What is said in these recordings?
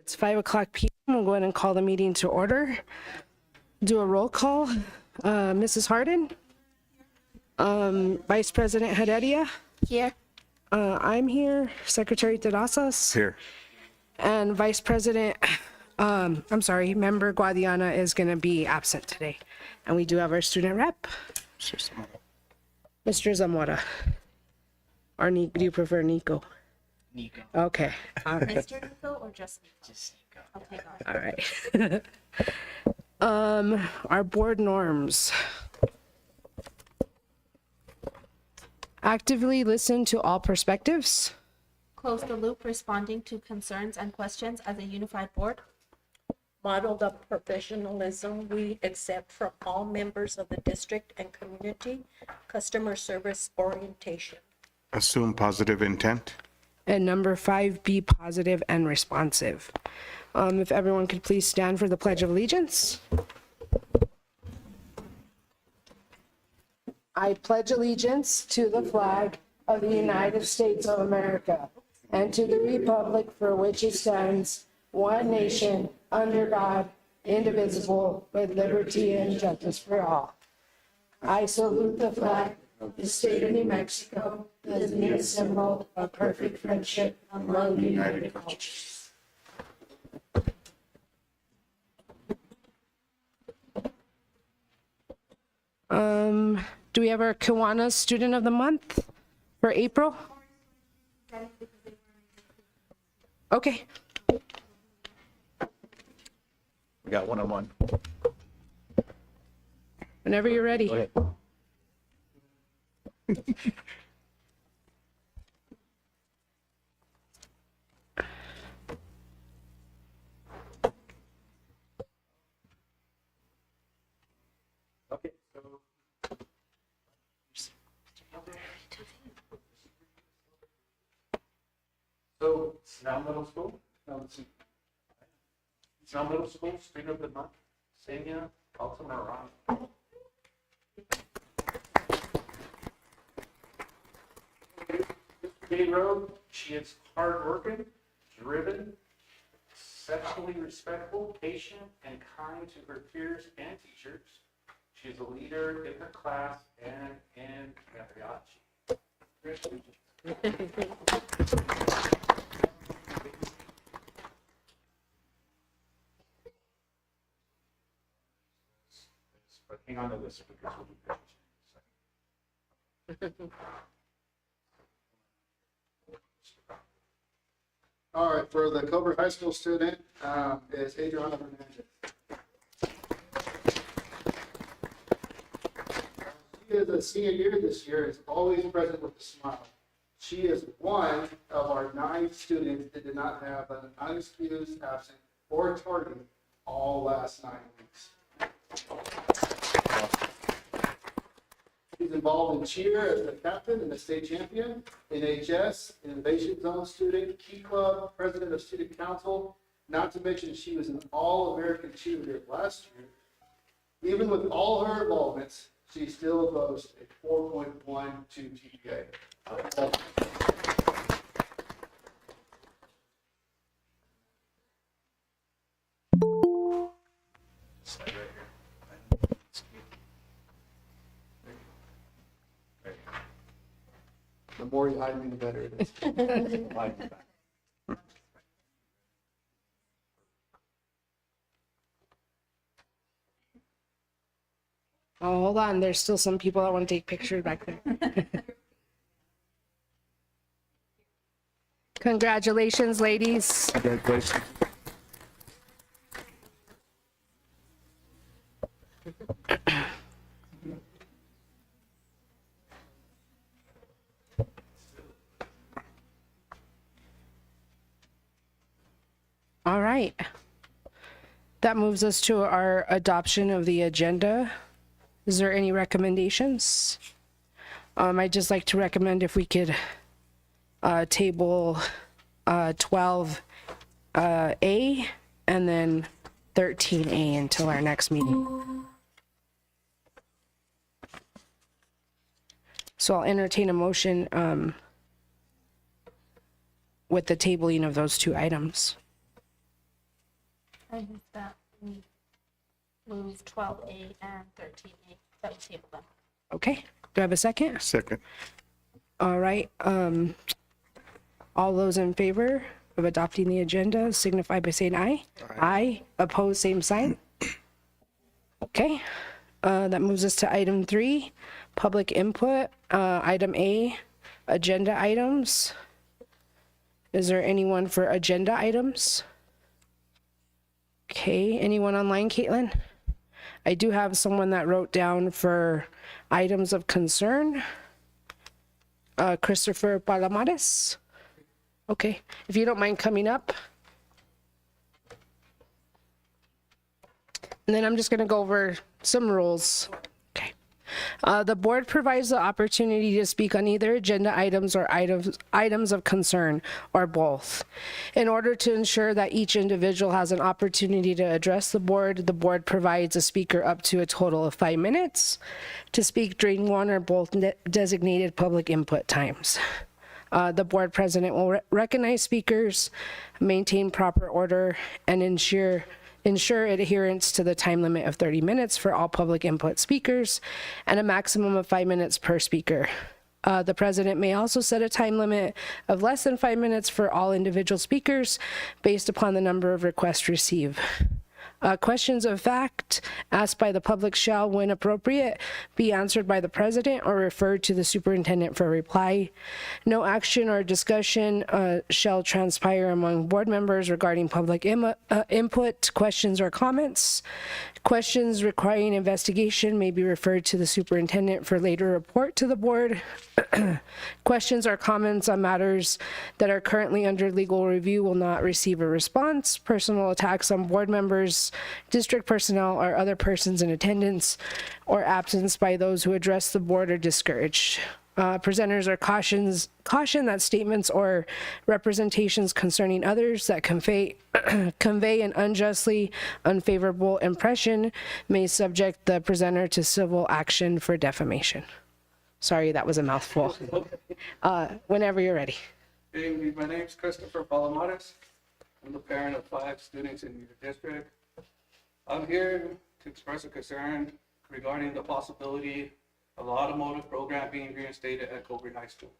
It's 5:00 p.m. We'll go ahead and call the meeting to order. Do a roll call. Mrs. Harden? Vice President Heredia? Here. I'm here. Secretary Terrazas? Here. And Vice President, Member Guadiana is going to be absent today. And we do have our student rep, Mr. Zamora. Or do you prefer Nico? Nico. Okay. All right. Mr. Nico or just Nico? Just Nico. Okay, got it. All right. Our board norms. Actively listen to all perspectives. Close the loop, responding to concerns and questions as a unified board. Model the professionalism we accept from all members of the district and community. Customer service orientation. Assume positive intent. And number 5, be positive and responsive. If everyone could please stand for the Pledge of Allegiance. I pledge allegiance to the flag of the United States of America and to the republic for which it stands, one nation, under God, indivisible, with liberty and justice for all. I salute the flag of the state of New Mexico, as a symbol of perfect friendship among united cultures. Do we have our Kiwanis Student of the Month for April? Okay. We got one-on-one. Whenever you're ready. Go ahead. Okay, so it's now middle school. It's now middle school, student of the month, Senia Altamirano. Bay Road, she is hardworking, driven, exceptionally respectful, patient, and kind to her peers and teachers. She is a leader in her class and in mariachi. But hang on to this because we'll do pictures in a second. All right, for the Cobre High School student is Adriana Hernandez. She is a senior year this year, is always present with a smile. She is one of our 9 students that did not have an unexcused absent or tardy all last 9 weeks. She's involved in cheer as the captain and the state champion, in HS, Innovation Zone student, Key Club, president of student council, not to mention she was an all-American cheerleader last year. Even with all her involvements, she still boasts a 4.12 GPA. Slide right here. The more you hide me, the better it is. Oh, hold on. There's still some people that want to take pictures back there. Congratulations, ladies. Congratulations. All right. That moves us to our adoption of the agenda. Is there any recommendations? I'd just like to recommend if we could table 12A and then 13A until our next meeting. So I'll entertain a motion with the tabling of those 2 items. I move that we move 12A and 13A, that we table them. Okay, do I have a second? Second. All right, all those in favor of adopting the agenda signify by saying aye. Aye. Opposed, same sign. Okay, that moves us to item 3, public input. Item A, agenda items. Is there anyone for agenda items? Okay, anyone online, Caitlin? I do have someone that wrote down for items of concern. Christopher Palomares. Okay, if you don't mind coming up. And then I'm just gonna go over some rules. Okay. The board provides the opportunity to speak on either agenda items or items of concern, or both. In order to ensure that each individual has an opportunity to address the board provides a speaker up to a total of 5 minutes to speak during one or both designated public input times. The board president will recognize speakers, maintain proper order, and ensure adherence to the time limit of 30 minutes for all public input speakers and a maximum of 5 minutes per speaker. The president may also set a time limit of less than 5 minutes for all individual speakers based upon the number of requests received. Questions of fact asked by the public shall, when appropriate, be answered by the president or referred to the superintendent for reply. No action or discussion shall transpire among board members regarding public input, questions, or comments. Questions requiring investigation may be referred to the superintendent for later report to the board. Questions or comments on matters that are currently under legal review will not receive a response. Personal attacks on board members, district personnel, or other persons in attendance or absence by those who address the board are discouraged. Presenters are caution that statements or representations concerning others that convey an unjustly unfavorable impression may subject the presenter to civil action for defamation. Sorry, that was a mouthful. Whenever you're ready. Good evening, my name is Christopher Palomares. I'm the parent of 5 students in your district. I'm here to express a concern regarding the possibility of the automotive program being reinstated at Cobre High School.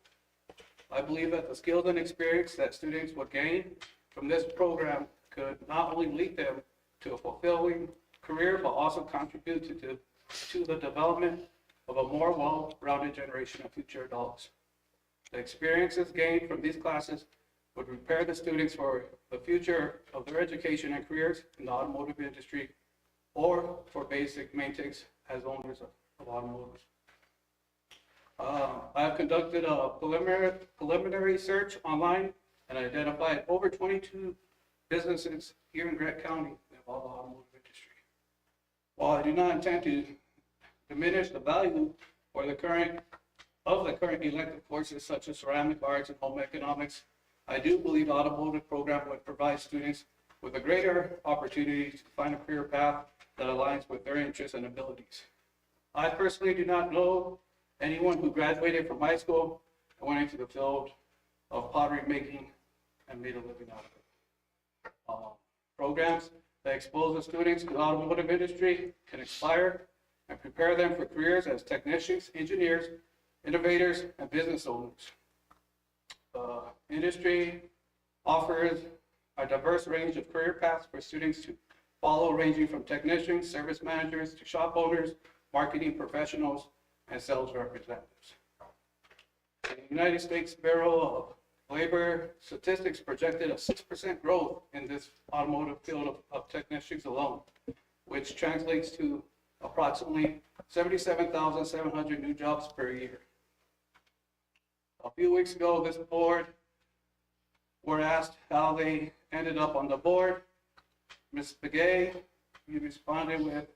I believe that the skills and experience that students would gain from this program could not only lead them to a fulfilling career, but also contribute to the development of a more well-rounded generation of future adults. The experiences gained from these classes would prepare the students for the future of their education and careers in the automotive industry or for basic maintenance as owners of automobiles. I have conducted a preliminary search online and identified over 22 businesses here in Grant County involved in the automotive industry. While I do not intend to diminish the value or the current elective courses such as ceramic arts and home economics, I do believe the automotive program would provide students with a greater opportunity to find a career path that aligns with their interests and abilities. I personally do not know anyone who graduated from high school and went into the field of pottery making and made a living out of it. Programs that expose the students to the automotive industry can inspire and prepare them for careers as technicians, engineers, innovators, and business owners. Industry offers a diverse range of career paths for students to follow, ranging from technicians, service managers, to shop owners, marketing professionals, and sales representatives. The United States Bureau of Labor Statistics projected a 6% growth in this automotive field of technicians alone, which translates to approximately 77,700 new jobs per year. A few weeks ago, this board were asked how they ended up on the board. Ms. Begay, you responded with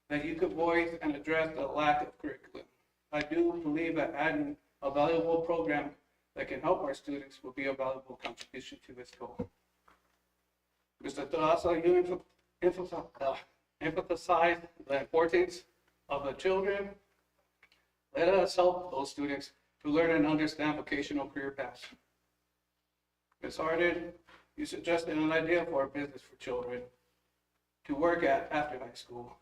that you could voice and address the lack of curriculum. I do believe that adding a valuable program that can help our students will be a valuable contribution to this goal. Mr. Terraza, you emphasized the importance of the children. Let us help those students to learn and understand vocational career paths. Ms. Harden, you suggested an idea for a business for children. to work at after high school.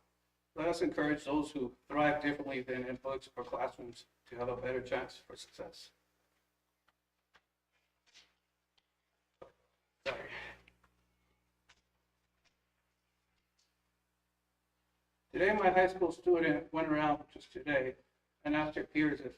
Let us encourage those who thrive differently than in books or classrooms to have a better chance for success. Sorry. Today, my high school student went around just today and asked her peers if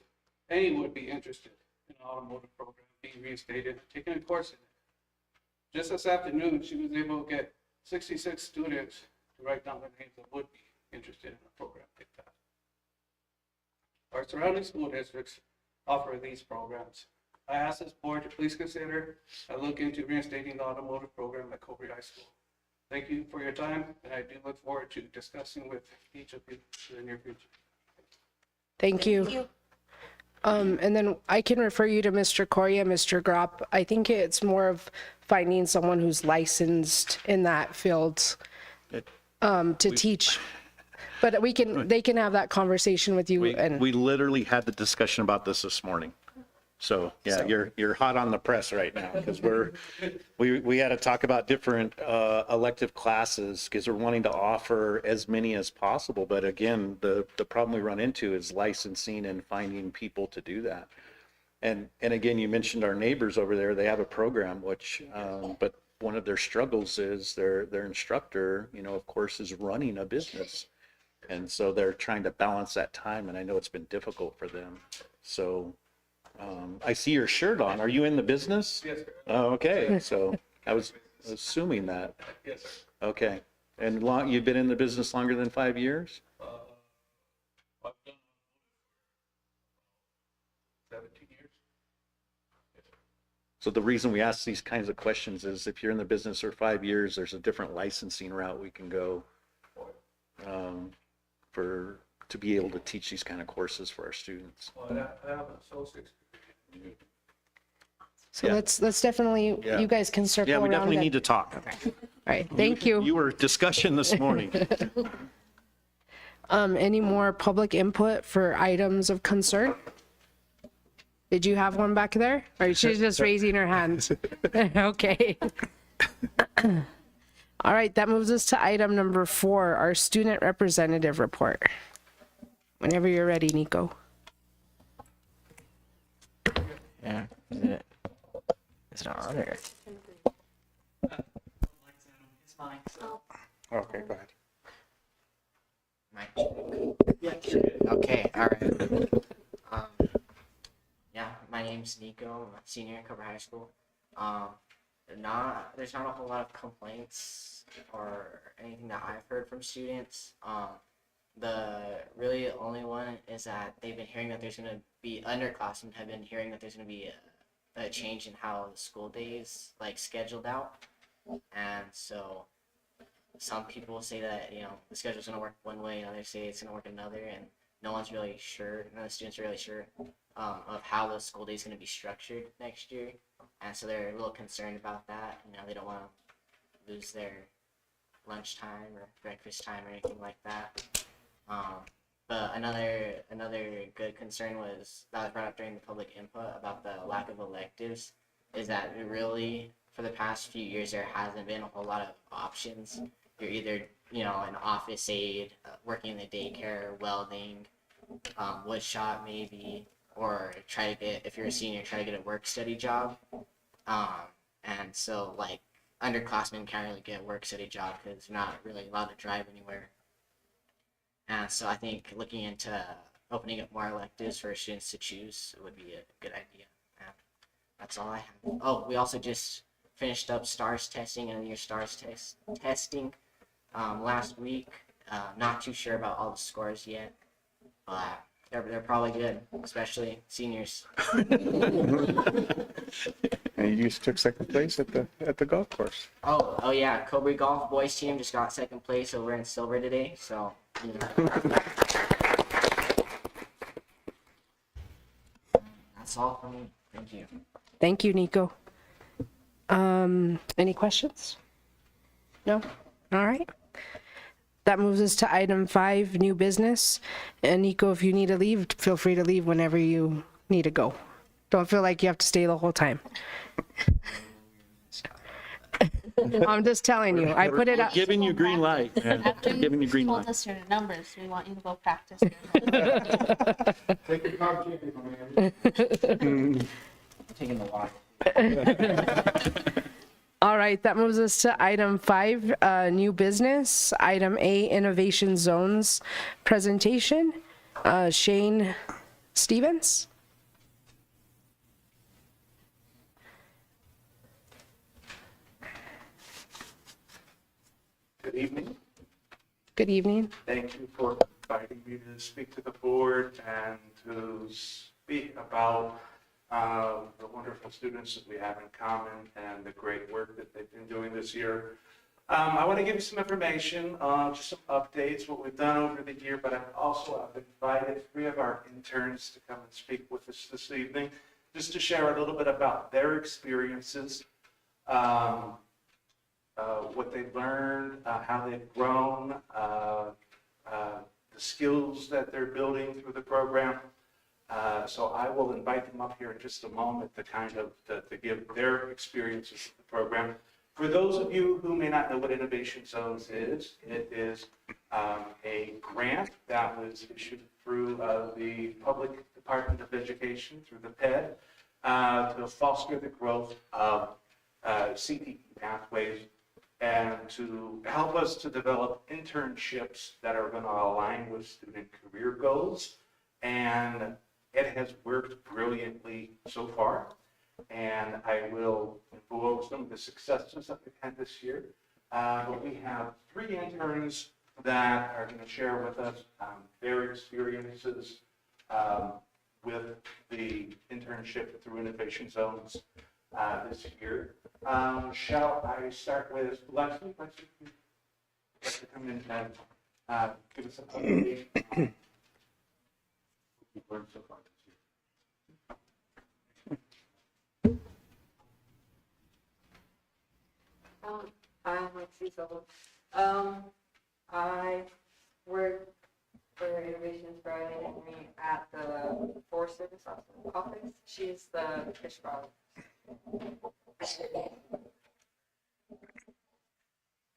any would be interested in an automotive program being reinstated and taking a course in it. Just this afternoon, she was able to get 66 students to write down their names that would be interested in a program like that. Our surrounding school districts offer these programs. I ask this board to please consider and look into reinstating the automotive program at Cobre High School. Thank you for your time, and I do look forward to discussing with each of you in the near future. Thank you. And then I can refer you to Mr. Correa, Mr. Gropp. I think it's more of finding someone who's licensed in that field to teach. But they can have that conversation with you. We literally had the discussion about this morning. So, yeah, you're hot on the press right now because we had to talk about different elective classes because we're wanting to offer as many as possible. But again, the problem we run into is licensing and finding people to do that. And again, you mentioned our neighbors over there, they have a program which, but one of their struggles is their instructor, of course, is running a business. And so they're trying to balance that time. And I know it's been difficult for them. So I see your shirt on. Are you in the business? Yes, sir. Oh, okay. So I was assuming that. Yes, sir. Okay. And you've been in the business longer than 5 years? I've done 17 years. So the reason we ask these kinds of questions is if you're in the business for 5 years, there's a different licensing route we can go to be able to teach these kind of courses for our students. Well, I have an associate's degree. So Yeah. let's definitely, Yeah. you guys can circle Yeah, around. we definitely it. need to talk. All right, thank you. You were discussion this morning. Any more public input for items of concern? Did you have one back there? Or she's just raising her hand? Okay. All right, that moves us to item number 4, our student representative report. Whenever you're ready, Nico. Yeah, is it on or? Okay, go ahead. Okay, all right. Yeah, my name's Nico. I'm a senior at Cobre High School. There's not a whole lot of complaints or anything that I've heard from students. The really only one is that they've been hearing that there's going to be, underclassmen have been hearing that there's going to be a change in how the school day is scheduled out. And so some people say that, the schedule's going to work one way, others say it's going to work another, and no one's really sure, none of the students are really sure of how the school day is going to be structured next year. And so they're a little concerned about that. They don't want to lose their lunchtime or breakfast time or anything like that. But another good concern was brought up during the public input about the lack of electives, is that it really, for the past few years, there hasn't been a whole lot of options. You're either, an office aide, working in the daycare, welding, wood shop maybe, or if you're a senior, try to get a work study job. And so underclassmen can't really get a work study job because they're not really allowed to drive anywhere. And so I think looking into opening up more electives for students to choose would be a good idea. And that's all I have. Oh, we also just finished up STARS testing and your STARS testing last week. Not too sure about all the scores yet, but they're probably good, especially seniors. And you just took second place at the golf course. Oh yeah, Cobre Golf boys team just got second place over in silver today, so. That's all for me. Thank you. Thank you, Nico. Any questions? No? All right. That moves us to item 5, new business. And Nico, if you need to leave, feel free to leave whenever you need to go. Don't feel like you have to stay the whole time. I'm just telling you, I put it We're up. giving you green light, man. After We're giving you green told light. us your numbers, we want you to go practice. Take your car, man. Taking the water. All right, that moves us to item 5, new business. Item A, innovation zones presentation. Shane Stevens. Good evening. Good evening. Thank you for inviting me to speak to the board and to speak about the wonderful students that we have in common and the great work that they've been doing this year. I want to give you some information, just some updates, what we've done over the year, but I've invited 3 of our interns to come and speak with us this evening, just to share a little bit about their experiences, what they've learned, how they've grown, the skills that they're building through the program. So I will invite them up here in just a moment to to give their experiences with the program. For those of you who may not know what Innovation Zones is, it is a grant that was issued through the Public Department of Education, through the PED, to foster the growth of CTE pathways and to help us to develop internships that are going to align with student career goals. And it has worked brilliantly so far. And I will go over some of the successes that we've had this year. But we have 3 interns that are going to share with us their experiences with the internship through Innovation Zones this year. Shall I start with Leslie? Leslie, would you like to come in and give us an update on what we've learned so far this year? I'm Lexi Solo. I work for Innovations for Identity at the Forest Service office. She's the fish biologist.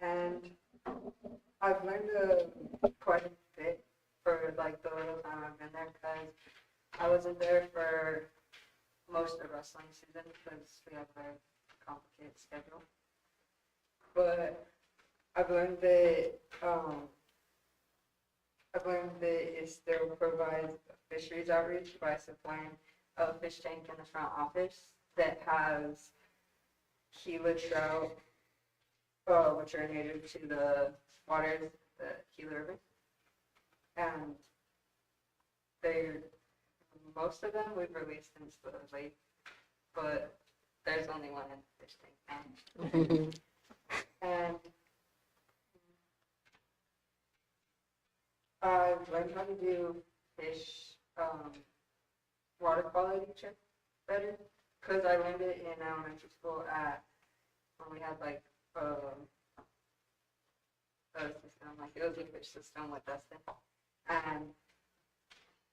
And I've learned quite a bit for like the little time I've been there, because I wasn't there for most of wrestling season because we have a complicated schedule. But I've learned that it still provides fisheries outreach by supplying a fish tank in the front office that has Gila trout, which are native to the waters, the Gila River. And most of them we've released into the lake, but there's only one in the fish tank now. And I've learned how to do fish water quality check better, because I learned it in elementary school when we had like a system, like it was a fish system with Dustin, and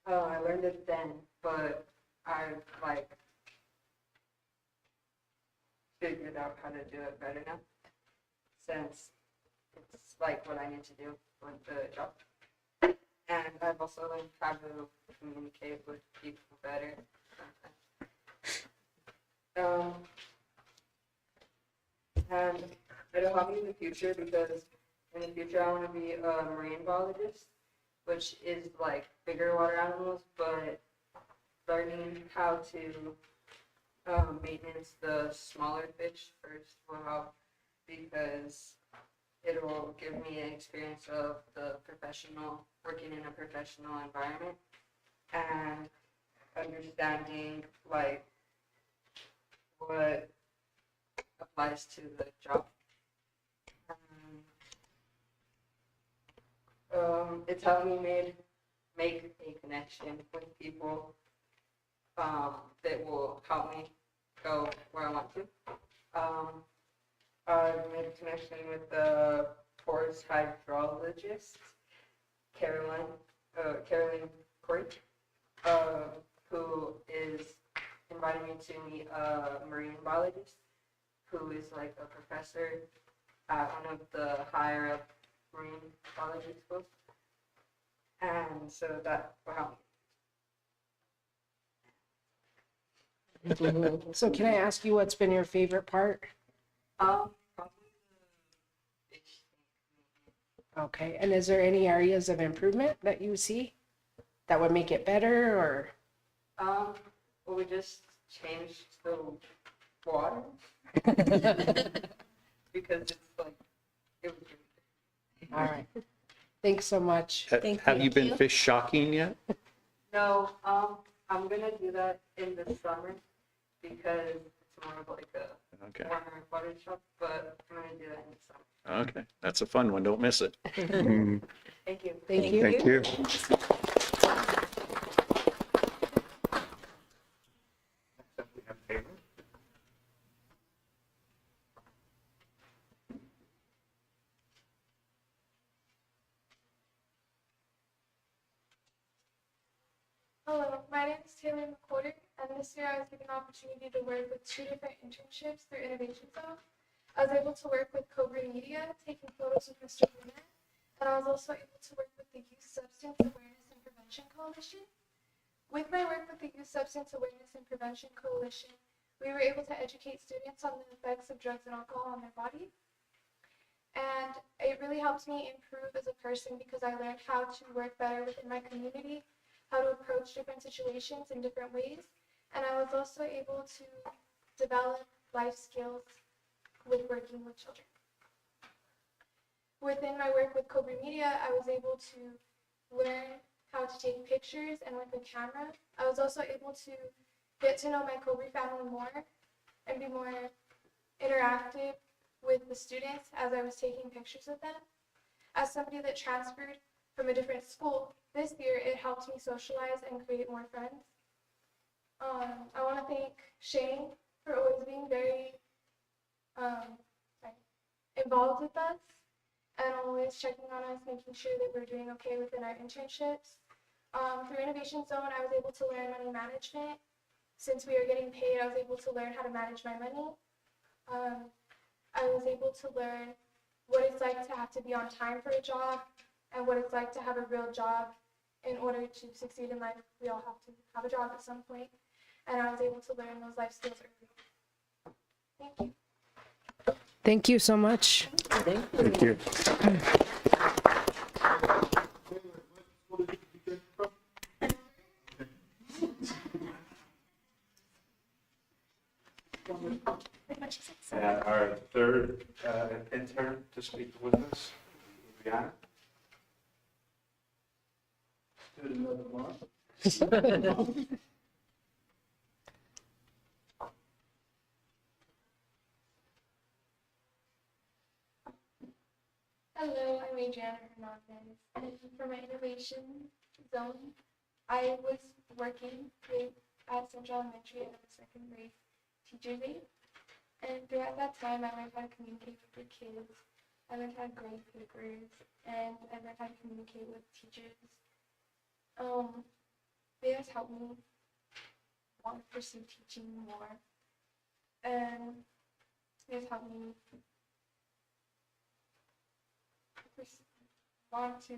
I learned it then, but I've like figured out how to do it better now, since it's like what I need to do with the job. And I've also learned how to communicate with people better. And it'll help me in the future, because in the future I want to be a marine biologist, which is like bigger water animals, but learning how to maintenance the smaller fish first will help, because it'll give me an experience of working in a professional environment and understanding like what applies to the job. It's helped me make a connection with people that will help me go where I want to. I've made a connection with the forest hydrologist, Carolyn Corey, who is inviting me to meet a marine biologist who is like a professor at one of the higher up marine biology schools. And so that will help me. So can I ask you what's been your favorite part? Probably the fish tank. Okay, and is there any areas of improvement that you see that would make it better or? Well, we just changed the water because it's like, it was really All right. Thanks so much. Have you been fish shocking yet? No, I'm gonna do that in the summer because it's more of like a Okay, warmer water shop, but I'm gonna do that in the summer. okay. That's a fun one. Don't miss it. Thank you. Thank you. Thank you. Next up, we have Taylor. Hello, my name is Taylor McCorder, and this year I was given the opportunity to work with 2 different internships through Innovation Zone. I was able to work with Cobre Media, taking photos with Mr. Burnett, and I was also able to work with the Youth Substance Awareness and Prevention Coalition. With my work with the Youth Substance Awareness and Prevention Coalition, we were able to educate students on the effects of drugs and alcohol on their body. And it really helped me improve as a person because I learned how to work better within my community, how to approach different situations in different ways, and I was also able to develop life skills with working with children. Within my work with Cobre Media, I was able to learn how to take pictures and work with camera. I was also able to get to know my Cobre family more and be more interactive with the students as I was taking pictures of them. As somebody that transferred from a different school, this year it helped me socialize and create more friends. I want to thank Shane for always being very involved with us and always checking on us, making sure that we're doing okay within our internships. Through Innovation Zone, I was able to learn money management. Since we are getting paid, I was able to learn how to manage my money. I was able to learn what it's like to have to be on time for a job and what it's like to have a real job. In order to succeed in life, we all have to have a job at some point. And I was able to learn those life skills early. Thank you. Thank you so much. Thank you. Our third intern to speak with us, Brianna. Student of the month. Hello, I'm Adriana Hernandez, and for my Innovation Zone, I was working at Central Elementary and I'm a second grade teacher's aide. And throughout that time, I learned how to communicate with the kids. I learned how to grade papers, and I learned how to communicate with teachers. It has helped me want to pursue teaching more, and it has helped me want to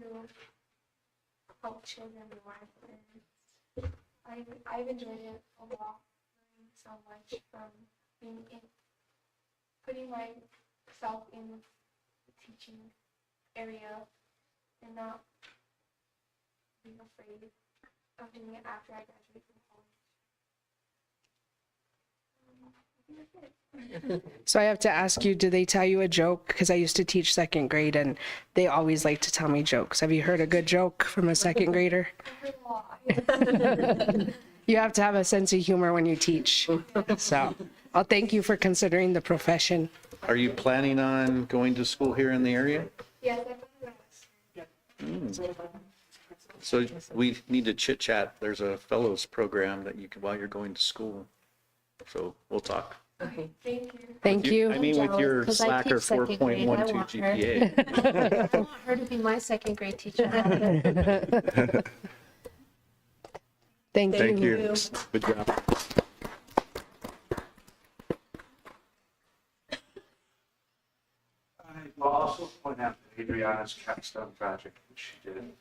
help children more. And I've enjoyed it a lot, learning so much from being in, putting myself in the teaching area and not being afraid of doing it after I graduate from college. So I have to ask you, do they tell you a joke? Because I used to teach second grade and they always like to tell me jokes. Have you heard a good joke from a second grader? I heard a lot. You have to have a sense of humor when you teach. So I'll thank you for considering the profession. Are you planning on going to school here in the area? Yes, I found that. So we need to chit chat. There's a fellows program that you can, while you're going to school. So we'll talk. Okay, thank you. Thank you. I mean, with your Because I slacker teach second grade, I 4.12 want her. GPA. I want her to be my second grade teacher. Thank Thank you. you. Good job. also point out that Adriana's capstone project, which she did,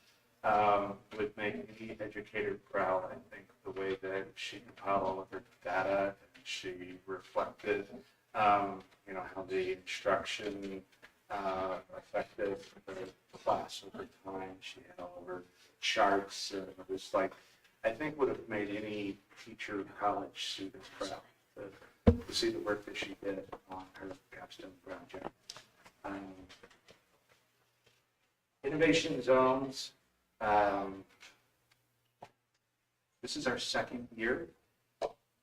would make any educator proud. I think the way that she compiled all of her data, and she reflected, how the instruction affected the class over time. She had all of her charts, and it was like, I think would have made any teacher, college students proud to see the work that she did on her capstone project. Innovation zones. This is our second year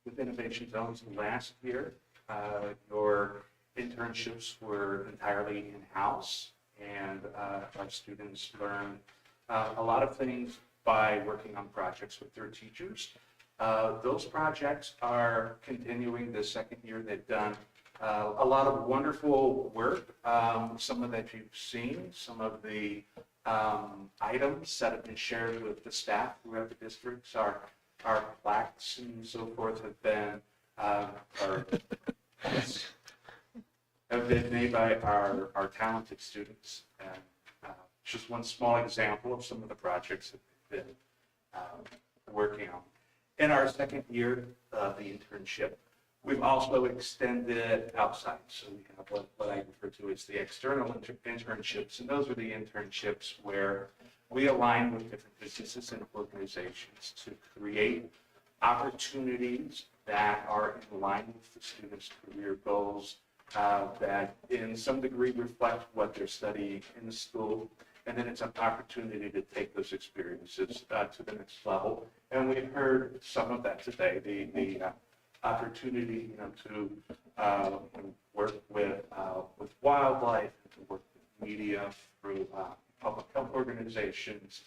with innovation zones. Last year, your internships were entirely in-house, and our students learned a lot of things by working on projects with their teachers. Those projects are continuing the second year. They've done a lot of wonderful work. Some of that you've seen, some of the items that have been shared with the staff throughout the districts, our plaques and so forth have been made by our talented students. And just one small example of some of the projects that they've been working on. In our second year of the internship, we've also extended outside. So we have what I refer to as the external internships. And those are the internships where we align with different businesses and organizations to create opportunities that are in line with the students' career goals, that in some degree reflect what they're studying in the school. And then it's an opportunity to take those experiences to the next level. And we've heard some of that today, the opportunity, to work with wildlife, to work with media through public health organizations.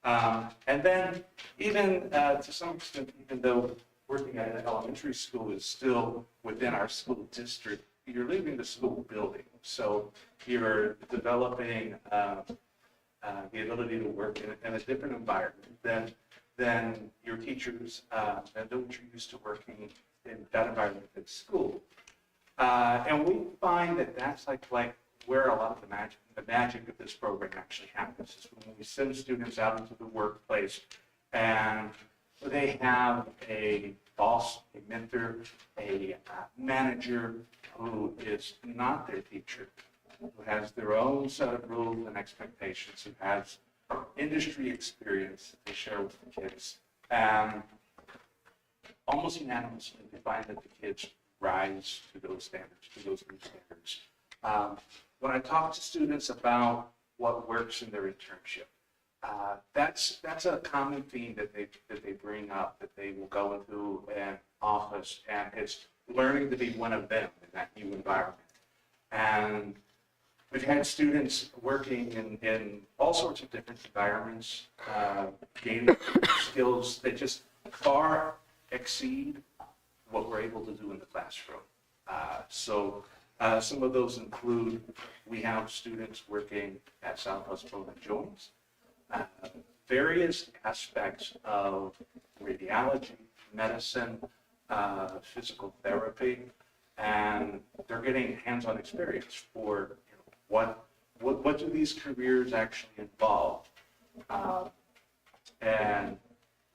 And then even to some extent, even though working at an elementary school is still within our school district, you're leaving the school building. So you're developing the ability to work in a different environment than your teachers and those you're used to working in that environment at school. And we find that that's like where a lot of the magic of this program actually happens, is when we send students out into the workplace and they have a boss, a mentor, a manager who is not their teacher, who has their own set of rules and expectations, who has industry experience they share with the kids. And almost unanimously, we find that the kids rise to those standards, to those new standards. When I talk to students about what works in their internship, that's a common theme that they bring up, that they will go into an office, and it's learning to be one of them in that new environment. And we've had students working in all sorts of different environments, gaining skills that just far exceed what we're able to do in the classroom. So some of those include, we have students working at Southwest Bone and Joints, various aspects of radiology, medicine, physical therapy, and they're getting hands-on experience for what do these careers actually involve, and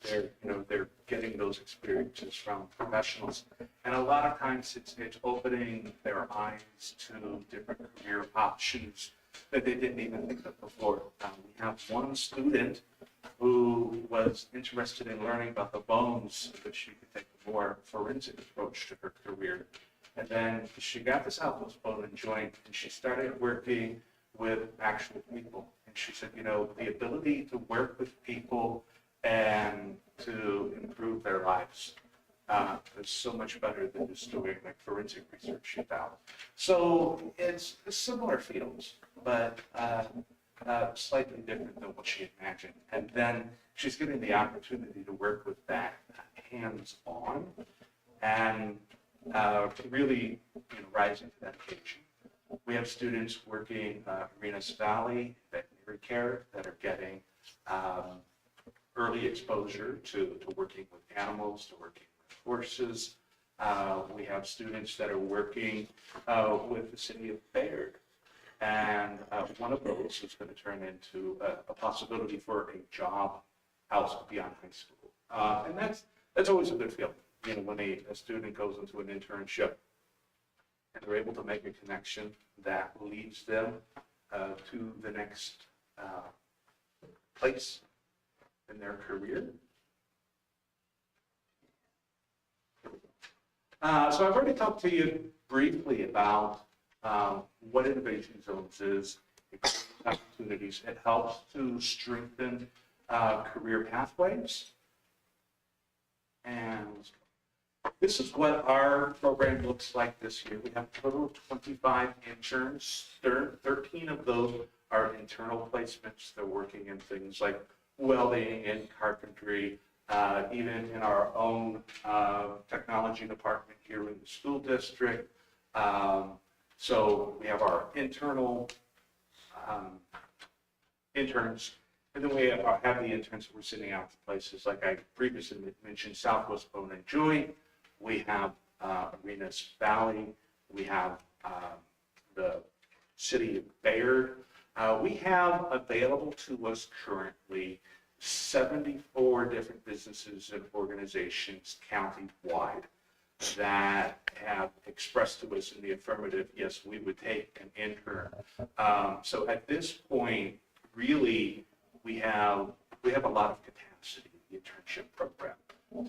they're getting those experiences from professionals, and a lot of times it's opening their eyes to different career options that they didn't even think of before. We have one student who was interested in learning about the bones so that she could take a more forensic approach to her career. And then she got the Southwest Bone and Joint, and she started working with actual people. And she said, the ability to work with people and to improve their lives is so much better than just doing forensic research, she found. So it's similar fields, but slightly different than what she imagined. And then she's getting the opportunity to work with that hands-on and really rising to that occasion. We have students working Arenas Valley, veterinary care, that are getting early exposure to working with animals, to working with horses. We have students that are working with the city of Bayard And one of those is going to turn into a possibility for a job out beyond high school. And that's always a good feeling, when a student goes into an internship and they're able to make a connection that leads them to the next place in their career. So I've already talked to you briefly about what Innovation Zones is, opportunities. It helps to strengthen career pathways. And this is what our program looks like this year. We have a total of 25 interns. 13 of those are internal placements. They're working in things like welding and carpentry, even in our own technology department here in the school district. So we have our internal interns, and then we have the interns that we're sending out to places like I previously mentioned, Southwest Bone and Joint. We have Arenas Valley. We have the city of Bayard. We have available to us currently 74 different businesses and organizations county-wide that have expressed to us in the affirmative, yes, we would take an intern. So at this point, really, we have a lot of capacity in the internship program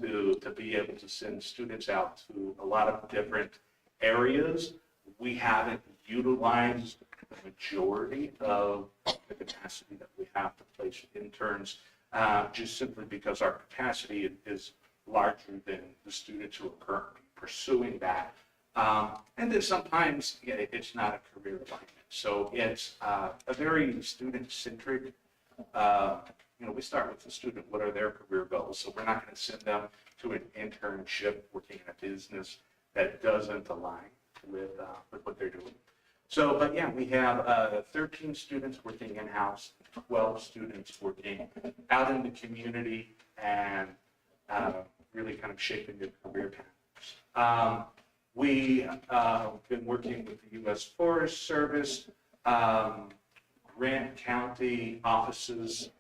to be able to send students out to a lot of different areas. We haven't utilized the majority of the capacity that we have to place interns, just simply because our capacity is larger than the students who are currently pursuing that. And then sometimes it's not a career alignment. So it's a very student-centric, we start with the student, what are their career goals? So we're not going to send them to an internship working in a business that doesn't align with what they're doing. So, but yeah, we have 13 students working in-house, 12 students working out in the community and really kind of shaping their career paths. We have been working with the U.S. Forest Service, Grant County offices.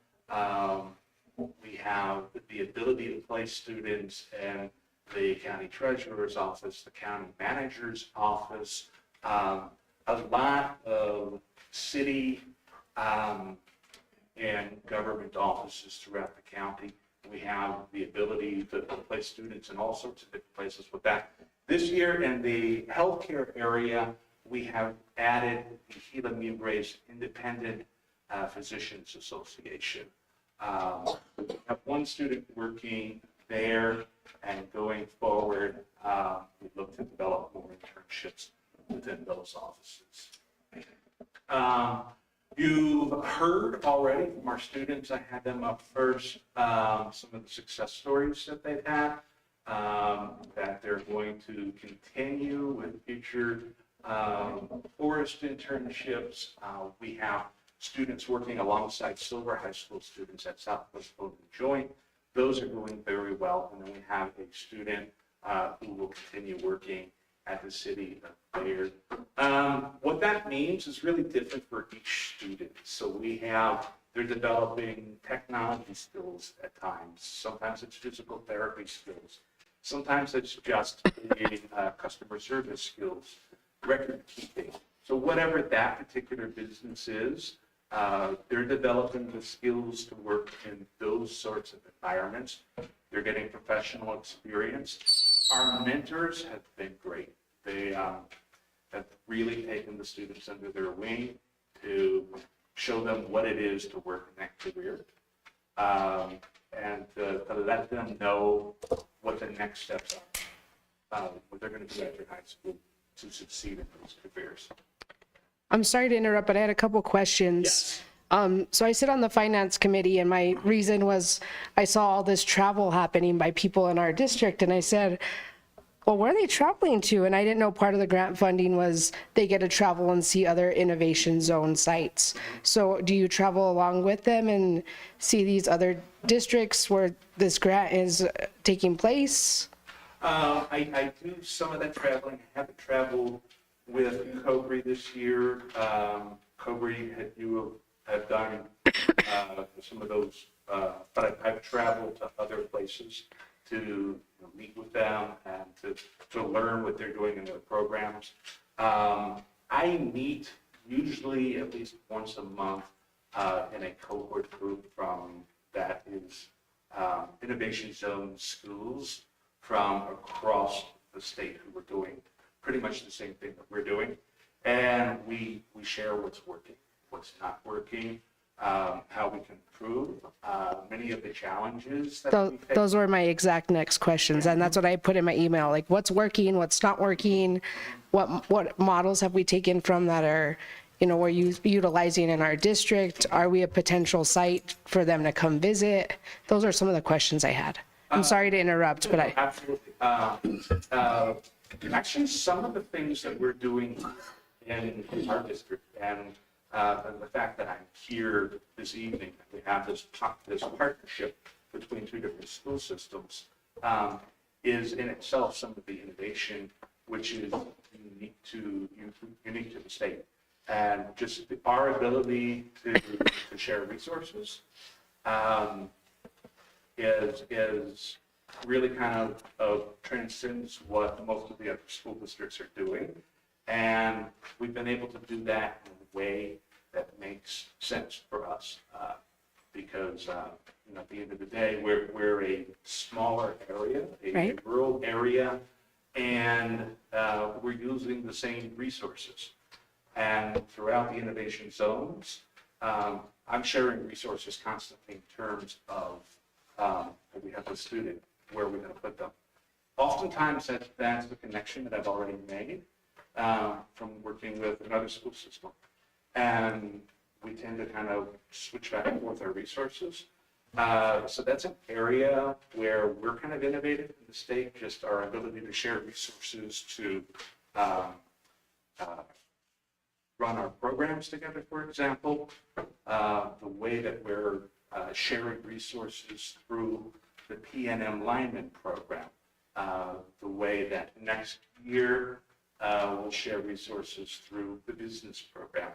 We have the ability to place students in the county treasurer's office, the county manager's office, a lot of city and government offices throughout the county. We have the ability to place students in all sorts of different places with that. This year in the healthcare area, we have added the Gila Mugres Independent Physicians Association. We have one student working there, and going forward, we look to develop more internships within those offices. You've heard already from our students, I had them up first, some of the success stories that they've had, that they're going to continue with future forest internships. We have students working alongside Silver High School students at Southwest Bone and Joint. Those are going very well. And then we have a student who will continue working at the city of Bayard. What that means is really different for each student. So they're developing technology skills at times. Sometimes it's physical therapy skills. Sometimes it's just customer service skills, record keeping. So whatever that particular business is, they're developing the skills to work in those sorts of environments. They're getting professional experience. Our mentors have been great. They have really taken the students under their wing to show them what it is to work in that career, and to let them know what the next steps are, what they're going to do after high school to succeed in those careers. I'm sorry to interrupt, but I had a couple questions. Yes. So I sit on the finance committee, and my reason was I saw all this travel happening by people in our district, and I said, well, where are they traveling to? And I didn't know part of the grant funding was they get to travel and see other Innovation Zone sites. So do you travel along with them and see these other districts where this grant is taking place? I do some of that traveling. I haven't traveled with Cobre this year. Cobre, you have done some of those, but I've traveled to other places to meet with them and to learn what they're doing in their programs. I meet usually at least once a month in a cohort group from that is Innovation Zone schools from across the state who are doing pretty much the same thing that we're doing. And we share what's working, what's not working, how we can improve, many of the challenges that we face. Those were my exact next questions, and that's what I put in my email, like what's working, what's not working, what models have we taken from that are, we're utilizing in our district? Are we a potential site for them to come visit? Those are some of the questions I had. I'm sorry to interrupt, but Absolutely. Actually, some of the things that we're doing in our district and the fact that I'm here this evening, we have this partnership between two different school systems, is in itself some of the innovation which is unique to the state. And just our ability to share resources is really kind of transcends what most of the other school districts are doing. And we've been able to do that in a way that makes sense for us because at the end of the day, we're a smaller area, a rural area, and we're using the same resources. And throughout the innovation zones, I'm sharing resources constantly in terms of we have a student, where we're going to put them. Oftentimes, that's the connection that I've already made from working with another school system. And we tend to kind of switch back and forth our resources. So that's an area where we're kind of innovative in the state, just our ability to share resources to run our programs together, for example, the way that we're sharing resources through the PNM lineman program, the way that next year we'll share resources through the business program,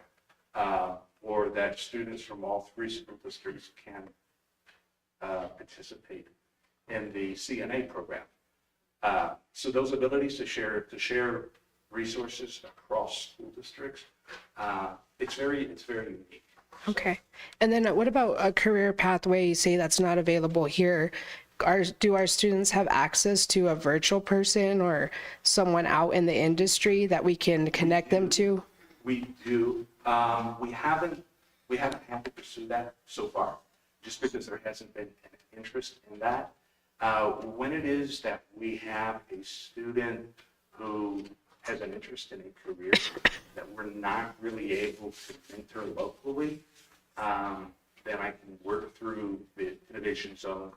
or that students from all three school districts can participate in the CNA program. So those abilities to share resources across school districts, it's very unique. okay. And then what about a career pathway, you say that's not available here? Do our students have access to a virtual person or someone out in the industry that we can connect them to? We do. We haven't had to pursue that so far, just because there hasn't been an interest in that. When it is that we have a student who has an interest in a career that we're not really able to enter locally, then I can work through the innovation zones,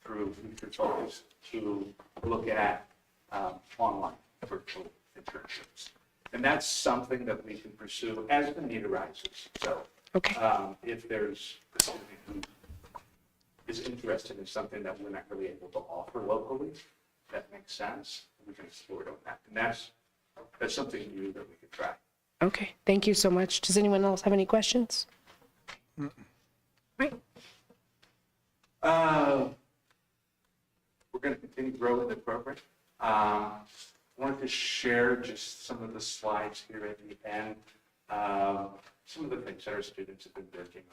through future focus to look at online virtual internships. And that's something that we can pursue as the need arises. So if there's a student who is interested in something that we're not really able to offer locally, that makes sense, we can explore it on that. And that's something new that we could try. Okay, thank you so much. Does anyone else have any questions? Right. We're going to continue growing the program. I wanted to share just some of the slides here at the end, some of the things that our students have been working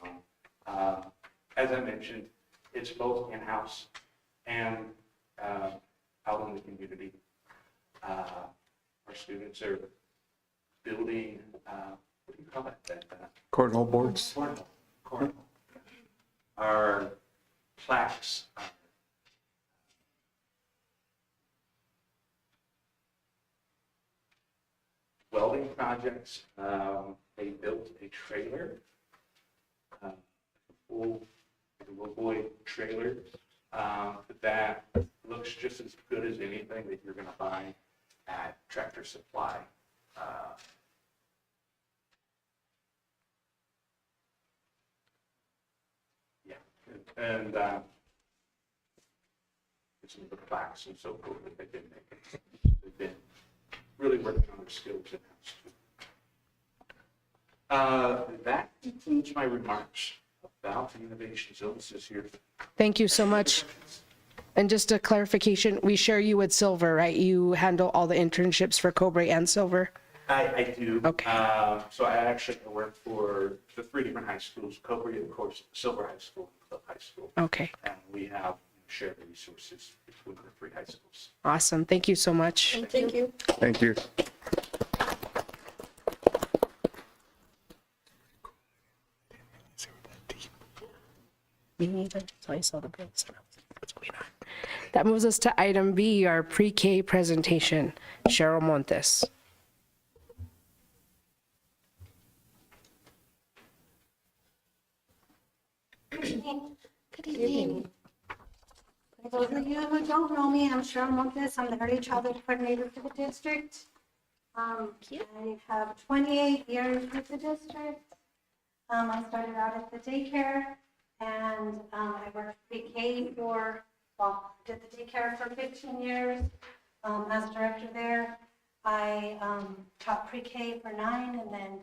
on. As I mentioned, it's both in-house and out in the community. Our students are building, what do you call it? Cornhole boards. Cornhole. Our plaques. Welding projects. They built a trailer, a little boy trailer that looks just as good as anything that you're going to buy at Tractor Supply. And some of the plaques and so forth that they've been making. They've been really working on their skills in-house. That concludes my remarks about the innovation zones this year. Thank you so much. And just a clarification, we share you with Silver, right? You handle all the internships for Cobre and Silver? I do. Okay. So I actually work for the 3 different high schools, Cobre, of course, Silver High School, Club High School. Okay, And we have shared resources between the 3 high schools. awesome. Thank you so much. Thank you. Thank you. Me neither. So I saw the bills. What's going on? That moves us to item B, our pre-K presentation. Cheryl Montes. Good evening. For those of you who don't know me, I'm Cheryl Montes. I'm the early childhood coordinator for the district. I have 28 years with the district. I started out at the daycare and I worked pre-K did the daycare for 15 years as director there. I taught pre-K for 9 and then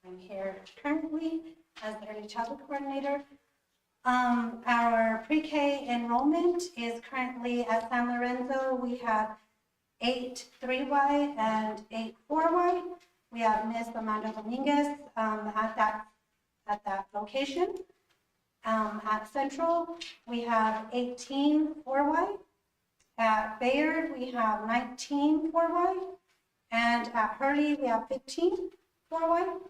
I'm here currently as the early childhood coordinator. Our pre-K enrollment is currently at San Lorenzo. We have 8 3Y and 8 4Y. We have Miss Amanda Dominguez at that location. At Central, we have 18 4Y. At Bayard, we have 19 4Y. And at Hurley, we have 15 4Y.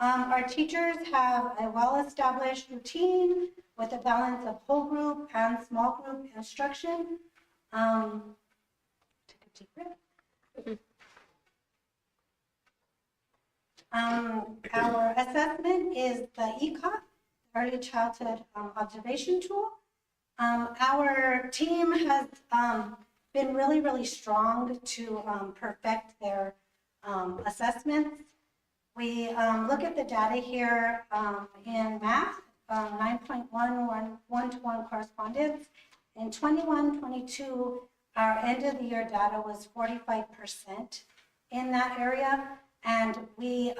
Our teachers have a well-established routine with a balance of whole group and small group instruction. Take a deep breath. Our assessment is the ECOT, Early Childhood Observation Tool. Our team has been really, really strong to perfect their assessments. We look at the data here in math, 9.1 one-to-one correspondence. In 21-22, our end of the year data was 45% in that area, and we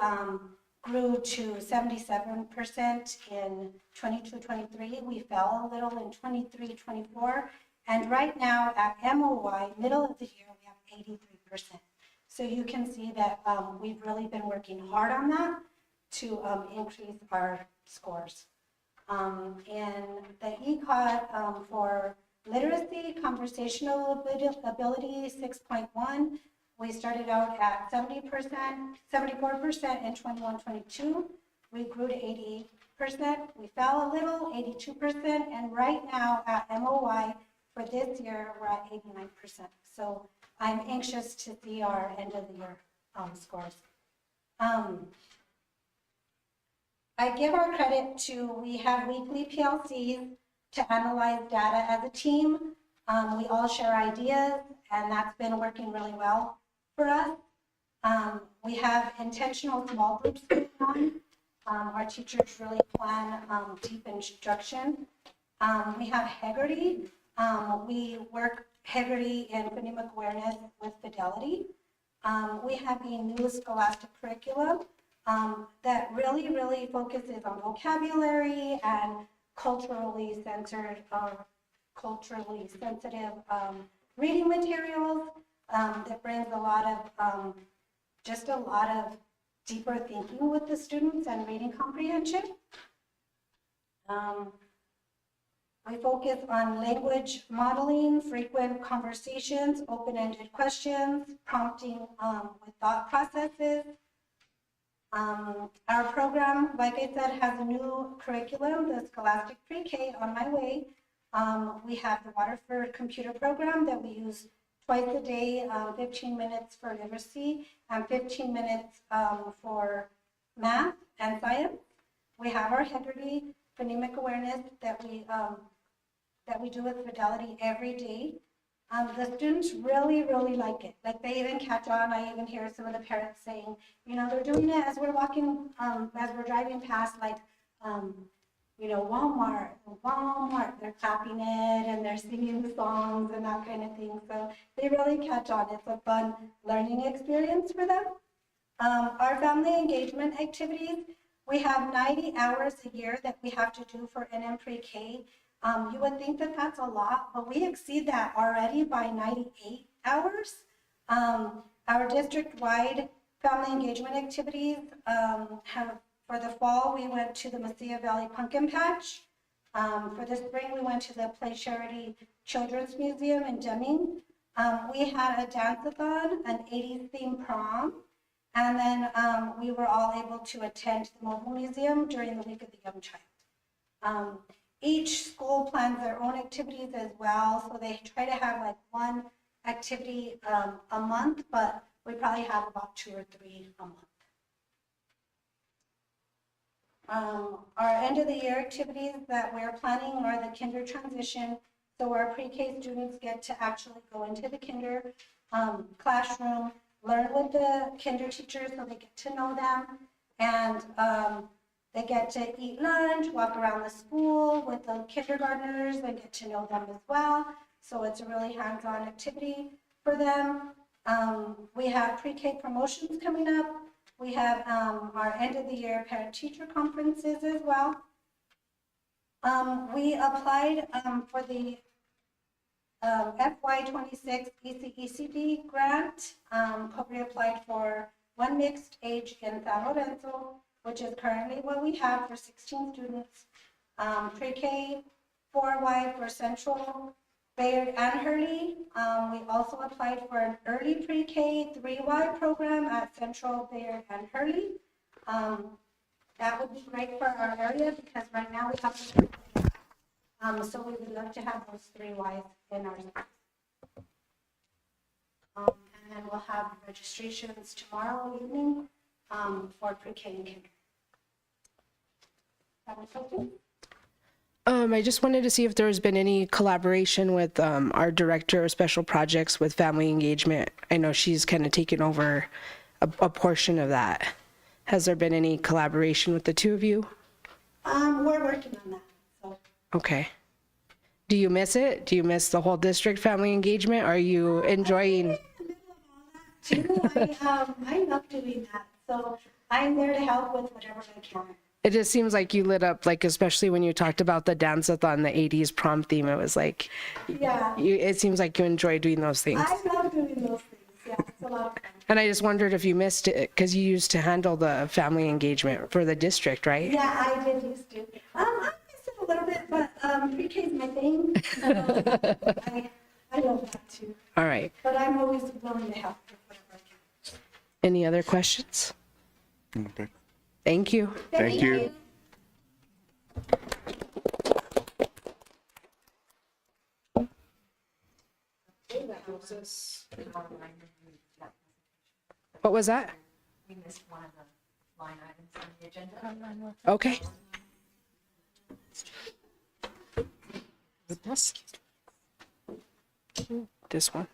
grew to 77% in 22-23. We fell a little in 23-24, and right now at MOY, middle of the year, we have 83%. So you can see that we've really been working hard on that to increase our scores. In the ECOT for literacy, conversational ability 6.1, we started out at 70%, 74% in 21-22. We grew to 88%. We fell a little, 82%, and right now at MOY for this year, we're at 89%. So I'm anxious to see our end of the year scores. I give our credit to, we have weekly PLCs to analyze data as a team. We all share ideas, and that's been working really well for us. We have intentional small groups going on. Our teachers really plan deep instruction. We have Heggerty. We work Heggerty and phonemic awareness with Fidelity. We have a new scholastic curriculum that really, really focuses on vocabulary and culturally censored, culturally sensitive reading materials that brings a lot of, just a lot of deeper thinking with the students and reading comprehension. We focus on language modeling, frequent conversations, open-ended questions, prompting with thought processes. Our program, like I said, has a new curriculum, the Scholastic Pre-K, on my way. We have the Waterford computer program that we use twice a day, 15 minutes for literacy and 15 minutes for math and science. We have our Heggerty phonemic awareness that we do with Fidelity every day. The students really, really like it. Like they even catch on. I even hear some of the parents saying, you know, they're doing it as we're walking, as we're driving past, like Walmart, they're clapping it and they're singing the songs and that kind of thing. So they really catch on. It's a fun learning experience for them. Our family engagement activities, we have 90 hours a year that we have to do for NM pre-K. You would think that that's a lot, but we exceed that already by 98 hours. Our district-wide family engagement activities have, for the fall, we went to the Mesilla Valley Pumpkin Patch. For the spring, we went to the Play Charity Children's Museum in Deming. We had a dance-a-thon, an 80s theme prom, and then we were all able to attend the Mobile Museum during the Week of the Young Child. Each school plans their own activities as well, so they try to have like one activity a month, but we probably have about 2 or 3 a month. Our end of the year activities that we're planning are the kinder transition. So our pre-K students get to actually go into the kinder classroom, learn with the kinder teachers so they get to know them, and they get to eat lunch, walk around the school with the kindergartners and get to know them as well. So it's a really hands-on activity for them. We have pre-K promotions coming up. We have our end of the year parent-teacher conferences as well. We applied for the FY26 ECECD grant. Cobre applied for one mixed age in San Lorenzo, which is currently what we have for 16 students. Pre-K 4Y for Central, Bayard, and Hurley. We also applied for an early pre-K 3Y program at Central, Bayard, and Hurley. That would be great for our area because right now we have so we would love to have those 3Ys in our space. And then we'll have registrations tomorrow evening for pre-K and kinder. That was okay. I just wanted to see if there's been any collaboration with our director of special projects with family engagement. I know she's kind of taken over a portion of that. Has there been any collaboration with the two of you? We're working on that. So. Okay. Do you miss it? Do you miss the whole district family engagement? Are you enjoying? I love doing that. So I'm there to help with whatever I can. It just seems like you lit up, like, especially when you talked about the dance-a-thon, the 80s prom theme. It was like, yeah. It seems like you enjoy doing those things. I love doing those things. Yeah, it's a lot of fun. And I just wondered if you missed it because you used to handle the family engagement for the district, right? Yeah, I did used to. I missed it a little bit, but pre-K is my thing. So I love that too. All right. But I'm always willing to help with whatever I can. Any other questions? Okay. Thank you. Thank you. What was that? We missed one of the line items on the agenda. Okay. This one.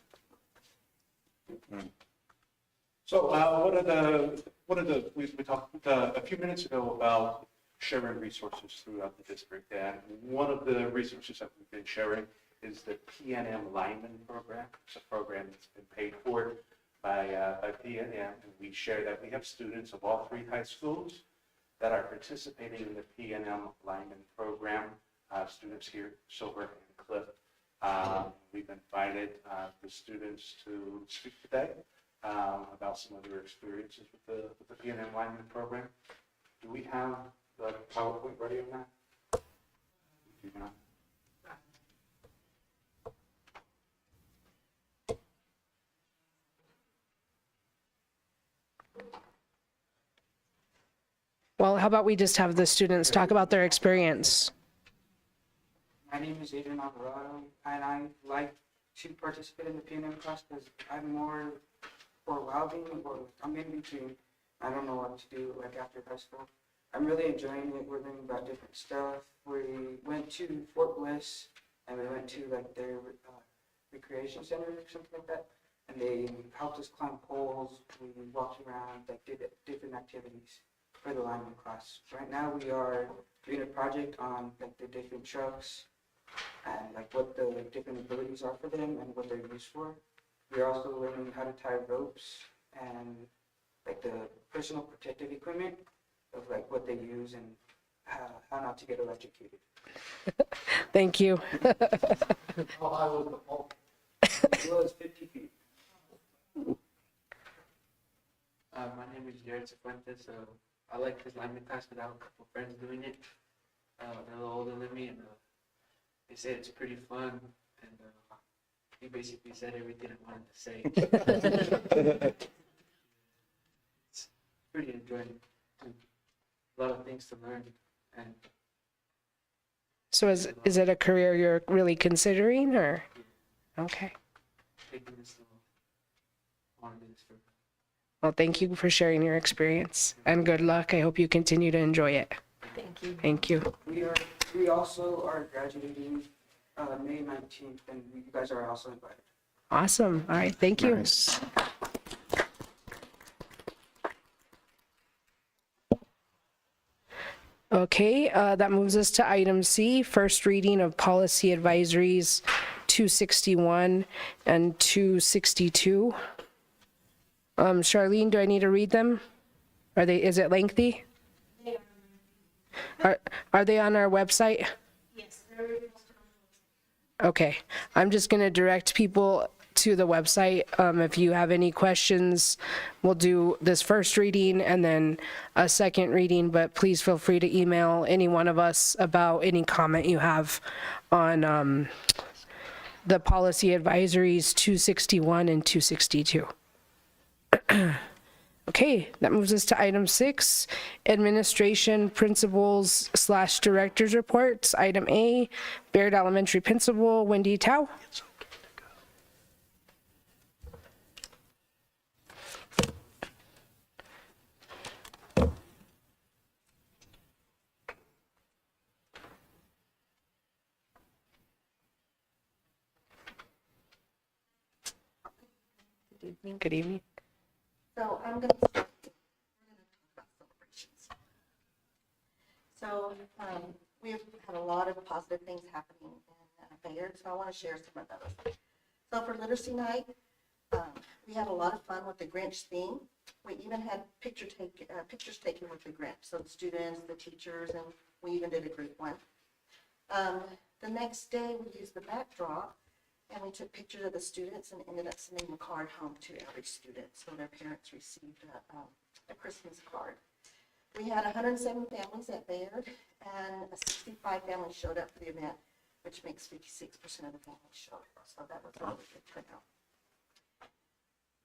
So we talked a few minutes ago about sharing resources throughout the district, and one of the resources that we've been sharing is the PNM Lineman Program. It's a program that's been paid for by PNM, and we share that we have students of all 3 high schools that are participating in the PNM Lineman Program. Students here, Silver and Cliff. We've invited the students to speak today about some of their experiences with the PNM Lineman Program. Do we have the PowerPoint ready on that? Do not. Well, how about we just have the students talk about their experience? My name is Adrian Alvarado, and I like to participate in the PNM class because I'm more for well-being, or I'm in between. I don't know what to do like after high school. I'm really enjoying it. We're learning about different stuff. We went to Fort Bliss, and we went to like their recreation center or something like that, and they helped us climb poles. We walked around, like did different activities. for the lineman class. Right now, we are doing a project on like the different trucks and like what the different abilities are for them and what they're used for. We're also learning how to tie ropes and like the personal protective equipment of like what they use and how not to get electrocuted. Thank you. How high was the pole? It was 50 feet. My name is Jared Cifuentes. I like this lineman class because I have a couple friends doing it. They're a little older than me, and they say it's pretty fun. And he basically said everything I wanted to say. It's pretty enjoyable. A lot of things to learn. And So is it a career you're really considering, or? Okay. taking this little, I want to do this for. Well, thank you for sharing your experience, and good luck. I hope you continue to enjoy it. Thank you. Thank you. We also are graduating May 19th, and you guys are also invited. Awesome. All right. Thank you. Nice. Okay, that moves us to item C, first reading of policy advisories 261 and 262. Charlene, do I need to read them? Is it lengthy? Are they on our website? Yes. Okay, I'm just going to direct people to the website. If you have any questions, we'll do this first reading and then a second reading, but please feel free to email any one of us about any comment you have on the policy advisories 261 and 262. Okay, that moves us to item 6, administration principals / directors reports. Item A, Bayard Elementary Principal Wendy Tao. Good evening. So I'm going to start. We're going to talk about celebrations. So we have had a lot of positive things happening in Bayard, so I want to share some of those. So for Literacy Night, we had a lot of fun with the Grinch theme. We even had pictures taken with the Grinch, so the students, the teachers, and we even did a group one. The next day, we used the backdrop, and we took pictures of the students and ended up sending a card home to every student, so their parents received a Christmas card. We had 107 families at Bayard, and 65 families showed up for the event, which makes 56% of the families show up, so that was a really good turnout.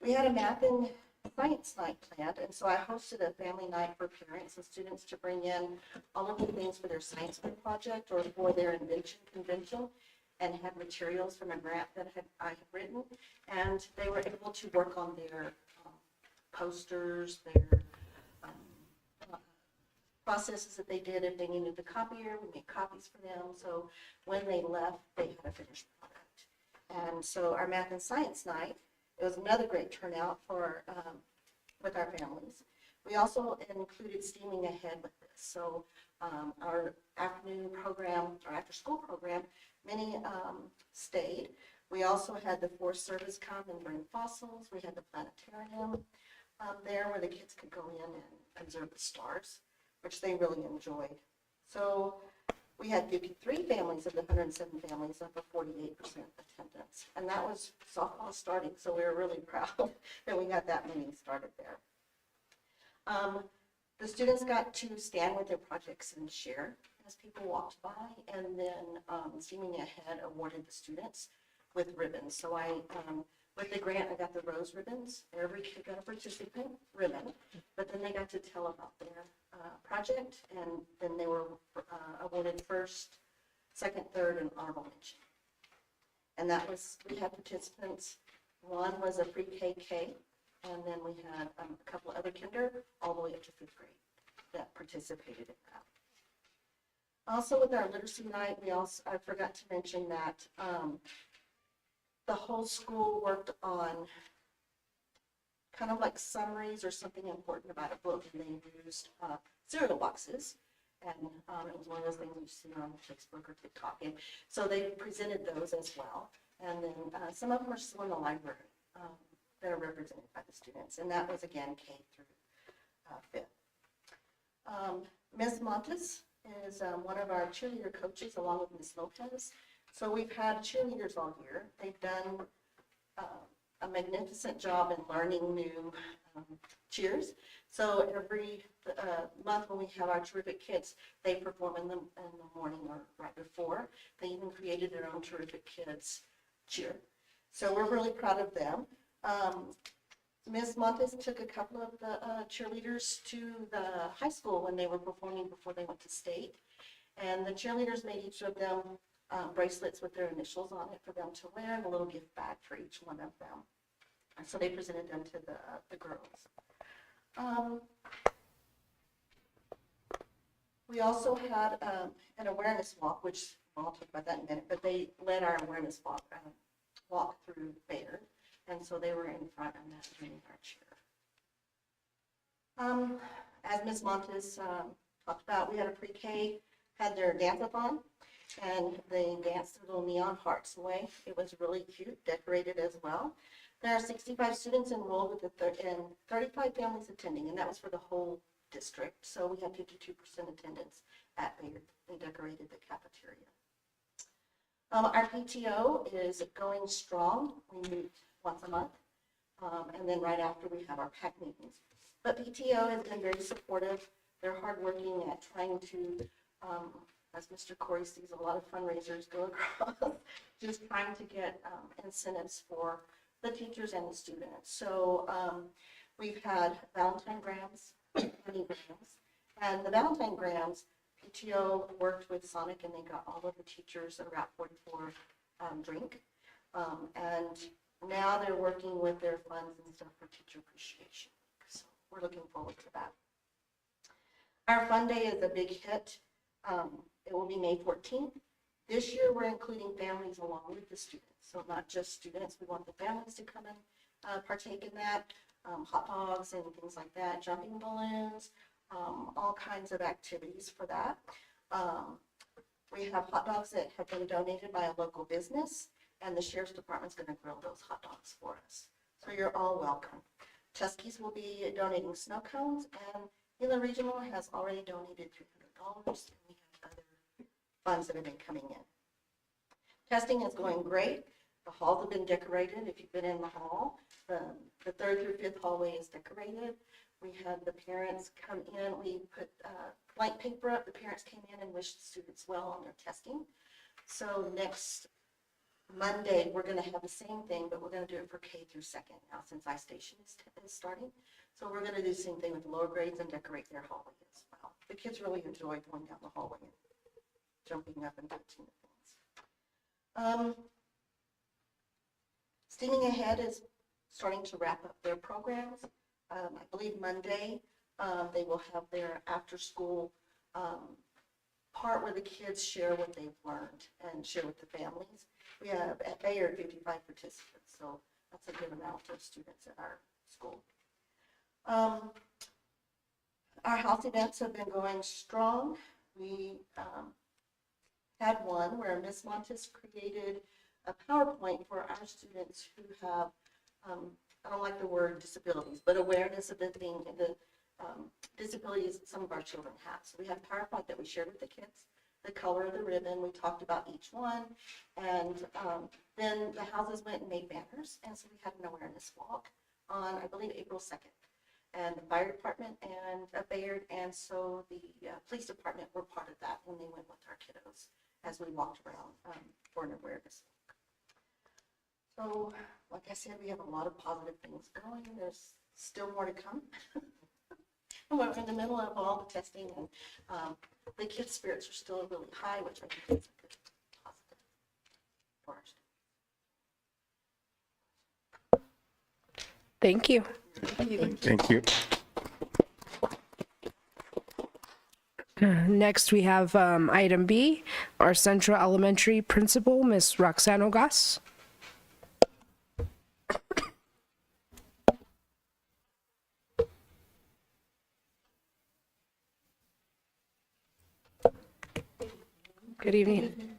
We had a math and science night planned, and so I hosted a family night for parents and students to bring in all of the things for their science fair project or for their invention convention, and had materials from a grant that I had written, and they were able to work on their posters, their processes that they did. If they needed the copier, we made copies for them, so when they left, they had a finished product. And so our math and science night, it was another great turnout for with our families. We also included steaming ahead with this, so our afternoon program, our after school program, many stayed. We also had the Forest Service come and bring fossils. We had the planetarium there where the kids could go in and observe the stars, which they really enjoyed. So we had 53 families of the 107 families, up a 48% attendance. And that was softball starting, so we were really proud that we got that many started there. The students got to stand with their projects and share as people walked by, and then Steaming Ahead awarded the students with ribbons. So with the grant, I got the rose ribbons. Every kid got a participant ribbon, but then they got to tell about their project, and then they were awarded first, second, third, and honorable mention. And that was, we had participants. One was a pre-KK, and then we had a couple other kinder all the way up to 5th grade that participated in that. Also with our literacy night, I forgot to mention that the whole school worked on kind of like summaries or something important about a book, and they used cereal boxes. And it was one of those things you see on Facebook or TikTok. And so they presented those as well. And then some of them are still in the library that are represented by the students. And that was, again, K through 5th. Ms. Montes is one of our cheerleader coaches along with Ms. Lopez. So we've had cheerleaders all year. They've done a magnificent job in learning new cheers. So every month when we have our terrific kids, they perform in the morning or right before. They even created their own terrific kids cheer. So we're really proud of them. Ms. Montes took a couple of the cheerleaders to the high school when they were performing before they went to state. And the cheerleaders made each of them bracelets with their initials on it for them to wear and a little gift bag for each one of them. And so they presented them to the girls. We also had an awareness walk, which I'll talk about that in a minute, but they led our awareness walk through Bayard. And so they were in front and that during our cheer. As Ms. Montes talked about, we had a pre-K, had their dance-a-thon, and they danced the little neon hearts away. It was really cute, decorated as well. There are 65 students enrolled with and 35 families attending, and that was for the whole district. So we had 52% attendance at Bayard. They decorated the cafeteria. Our PTO is going strong. We meet once a month, and then right after we have our PAC meetings. But PTO has been very supportive. They're hardworking at trying to, as Mr. Corey sees, a lot of fundraisers go across, just trying to get incentives for the teachers and the students. So we've had Valentine Grams, money grams, and the Valentine Grams, PTO worked with Sonic and they got all of the teachers a Route 44 drink. And now they're working with their funds and stuff for teacher appreciation. So we're looking forward to that. Our fun day is a big hit. It will be May 14th. This year we're including families along with the students. So not just students, we want the families to come and partake in that. Hot dogs and things like that, jumping balloons, all kinds of activities for that. We have hot dogs that have been donated by a local business, and the Sheriff's Department's going to grill those hot dogs for us. So you're all welcome. Tuskie's will be donating snow cones, and Gila Regional has already donated $300, and we have other funds that have been coming in. Testing is going great. The halls have been decorated. If you've been in the hall, the 3rd through 5th hallway is decorated. We had the parents come in. We put blank paper up. The parents came in and wished the students well on their testing. So next Monday, we're going to have the same thing, but we're going to do it for K through 2nd now since I-Station is starting. So we're going to do the same thing with the lower grades and decorate their hallway as well. The kids really enjoy going down the hallway and jumping up and touching things. Steaming Ahead is starting to wrap up their programs. I believe Monday they will have their after-school part where the kids share what they've learned and share with the families. We have at Bayard 55 participants, so that's a good amount of students at our school. Our house events have been going strong. We had one where Ms. Montes created a PowerPoint for our students who have, I don't like the word disabilities, but awareness of the disabilities that some of our children have. So we have PowerPoint that we shared with the kids, the color of the ribbon, we talked about each one, and then the houses went and made banners, and so we had an awareness walk on, I believe, April 2nd. And the fire department and Bayard, and so the police department were part of that when they went with our kiddos as we walked around for an awareness walk. So, like I said, we have a lot of positive things going. There's still more to come. We're in the middle of all the testing, and the kids' spirits are still really high, which I think is a good positive for our students. Thank you. Thank you. Next, we have item B, our Central Elementary Principal, Ms. Roxanne Ogas. Good evening.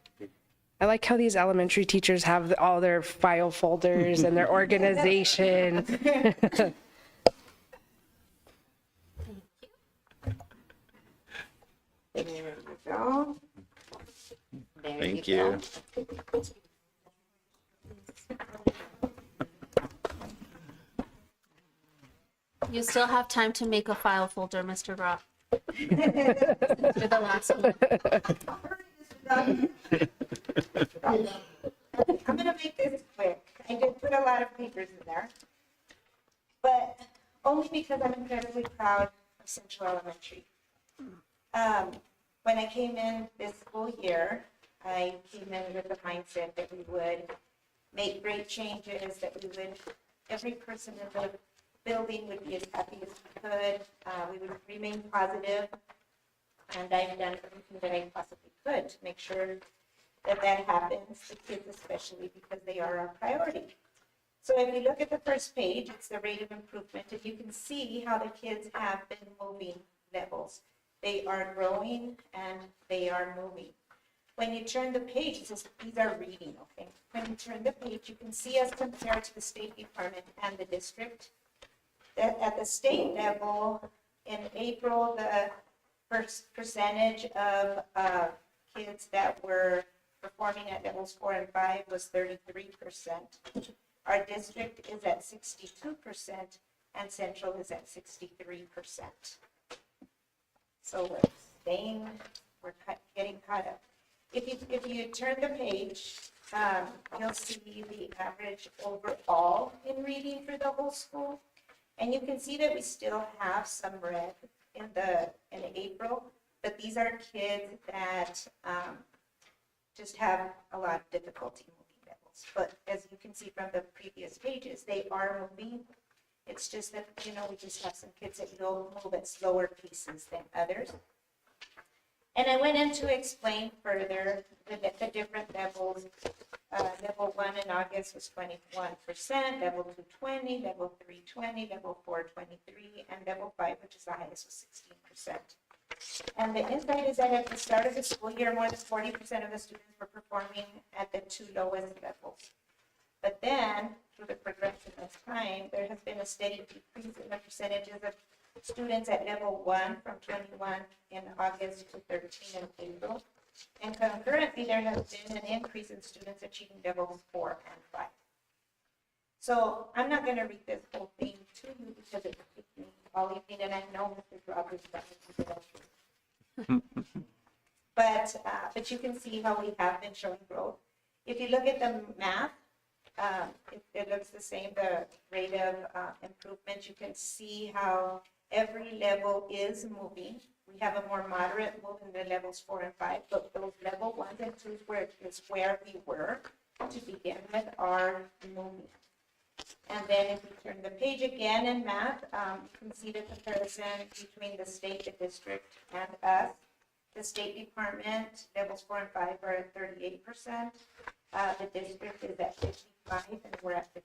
I like how these elementary teachers have all their file folders and their organization. There we go. There Thank you you. go. You still have time to make a file folder, Mr. Brock. For the last one. I'm gonna make this quick. I did put a lot of papers in there, but only because I'm incredibly proud of Central Elementary. When I came in this school year, I came in with the mindset that we would make great changes, that we would, every person in the building would be as happy as we could. We would remain positive, and I've done everything that I possibly could to make sure that that happens, the kids especially, because they are our priority. So if you look at the first page, it's the rate of improvement, and you can see how the kids have been moving levels. They are growing and they are moving. When you turn the page, it says these are reading, okay? When you turn the page, you can see us compared to the State Department and the district. That at the state level, in April, the first percentage of kids that were performing at levels 4 and 5 was 33%. Our district is at 62%, and Central is at 63%. So we're getting caught up. If you turn the page, you'll see the average overall in reading for the whole school. And you can see that we still have some red in April, but these are kids that just have a lot of difficulty moving levels. But as you can see from the previous pages, they are moving. It's just that, we just have some kids that don't move at slower paces than others. And I went in to explain further the different levels. Level 1 in August was 21%, level 2, 20, level 3, 20, level 4, 23, and level 5, which is the highest, was 16%. And the insight is that at the start of the school year, more than 40% of the students were performing at the 2 lowest levels. But then, through the progression of time, there has been a steady decrease in the percentages of students at level 1 from 21 in August to 13 in April. And concurrently, there has been an increase in students achieving levels 4 and 5. So I'm not going to read this whole thing to you because it took me all evening, and I know Mr. Roberts is going to do that. But you can see how we have been showing growth. If you look at the math, it looks the same, the rate of improvement. You can see how every level is moving. We have a more moderate move in the levels 4 and 5, but those level 1s and 2s is where we were to begin with are moving. And then if we turn the page again in math, you can see the comparison between the state, the district, and us. The State Department, levels 4 and 5 are at 38%. The district is at 55, and we're at 54%.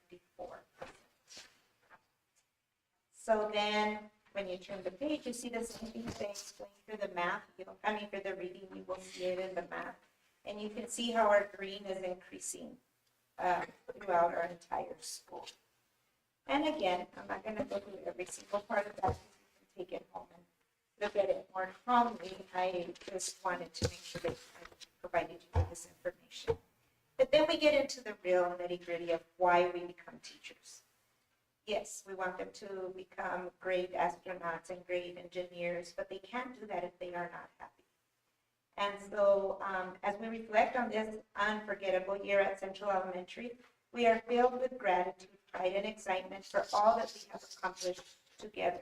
So then, when you turn the page, you see the same thing they explain for the math. For the reading, you will see it in the math. And you can see how our green is increasing throughout our entire school. And again, I'm not going to go through every single part of that. You can take it home and look at it more calmly. I just wanted to make sure that I provided you with this information. But then we get into the real nitty-gritty of why we become teachers. Yes, we want them to become great astronauts and great engineers, but they can't do that if they are not happy. And so as we reflect on this unforgettable year at Central Elementary, we are filled with gratitude, pride, and excitement for all that we have accomplished together.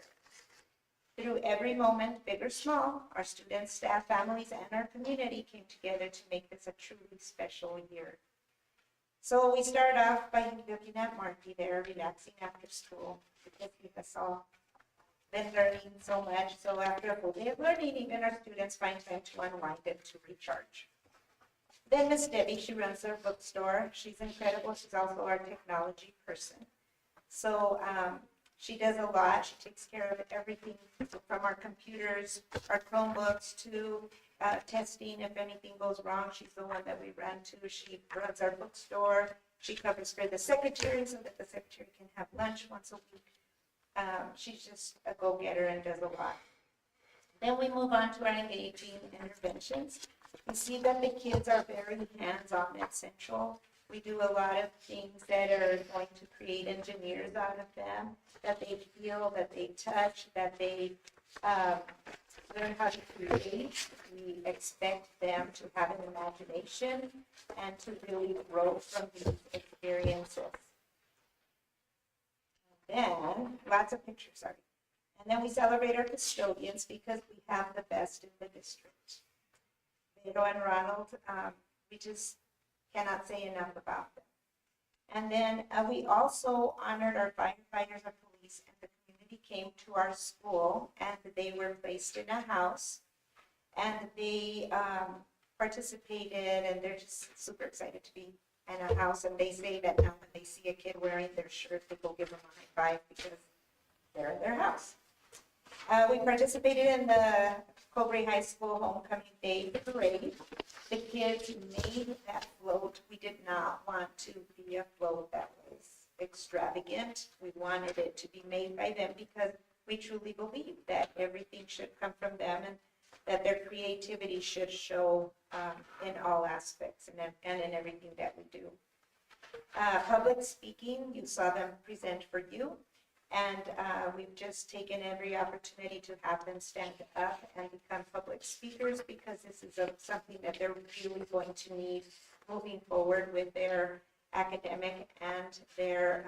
Through every moment, big or small, our students, staff, families, and our community came together to make this a truly special year. So we start off by looking at Marky there, relaxing after school, because we have all been learning so much. So after a full day of learning, even our students find time to unwind and to recharge. Then Miss Debbie, she runs our bookstore. She's incredible. She's also our technology person. So she does a lot. She takes care of everything from our computers, our Chromebooks, to testing if anything goes wrong. She's the one that we run to. She runs our bookstore. She covers for the secretary so that the secretary can have lunch once a week. She's just a go-getter and does a lot. Then we move on to our engaging interventions. You see that the kids are very hands-on at Central. We do a lot of things that are going to create engineers out of them, that they feel, that they touch, that they learn how to create. We expect them to have an imagination and to really grow from these experiences. And then, lots of pictures, sorry. And then we celebrate our custodians because we have the best in the district. Pedro and Ronald, we just cannot say enough about them. And then we also honored our firefighters and police, and the community came to our school and they were placed in a house and they participated, and they're just super excited to be in a house. And they say that now when they see a kid wearing their shirt, they go give them a high five because they're in their house. We participated in the Cobre High School Homecoming Day Parade. The kids made that float. We did not want to be a float that was extravagant. We wanted it to be made by them because we truly believe that everything should come from them and that their creativity should show in all aspects and in everything that we do. Public speaking, you saw them present for you. And we've just taken every opportunity to have them stand up and become public speakers because this is something that they're really going to need moving forward with their academic and their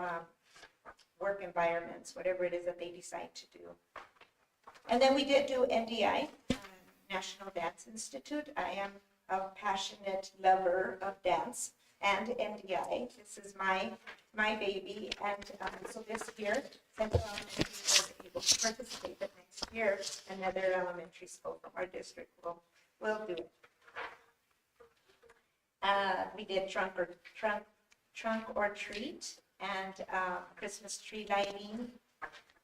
work environments, whatever it is that they decide to do. And then we did do NDI, National Dance Institute. I am a passionate lover of dance and NDI. This is my baby, and so this year, Central Elementary was able to participate, but next year, another elementary school from our district will do it. We did trunk or treat and Christmas tree lighting.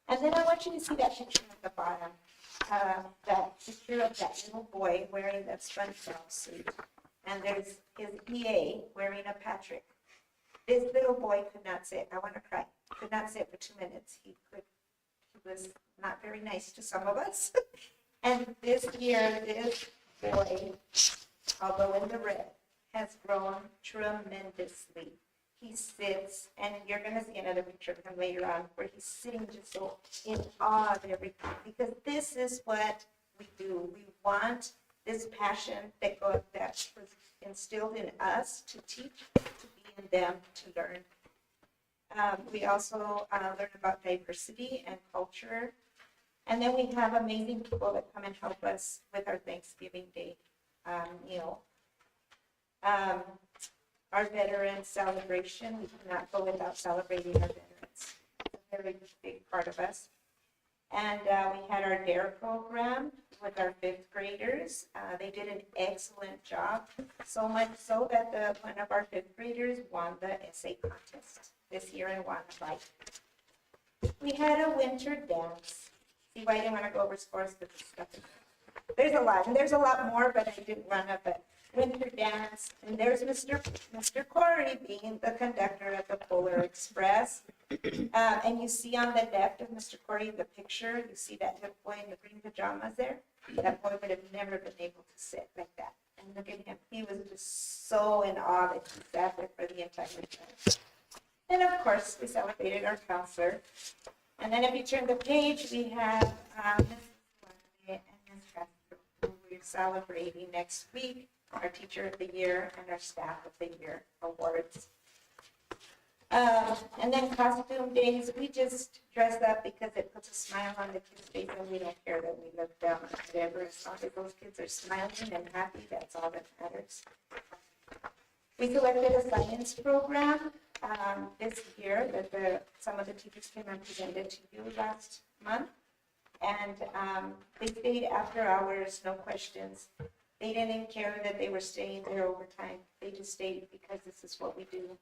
And then I want you to see that picture at the bottom, that picture of that little boy wearing that SpongeBob suit. And there's his EA wearing a Patrick. This little boy could not sit. I want to cry. Could not sit for 2 minutes. He was not very nice to some of us. And this year, this boy, although in the red, has grown tremendously. He sits, and you're going to see another picture of him later on, where he's sitting just so in awe of everything. Because this is what we do. We want this passion that was instilled in us to teach, to be in them, to learn. We also learn about diversity and culture. And then we have amazing people that come and help us with our Thanksgiving Day meal. Our veteran celebration, we cannot go without celebrating our veterans. It's a very big part of us. And we had our DARE program with our 5th graders. They did an excellent job, so much so that one of our 5th graders won the essay contest this year and won a bike. We had a winter dance. See why I didn't want to go over scores with this stuff. There's a lot, and there's a lot more, but I didn't run up it. Winter dance, and there's Mr. Corey being the conductor at the Polar Express. And you see on the left of Mr. Corey, the picture, you see that little boy in the green pajamas there? That boy would have never been able to sit like that. And look at him, he was just so in awe that he sat there for the entire time. And of course, we celebrated our counselor. And then if you turn the page, we have Mrs. and Ms. Castro, who we're celebrating next week, our Teacher of the Year and our Staff of the Year awards. And then costume days, we just dress up because it puts a smile on the kids' face, and we don't care that we look down or whatever. As long as those kids are smiling and happy, that's all that matters. We selected a science program this year that some of the teachers came and presented to you last month. And they stayed after hours, no questions. They didn't care that they were staying there overtime. They just stayed because this is what we do.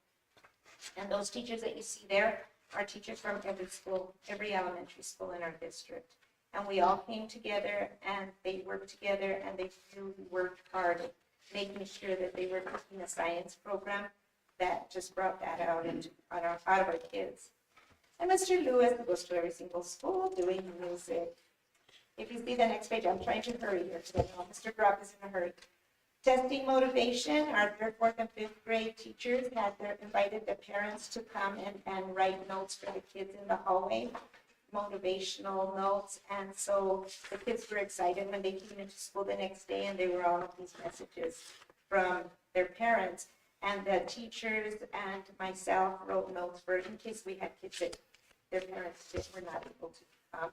And those teachers that you see there are teachers from every school, every elementary school in our district. And we all came together and they worked together and they really worked hard, making sure that they were picking a science program that just brought that out of our kids. And Mr. Lewis goes to every single school doing music. If you see the next page, I'm trying to hurry here because I know Mr. Gropp is in a hurry. Testing motivation, our third, fourth, and fifth grade teachers invited the parents to come and write notes for the kids in the hallway, motivational notes. And so the kids were excited when they came into school the next day and they were all of these messages from their parents. And the teachers and myself wrote notes for in case we had kids that their parents were not able to come.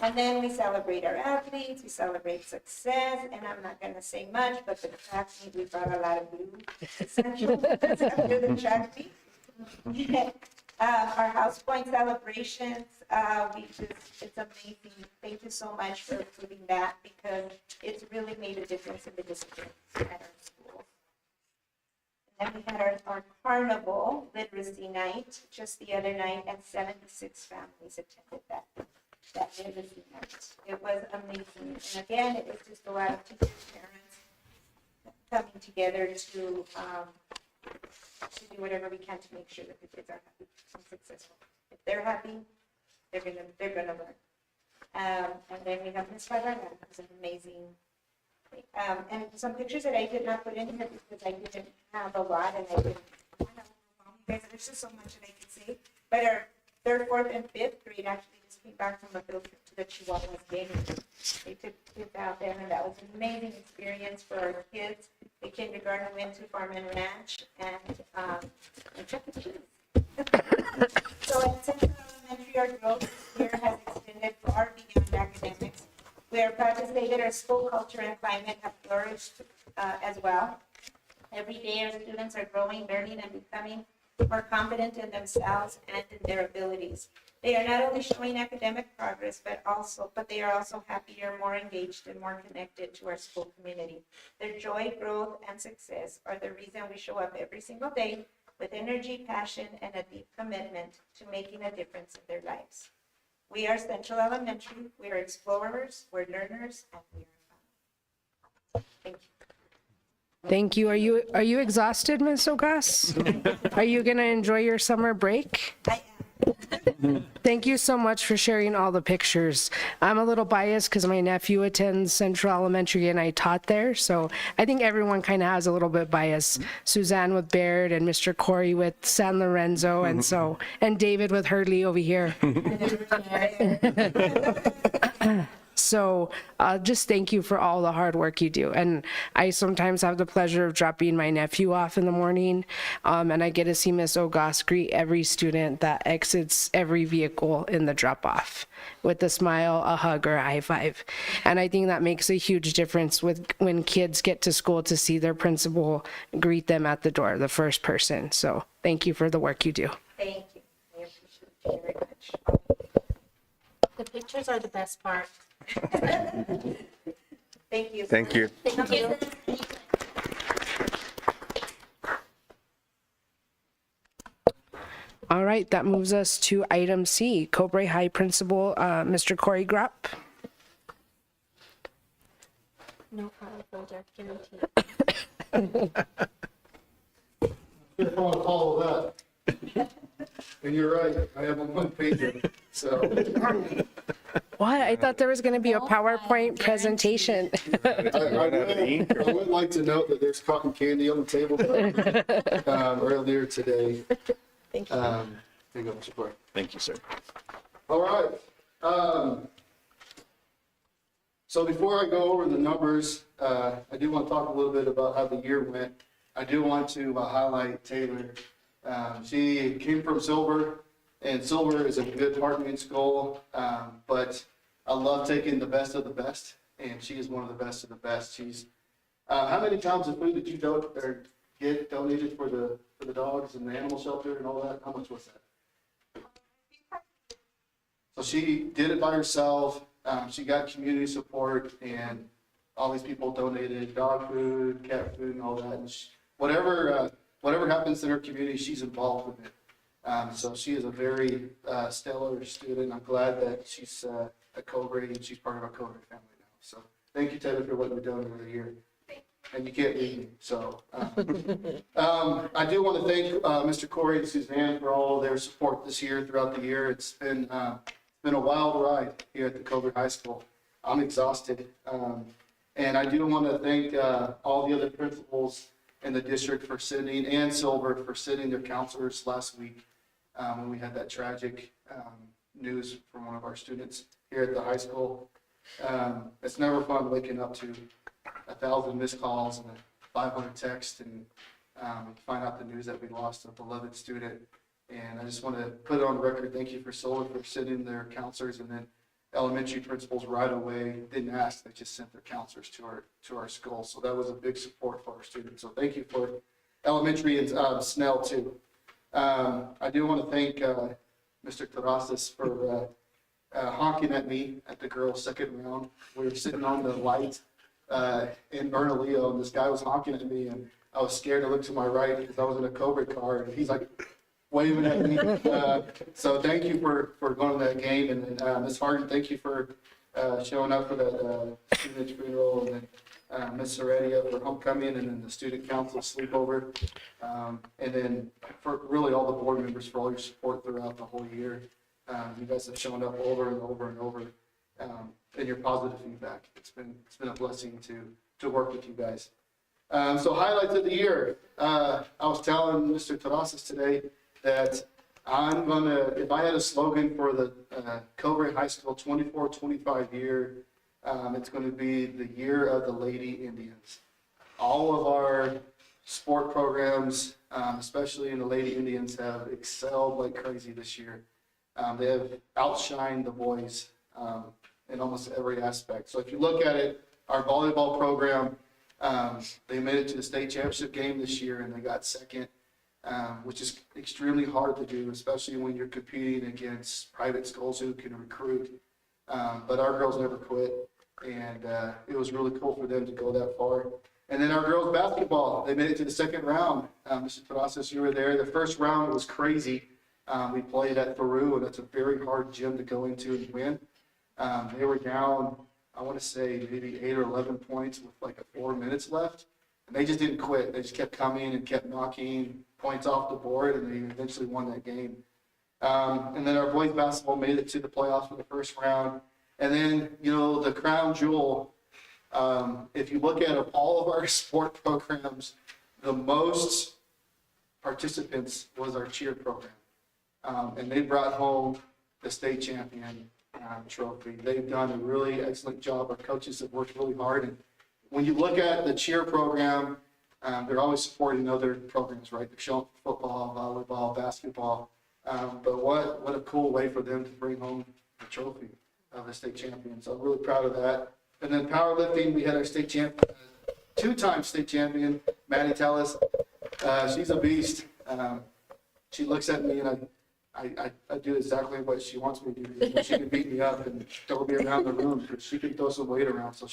And then we celebrate our athletes, we celebrate success, and I'm not going to say much, but the track meet, we brought a lot of blue essentials after the track meet. Our house point celebrations, it's amazing. Thank you so much for including that because it's really made a difference in the district at our schools. And then we had our carnival literacy night just the other night, and 76 families attended that literacy night. It was amazing. And again, it was just a lot of teachers, parents coming together to do whatever we can to make sure that the kids are happy and successful. If they're happy, they're gonna learn. And then we have Miss Bayard, who's an amazing. And some pictures that I did not put in here because I didn't have a lot, and I didn't. I don't know, you guys, there's just so much that I could say. But our third, fourth, and fifth grade actually just came back from a field trip to the Chihuahuas game. They took kids out there, and that was an amazing experience for our kids. The kindergarten went to Farm and Ranch and Chuck E. Cheese. So at Central Elementary, our growth this year has extended far beyond academics. We are proud to say that our school culture and climate have flourished as well. Every day, our students are growing, learning, and becoming more confident in themselves and in their abilities. They are not only showing academic progress, but they are also happier, more engaged, and more connected to our school community. Their joy, growth, and success are the reason we show up every single day with energy, passion, and a deep commitment to making a difference in their lives. We are Central Elementary. We are explorers, we're learners, and we are fun. Thank you. Thank you. Are you exhausted, Ms. Ogas? Are you going to enjoy your summer break? I am. Thank you so much for sharing all the pictures. I'm a little biased because my nephew attends Central Elementary and I taught there, so I think everyone kind of has a little bit bias. Suzanne with Bayard and Mr. Corey with San Lorenzo, and David with Hurley over here. So just thank you for all the hard work you do. And I sometimes have the pleasure of dropping my nephew off in the morning, and I get to see Miss Ogas greet every student that exits every vehicle in the drop-off with a smile, a hug, or a high five. And I think that makes a huge difference when kids get to school to see their principal greet them at the door, the first person. So thank you for the work you do. Thank you. I appreciate you very much. The pictures are the best part. Thank you. Thank you. Thank you. All right, that moves us to item C, Cobre High Principal, Mr. Corey Gropp. No problem, folder, guaranteed. If I want to follow that. And you're right, I have a one pager, so. What? I thought there was going to be a PowerPoint presentation. I would like to note that there's cotton candy on the table earlier today. Thank you. Here you go, Mr. Corey. Thank you, sir. All right. So before I go over the numbers, I do want to talk a little bit about how the year went. I do want to highlight Taylor. She came from Silver, and Silver is a good heartening school, but I love taking the best of the best, and she is one of the best of the best. She's how many pounds of food did you get donated for the dogs and the animal shelter and all that? How much was that? So she did it by herself. She got community support, and all these people donated dog food, cat food, and all that. And whatever happens in her community, she's involved with it. So she is a very stellar student. I'm glad that she's at Cobre, and she's part of our Cobre family now. So thank you, Taylor, for what you've done over the year. And you can't leave me, so. I do want to thank Mr. Corey and Suzanne for all their support this year, throughout the year. It's been a wild ride here at the Cobre High School. I'm exhausted. And I do want to thank all the other principals in the district for sending, and Silver for sending their counselors last week when we had that tragic news from one of our students here at the high school. It's never fun waking up to 1,000 missed calls and 500 texts and find out the news that we lost a beloved student. And I just want to put it on record, thank you for Solar for sending their counselors, and then elementary principals right away didn't ask, they just sent their counselors to our school. So that was a big support for our students. So thank you for elementary and Snell too. I do want to thank Mr. Terrazas for honking at me at the girls' second round. We were sitting on the light in Bernalillo, and this guy was honking at me, and I was scared to look to my right because I was in a Cobre car, and he's like waving at me. So thank you for going to that game, and then Ms. Harden, thank you for showing up for that student's funeral, and then Ms. Heredia for homecoming, and then the student council sleepover, and then for really all the board members for all your support throughout the whole year. You guys have shown up over and over and over, and your positive feedback. It's been a blessing to work with you guys. So highlights of the year. I was telling Mr. Terrazas today that I'm gonna, if I had a slogan for the Cobre High School 24-25 year, it's gonna be the year of the Lady Indians. All of our sport programs, especially in the Lady Indians, have excelled like crazy this year. They have outshined the boys in almost every aspect. So if you look at it, our volleyball program, they made it to the state championship game this year, and they got second, which is extremely hard to do, especially when you're competing against private schools who can recruit. But our girls never quit, and it was really cool for them to go that far. And then our girls basketball, they made it to the second round. Mr. Terrazas, you were there. The first round was crazy. We played at Peru, and it's a very hard gym to go into and win. They were down, I want to say maybe 8 or 11 points with like 4 minutes left. And they just didn't quit. They just kept coming and kept knocking points off the board, and they eventually won that game. And then our boys basketball made it to the playoffs for the first round. And then, you know, the crown jewel, if you look at all of our sport programs, the most participants was our cheer program. And they brought home the state champion trophy. They've done a really excellent job. Our coaches have worked really hard. And when you look at the cheer program, they're always supporting other programs, right? They're showing football, volleyball, basketball. But what a cool way for them to bring home the trophy of the state champion. So I'm really proud of that. And then powerlifting, we had our state champion, two-time state champion, Maddie Tellis. She's a beast. She looks at me, and I do exactly what she wants me to do. She can beat me up and throw me around the room because she can throw some weight around. So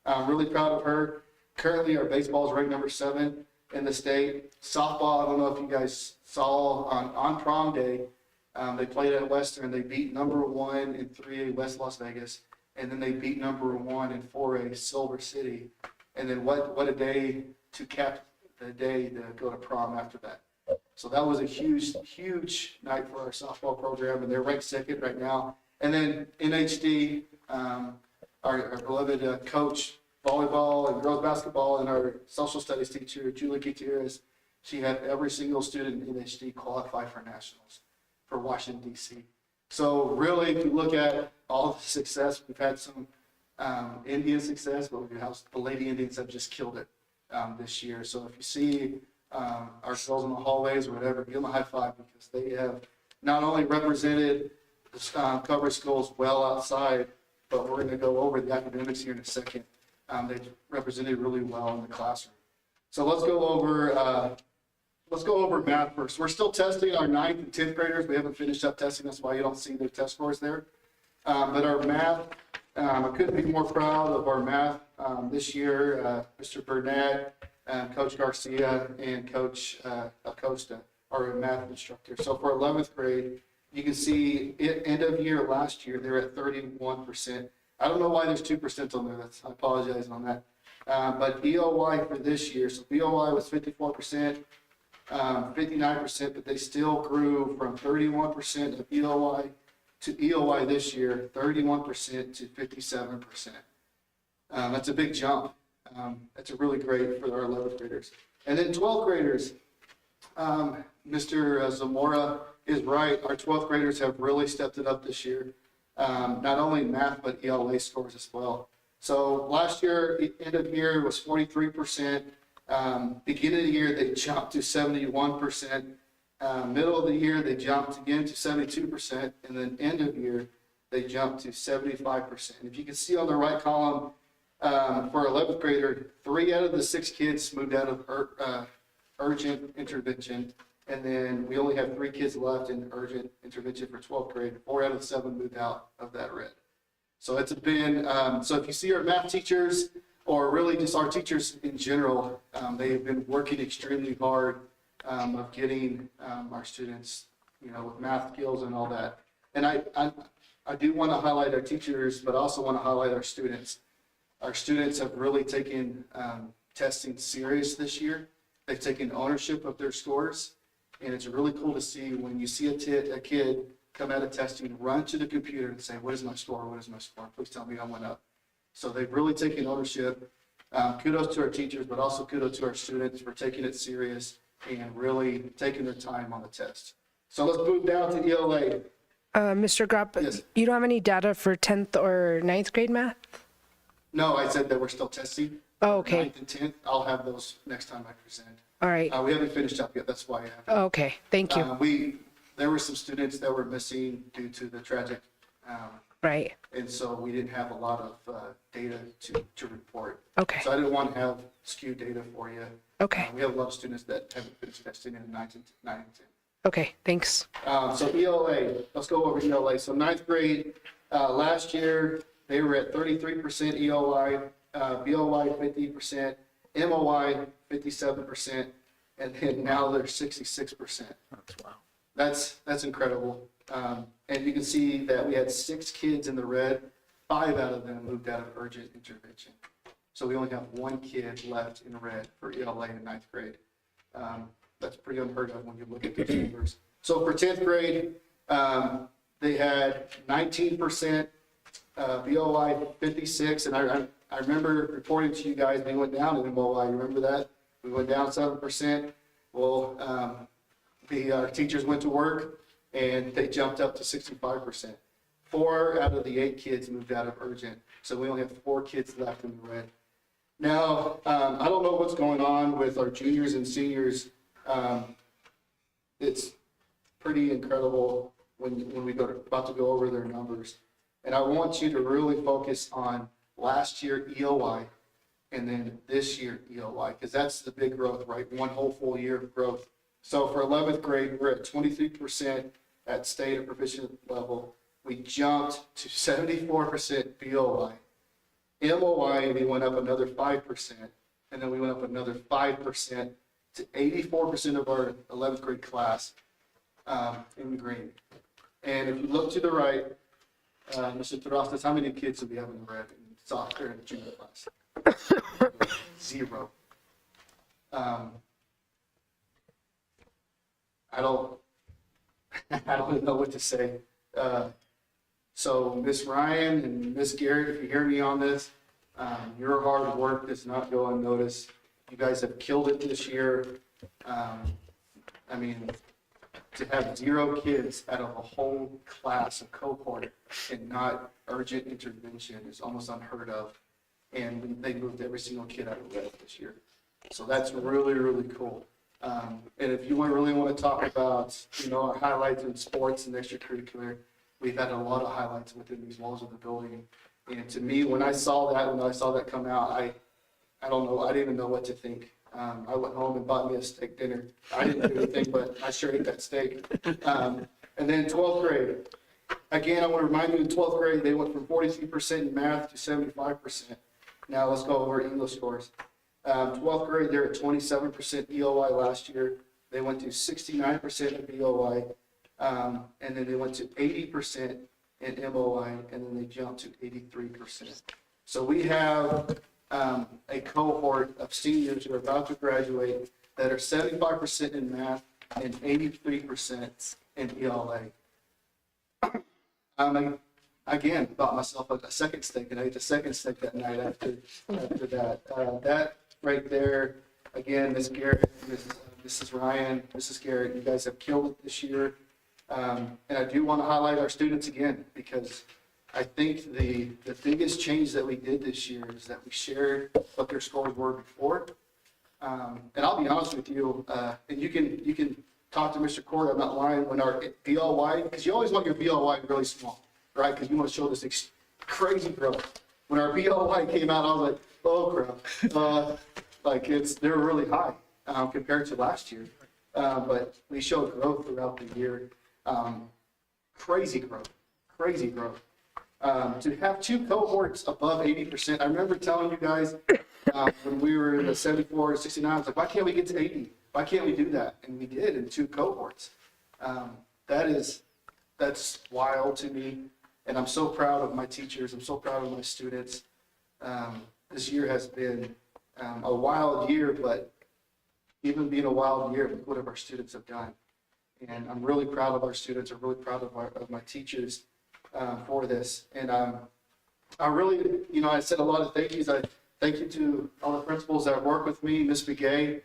I'm really proud of her. Currently, our baseball is ranked number 7 in the state. Softball, I don't know if you guys saw on prom day, they played at Western. They beat number 1 in 3A West Las Vegas, and then they beat number 1 in 4A Silver City. And then what a day to cap the day to go to prom after that. So that was a huge, huge night for our softball program, and they're ranked 2nd right now. And then NHD, our beloved coach, volleyball and girls basketball, and our social studies teacher, Julie Gutierrez, she had every single student in NHD qualify for nationals for Washington, D.C. So really, if you look at all the success, we've had some Indian success, but the Lady Indians have just killed it this year. So if you see our girls in the hallways or whatever, give them a high five, because they have not only represented the Cobre schools well outside, but we're going to go over the academics here in a second. They've represented really well in the classroom. So let's go over math first. We're still testing our 9th and 10th graders. We haven't finished up testing. That's why you don't see their test scores there. But our math, I couldn't be more proud of our math this year. Mr. Burnett, Coach Garcia, and Coach Acosta are our math instructors. So for 11th grade, You can see end of year last year, they're at 31%. I don't know why there's 2% on there. I apologize on that. But BOY for this year, so BOY was 54%, 59%, but they still grew from 31% of BOY to EOY this year, 31% to 57%. That's a big jump. That's a really great for our 11th graders. And then 12th graders, Mr. Zamora is right. Our 12th graders have really stepped it up this year. Not only math, but ELA scores as well. So last year, end of year was 43%. Beginning of the year, they jumped to 71%. Middle of the year, they jumped again to 72%. And then end of year, they jumped to 75%. If you can see on the right column, for 11th grader, 3 out of the 6 kids moved out of urgent intervention. And then we only have 3 kids left in urgent intervention for 12th grade. 4 out of 7 moved out of that red. So it's been, so if you see our math teachers, or really just our teachers in general, they have been working extremely hard of getting our students, with math skills and all that. And I do want to highlight our teachers, but also want to highlight our students. Our students have really taken testing serious this year. They've taken ownership of their scores. And it's really cool to see when you see a kid come out of testing, run to the computer and say, what is my score? What is my score? Please tell me I went up. So they've really taken ownership. Kudos to our teachers, but also kudos to our students for taking it serious and really taking their time on the test. So let's move down to ELA. Mr. Gropp, Yes. You don't have any data for 10th or 9th grade math? No, I said that we're still testing. Oh, okay. 9th and 10th. I'll have those next time I present. All right. We haven't finished up yet. That's why I haven't. Oh, okay. Thank you. There were some students that were missing due to the tragic, Right. and so we didn't have a lot of data to report. Okay. So I didn't want to have skewed data for you. Okay. We have a lot of students that haven't finished testing in 9th and 10th. Okay. Thanks. So ELA, let's go over ELA. So 9th grade, last year, they were at 33% EOI, BOY 50%, MOI 57%, and then now they're 66%. That's wow. That's incredible. And you can see that we had 6 kids in the red. 5 out of them moved out of urgent intervention. So we only have 1 kid left in red for ELA in 9th grade. That's pretty unheard of when you look at those numbers. So for 10th grade, they had 19%, BOI 56, and I remember reporting to you guys, they went down in MOI. You remember that? We went down 7%. Well, our teachers went to work and they jumped up to 65%. 4 out of the 8 kids moved out of urgent. So we only have 4 kids left in the red. Now, I don't know what's going on with our juniors and seniors. It's pretty incredible when we about to go over their numbers. And I want you to really focus on last year EOI and then this year EOI, because that's the big growth, right? 1 whole full year of growth. So for 11th grade, we're at 23% at state or proficient level. We jumped to 74% BOI. MOI, we went up another 5%, and then we went up another 5% to 84% of our 11th grade class in green. And if you look to the right, Mr. Terrastas, how many kids do we have in the red in soccer in the junior class? 0. I don't know what to say. So Miss Ryan and Miss Garrett, if you hear me on this, your hard work does not go unnoticed. You guys have killed it this year. I mean, to have 0 kids out of a whole class, a cohort, and not urgent intervention is almost unheard of. And they moved every single kid out of red this year. So that's really, really cool. And if you really want to talk about, our highlights in sports and extracurricular, we've had a lot of highlights within these walls of the building. And to me, when I saw that come out, I don't know, I didn't even know what to think. I went home and bought me a steak dinner. I didn't do anything, but I sure ate that steak. And then 12th grade. Again, I want to remind you, in 12th grade, they went from 43% in math to 75%. Now let's go over English scores. 12th grade, they're at 27% EOI last year. They went to 69% of BOI. And then they went to 80% in MOI, and then they jumped to 83%. So we have a cohort of seniors who are about to graduate that are 75% in math and 83% in ELA. Again, bought myself a second steak, and I ate the second steak that night after that. That right there, again, Ms. Garrett, Mrs. Ryan, Mrs. Garrett, you guys have killed it this year. And I do want to highlight our students again, because I think the biggest change that we did this year is that we shared what their scores were before. And I'll be honest with you, and you can talk to Mr. Corey, I'm not lying, when our BLY, because you always want your BLY really small, right? Because you want to show this crazy growth. When our BLY came out, I was like, oh crap. They're really high compared to last year. But we showed growth throughout the year. Crazy growth. To have two cohorts above 80%, I remember telling you guys when we were in the 74 and 69, I was like, why can't we get to 80? Why can't we do that? And we did in two cohorts. That's wild to me. And I'm so proud of my teachers. I'm so proud of my students. This year has been a wild year, but even being a wild year, look what our students have done. And I'm really proud of our students. I'm really proud of my teachers for this. And I really, I said a lot of thank yous. I thank you to all the principals that work with me, Ms. Begay.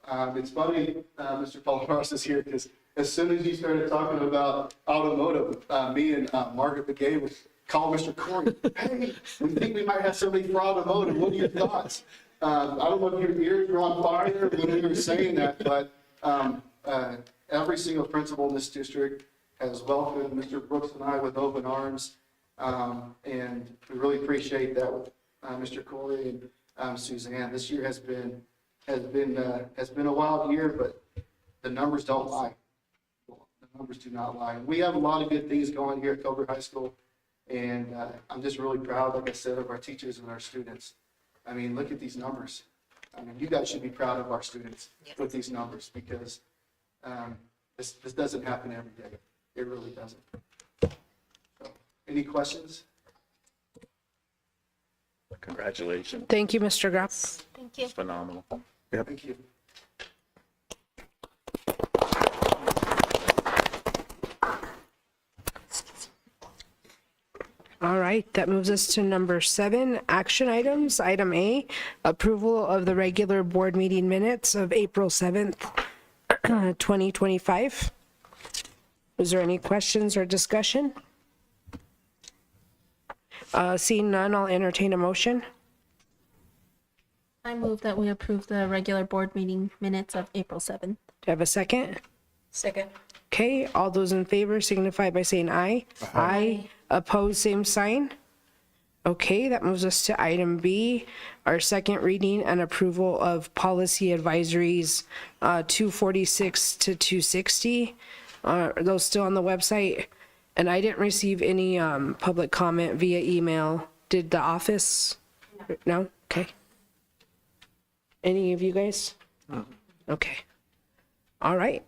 It's funny, Mr. Palaros is here, because as soon as you started talking about automotive, me and Margaret Begay would call Mr. Corey. Hey, we think we might have somebody for automotive. What are your thoughts? I don't know if your ears were on fire when we were saying that, but every single principal in this district has welcomed Mr. Brooks and I with open arms, and we really appreciate that with Mr. Corey and Suzanne. This year has been a wild year, but the numbers don't lie. The numbers do not lie. We have a lot of good things going here at Cobre High School, and I'm just really proud, like I said, of our teachers and our students. I mean, look at these numbers. I mean, you guys should be proud of our students with these numbers, because this doesn't happen every day. It really doesn't. So, any questions? Congratulations. Thank you, Mr. Grapp. Thank you. It's phenomenal. Thank you. All right, that moves us to number 7, action items. Item A, approval of the regular board meeting minutes of April 7th, 2025. Is there any questions or discussion? Seeing none, I'll entertain a motion. I move that we approve the regular board meeting minutes of April 7th. Do I have a second? Second. Okay, all those in favor signify by saying aye. Aye. Opposed, same sign. Okay, that moves us to item B, our second reading and approval of policy advisories 246 to 260. Are those still on the website? And I didn't receive any public comment via email. Did the office? No? Okay. Any of you guys? No. Okay. All right.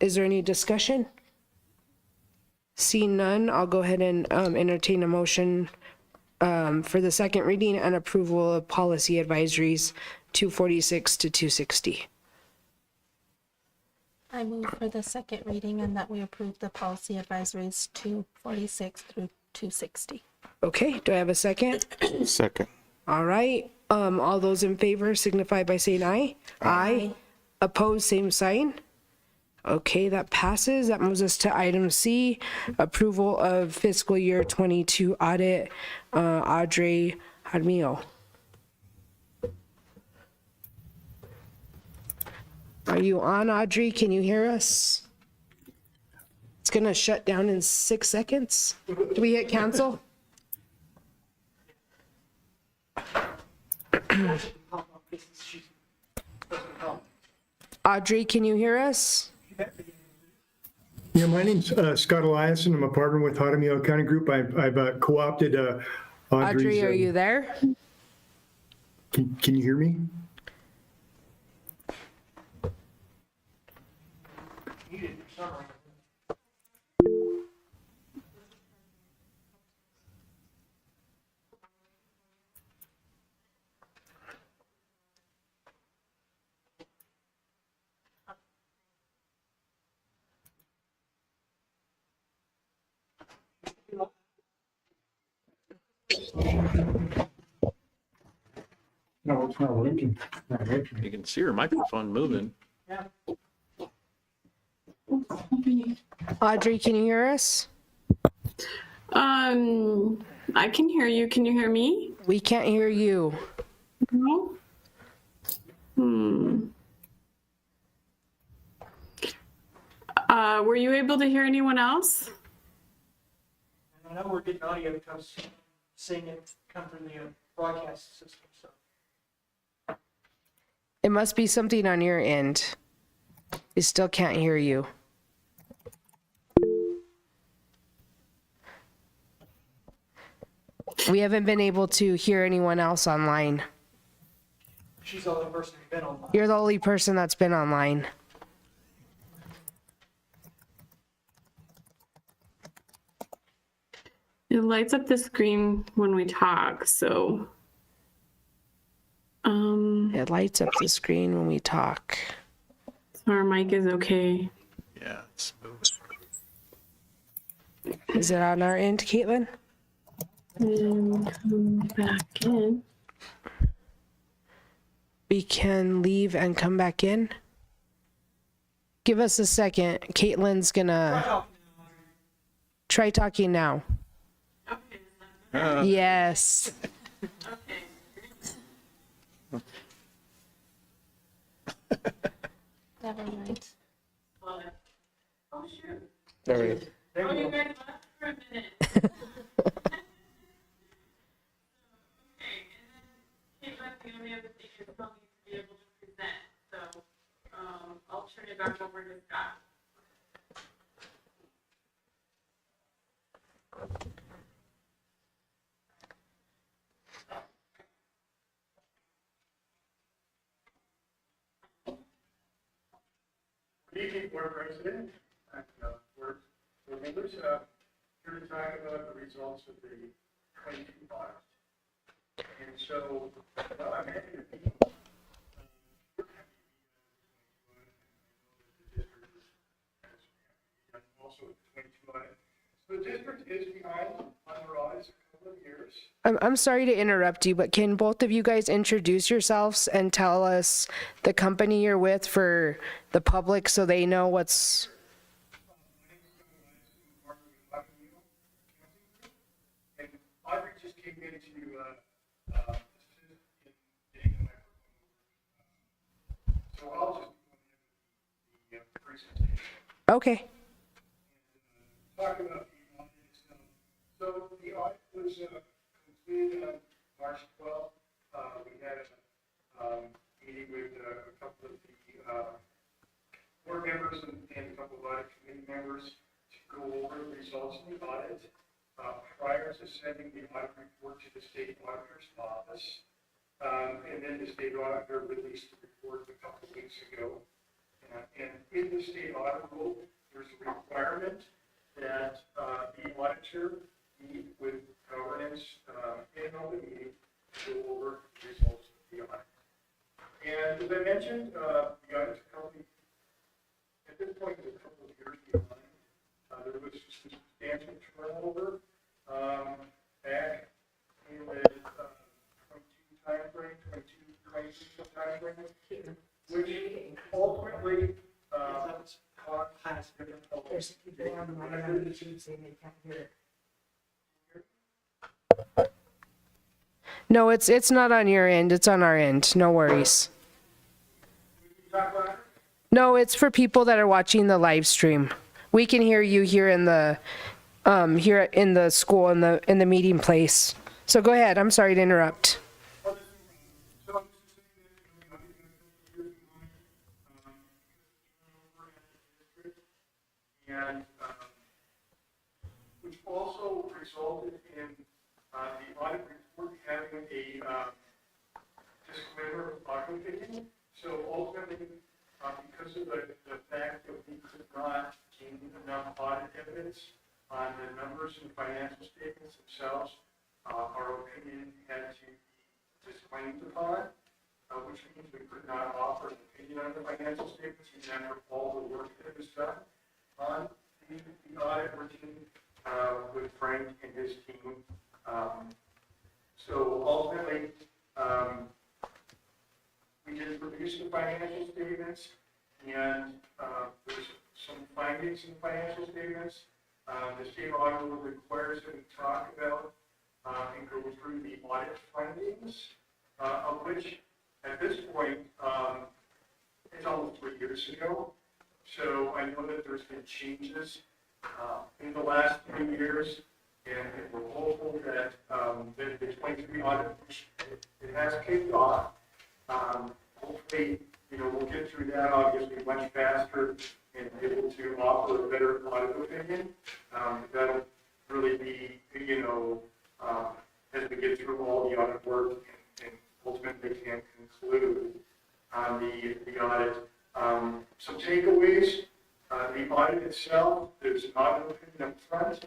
Is there any discussion? Seeing none, I'll go ahead and entertain a motion for the second reading and approval of policy advisories 246 to 260. I move for the second reading and that we approve the policy advisories 246 through 260. Okay, do I have a second? Second. All right. All those in favor signify by saying aye. Aye. Opposed, same sign. Okay, that passes. That moves us to item C, approval of fiscal year 22 audit. Audrey Jaramillo. Are you on, Audrey? Can you hear us? It's gonna shut down in 6 seconds. Do we hit cancel? Audrey, can you hear us? Yeah, my name's Scott Eliason. I'm a partner with Jaramillo Accounting Group. I've co-opted Audrey's. Audrey, are you there? Can you hear me? No, it's not working. You can see her microphone moving. Audrey, can you hear us? I can hear you. Can you hear me? We can't hear you. No. Were you able to hear anyone else? I know we're getting audio because seeing it come from the broadcast system, so. It must be something on your end. We still can't hear you. We haven't been able to hear anyone else online. She's the only person who's been online. You're the only person that's been online. It lights up the screen when we talk, so. It lights up the screen when we talk. So our mic is okay. Yeah, it's smooth. Is it on our end, Caitlin? And come back in. We can leave and come back in. Give us a second. Caitlin's gonna try talking now. Yes. Never mind. Oh, shoot. There we go. Oh, you guys left for a minute. The only other thing is still need to be able to present, so I'll turn it back over to Scott. Good evening, Board President and board members. Here to talk about the results of the 22 audit. And so, I'm happy to be also the 22 audit. So the district is behind on the audits a couple of years. I'm sorry to interrupt you, but can both of you guys introduce yourselves and tell us the company you're with for the public so they know what's... And Audrey just came in to so I'll just the presentation. Okay. Talk about the audit itself. So the audit was completed on March 12th. We had a meeting with a couple of the board members and a couple of audit committee members to go over the results of the audit prior to sending the audit report to the state auditor's office. And then the state auditor released the report a couple of weeks ago. And in the state audit rule, there's a requirement that the auditor meet with governance in an open meeting to go over the results of the audit. And as I mentioned, the audit company at this point is a couple of years behind. There was substantial turnover back in the 22 timeframe, 22 timeframe, which ultimately caused difficulties. No, it's not on your end. It's on our end. No worries. No, it's for people that are watching the live stream. We can hear you here in the school in the meeting place. So go ahead. I'm sorry to interrupt. And which also resulted in the audit report having a disclaimer of audit opinion. So ultimately, because of the fact that we could not gain enough audit evidence on the numbers and financial statements themselves, our opinion had to be disclaimed upon, which means we could not offer an opinion on the financial statements even after all the work that was done on the audit working with Frank and his team. So ultimately, we did produce the financial statements, and there's some findings in the financial statements. The state auditor requires that we talk about and go through the audit findings, of which at this point, it's almost 3 years ago. So I know that there's been changes in the last 3 years, and we're hopeful that the 23 audit, it has kicked off. Hopefully, we'll get through that obviously much faster and be able to offer a better audit opinion. That'll really be, as we get through all the audit work and ultimately can conclude on the audit. Some takeaways, the audit itself, there's an audit opinion up front,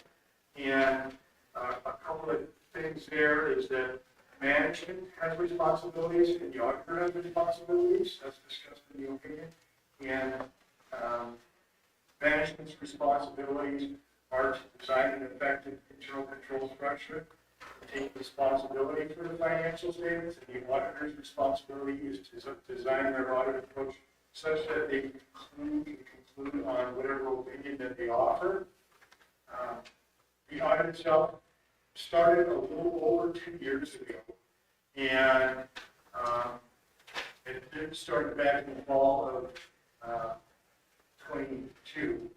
and a couple of things there is that management has responsibilities and the auditor has responsibilities, that's discussed in the opinion, and management's responsibilities are to design an effective internal control structure, take responsibility for the financial statements, and the auditor's responsibility is to design their audit approach such that they conclude on whatever opinion that they offer. The audit itself started a little over 2 years ago, and it started back in the fall of 22,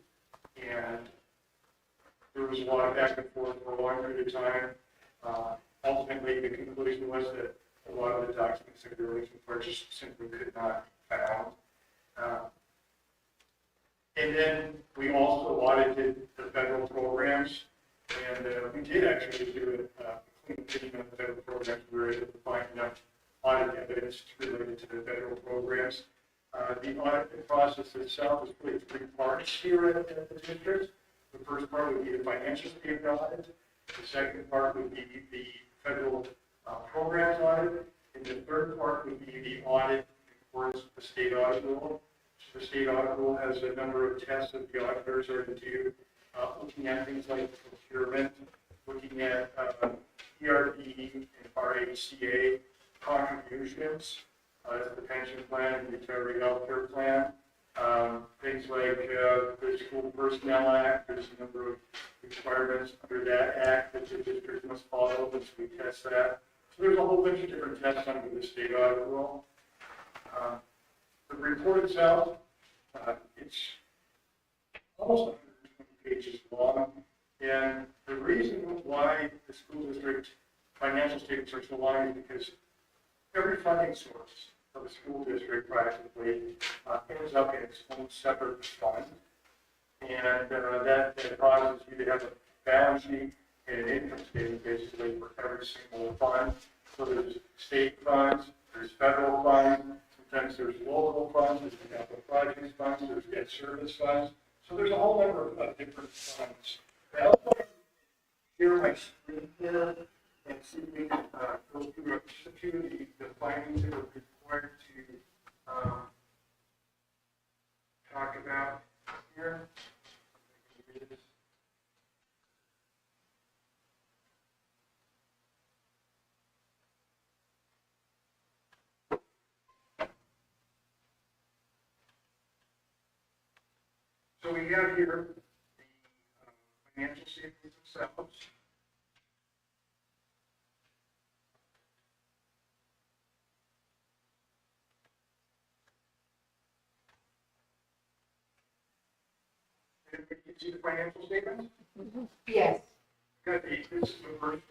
and there was a lot of back and forth for a long period of time. Ultimately, the conclusion was that a lot of the documents that we were looking for just simply could not be found. And then we also audited the federal programs, and we did actually do a clean opinion on the federal programs. We were able to find enough audit evidence related to the federal programs. The audit process itself is really 3 parts here at the district. The first part would be the financial statement audit. The second part would be the federal programs audit. And the third part would be the audit in accordance with the state audit rule. So the state audit rule has a number of tests that the auditors are to do, looking at things like procurement, looking at ERP and RHCA contributions to the pension plan and retiree health care plan. Things like the School Personnel Act, there's a number of requirements under that act that the district must follow, which we test that. So there's a whole bunch of different tests under the state audit rule. The report itself, it's almost 120 pages long, and the reason why the school district financial statements are so long is because every funding source of the school district practically ends up in its own separate fund, and that causes you to have a balance sheet and an income statement basically for every single fund. So there's state funds, there's federal funds, sometimes there's local funds, there's capital projects funds, there's debt service funds. So there's a whole number of different funds. I also share my screen here and see if we can go through a few of the findings that are required to talk about here. So we have here the financial statements themselves. Everybody can see the financial statements? Yes. Good. This is the first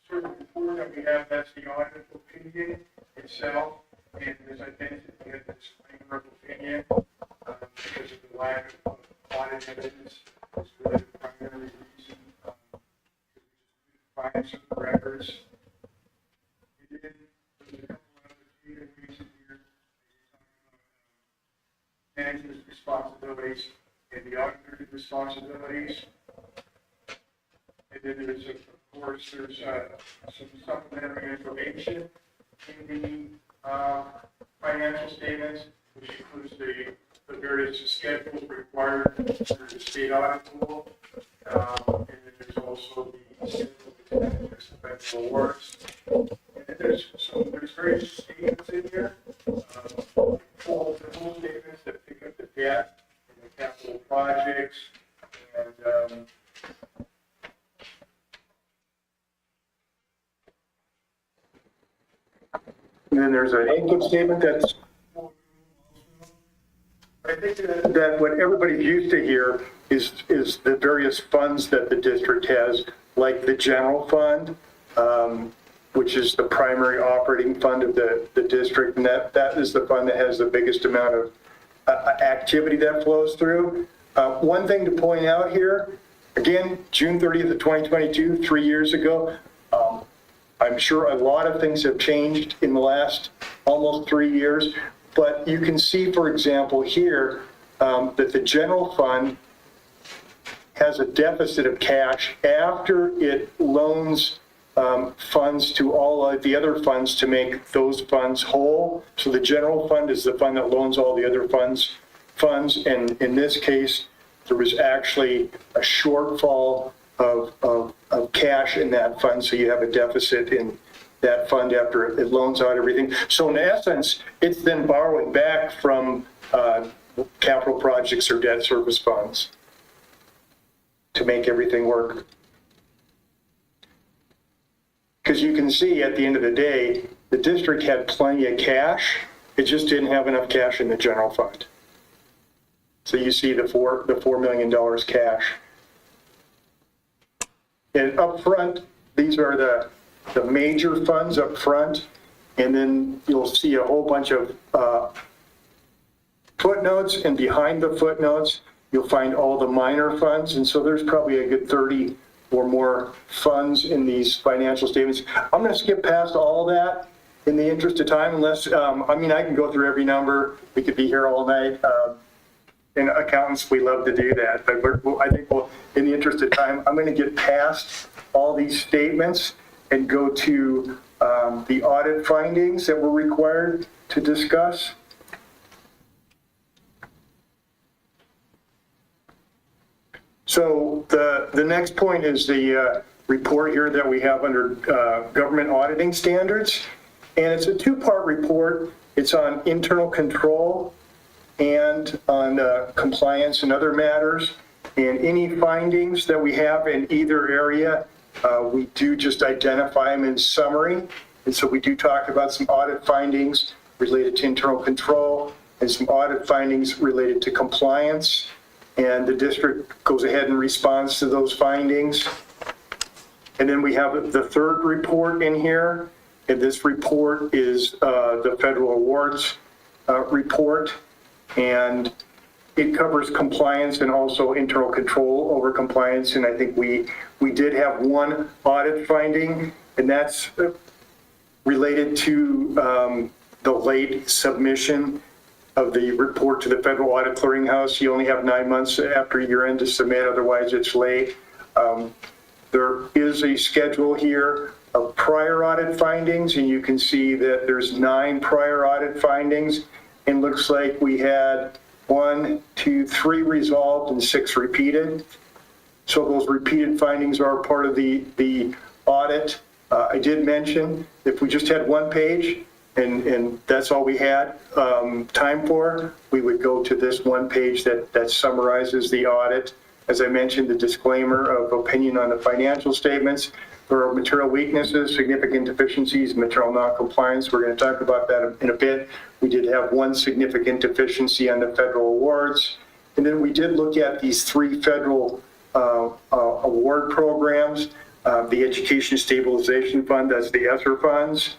sort of report that we have. That's the audit opinion itself. And as I mentioned, we have the disclaimer of opinion because of the lack of audit evidence. It's really the primary reason find some records. We did a couple of other reasons here. Management's responsibilities and the auditor's responsibilities. And then there's, of course, there's some supplementary information in the financial statements, which includes the various schedules required through the state audit rule. And then there's also the schedule of expenditure awards. goal statements that pick up the debt and the capital projects. And then there's an income statement that's, I think that what everybody's used to here is the various funds that the district has, like the general fund, which is the primary operating fund of the district. And that is the fund that has the biggest amount of activity that flows through. One thing to point out here, again, June 30th of 2022, 3 years ago, I'm sure a lot of things have changed in the last almost 3 years, but you can see, for example, here, that the general fund has a deficit of cash after it loans funds to all of the other funds to make those funds whole. So the general fund is the fund that loans all the other funds, and in this case, there was actually a shortfall of cash in that fund, so you have a deficit in that fund after it loans out everything. So in essence, it's then borrowing back from capital projects or debt service funds to make everything work. Because you can see at the end of the day, the district had plenty of cash, it just didn't have enough cash in the general fund. So you see the $4 million cash. And up front, these are the major funds up front, and then you'll see a whole bunch of footnotes, and behind the footnotes, you'll find all the minor funds, and so there's probably a good 30 or more funds in these financial statements. I'm going to skip past all that in the interest of time, unless, I mean, I can go through every number. We could be here all night. And accountants, we love to do that, but I think in the interest of time, I'm going to get past all these statements and go to the audit findings that we're required to discuss. So the next point is the report here that we have under government auditing standards, and it's a two-part report. It's on internal control and on compliance and other matters. And any findings that we have in either area, we do just identify them in summary. And so we do talk about some audit findings related to internal control and some audit findings related to compliance. And the district goes ahead and responds to those findings. And then we have the third report in here. And this report is the federal awards report. And it covers compliance and also internal control over compliance. And I think we did have one audit finding, and that's related to the late submission of the report to the Federal Audit Clearinghouse. You only have 9 months after year end to submit, otherwise it's late. There is a schedule here of prior audit findings, and you can see that there's 9 prior audit findings. And looks like we had 1, 2, 3 resolved and 6 repeated. So those repeated findings are part of the audit. I did mention if we just had 1 page and that's all we had time for, we would go to this 1 page that summarizes the audit. As I mentioned, the disclaimer of opinion on the financial statements. There are material weaknesses, significant deficiencies, material non-compliance. We're going to talk about that in a bit. We did have 1 significant deficiency on the federal awards. And then we did look at these 3 federal award programs, the Education Stabilization Fund, that's the ESSER funds,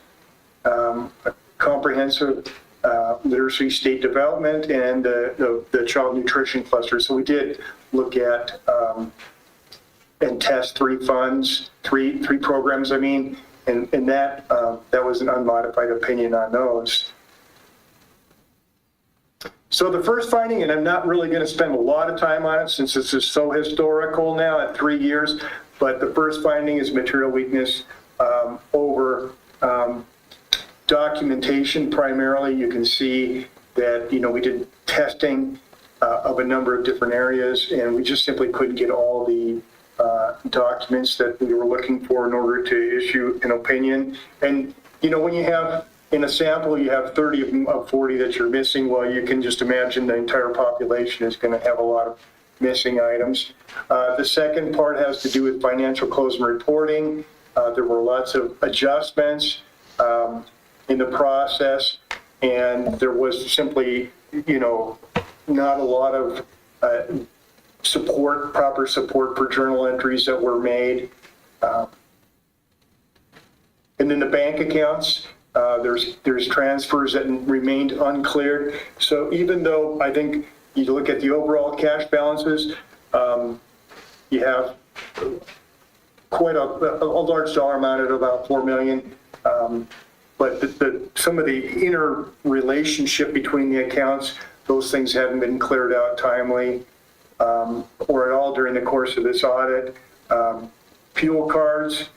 Comprehensive Literacy State Development, and the Child Nutrition Cluster. So we did look at and test 3 funds, three programs, I mean, and that was an unmodified opinion on those. So the first finding, and I'm not really going to spend a lot of time on it since this is so historical now at 3 years, but the first finding is material weakness over documentation primarily. You can see that, we did testing of a number of different areas, and we just simply couldn't get all the documents that we were looking for in order to issue an opinion. And, when you have in a sample, you have 30 of them of 40 that you're missing. Well, you can just imagine the entire population is going to have a lot of missing items. The second part has to do with financial close and reporting. There were lots of adjustments in the process, and there was simply, not a lot of proper support for journal entries that were made. And then the bank accounts, there's transfers that remained uncleared. So even though I think you look at the overall cash balances, you have quite a large dollar amount at about $4 million. But some of the inner relationship between the accounts, those things haven't been cleared out timely or at all during the course of this audit. Fuel cards,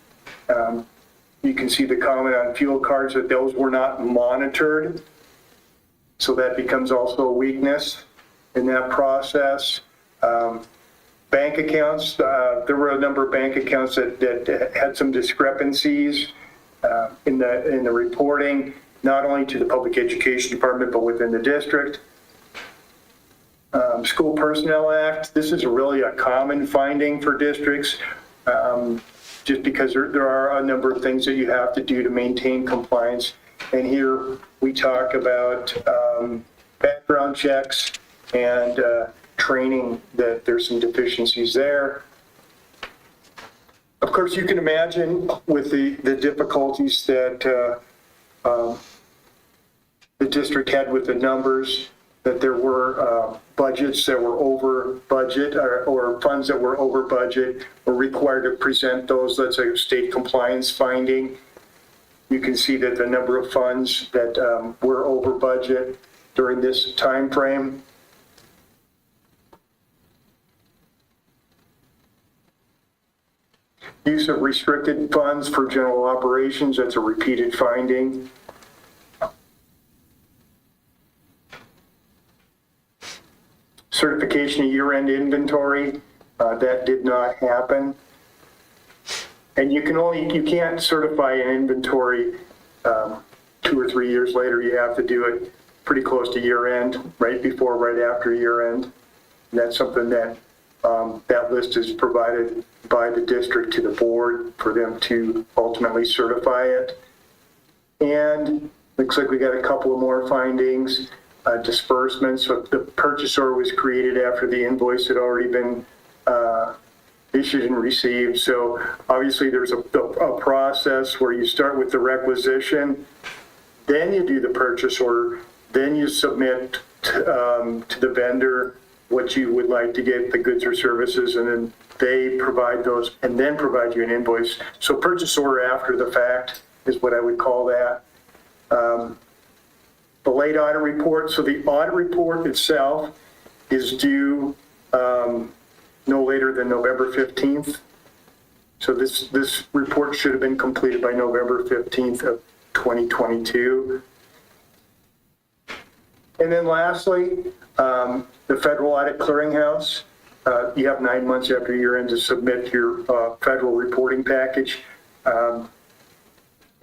you can see the comment on fuel cards that those were not monitored. So that becomes also a weakness in that process. Bank accounts, there were a number of bank accounts that had some discrepancies in the reporting, not only to the Public Education Department, but within the district. School Personnel Act, this is really a common finding for districts, just because there are a number of things that you have to do to maintain compliance. And here we talk about background checks and training, that there's some deficiencies there. Of course, you can imagine with the difficulties that the district had with the numbers, that there were budgets that were over budget or funds that were over budget, or required to present those. That's a state compliance finding. You can see that the number of funds that were over budget during this time frame. Use of restricted funds for general operations, that's a repeated finding. Certification of year-end inventory, that did not happen. And you can't certify an inventory 2 or 3 years later. You have to do it pretty close to year-end, right before, right after year-end. And that's something that that list is provided by the district to the board for them to ultimately certify it. And looks like we got a couple of more findings. Disbursements, so the purchase order was created after the invoice had already been issued and received. So obviously there's a process where you start with the requisition, then you do the purchase order, then you submit to the vendor what you would like to get, the goods or services, and then they provide those and then provide you an invoice. So purchase order after the fact is what I would call that. The late audit report, so the audit report itself is due no later than November 15th. So this report should have been completed by November 15th of 2022. And then lastly, the Federal Audit Clearinghouse. You have 9 months after year end to submit your federal reporting package.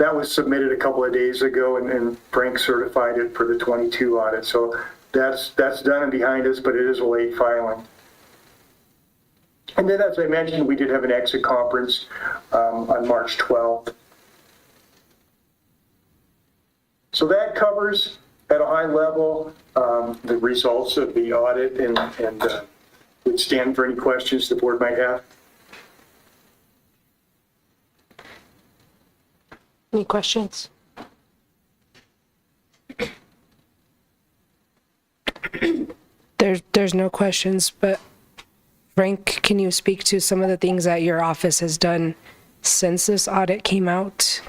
That was submitted a couple of days ago, and Frank certified it for the 22 audit. So that's done and behind us, but it is a late filing. And then, as I mentioned, we did have an exit conference on March 12th. So that covers, at a high level, the results of the audit, and would stand for any questions the board might have. Any questions? There's no questions, but Frank, can you speak to some of the things that your office has done since this audit came out?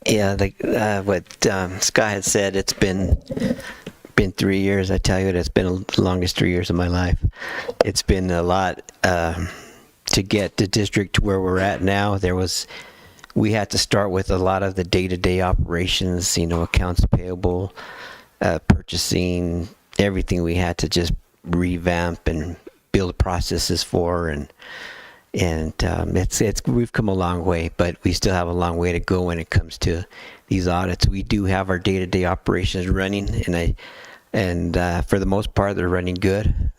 Yeah, what Scott had said, it's been 3 years. I tell you, it's been the longest 3 years of my life. It's been a lot to get the district to where we're at now. We had to start with a lot of the day-to-day operations, accounts payable, purchasing, everything we had to just revamp and build processes for, And we've come a long way, but we still have a long way to go when it comes to these audits. We do have our day-to-day operations running, and for the most part, they're running good.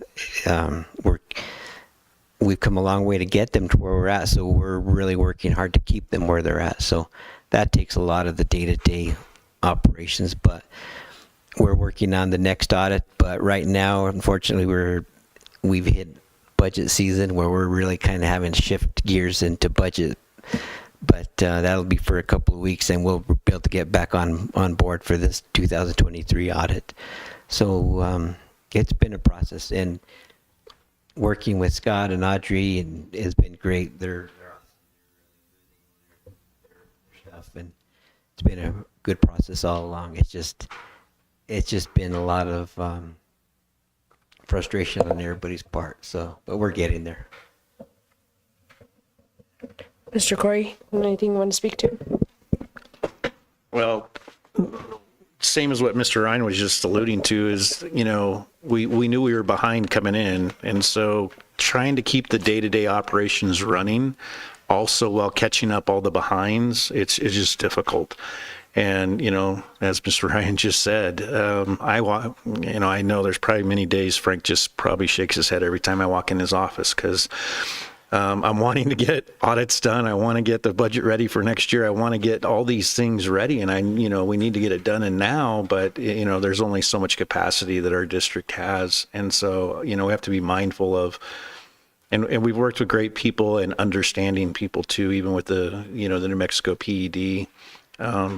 We've come a long way to get them to where we're at, so we're really working hard to keep them where they're at. So that takes a lot of the day-to-day operations, but we're working on the next audit. But right now, unfortunately, we've hit budget season where we're really kind of having to shift gears into budget. But that'll be for a couple of weeks, and we'll be able to get back on board for this 2023 audit. So it's been a process, and working with Scott and Audrey has been great. They're stuff, and it's been a good process all along. It's just been a lot of frustration on everybody's part. So, but we're getting there. Mr. Corey, anything you want to speak to? Well, same as what Mr. Ryan was just alluding to is, we knew we were behind coming in. And so trying to keep the day-to-day operations running also while catching up all the behinds, it's just difficult. And, as Mr. Ryan just said, I know there's probably many days Frank just probably shakes his head every time I walk in his office because I'm wanting to get audits done. I want to get the budget ready for next year. I want to get all these things ready, and we need to get it done and now, but there's only so much capacity that our district has. And so, we have to be mindful of, and we've worked with great people and understanding people too, even with the New Mexico PED,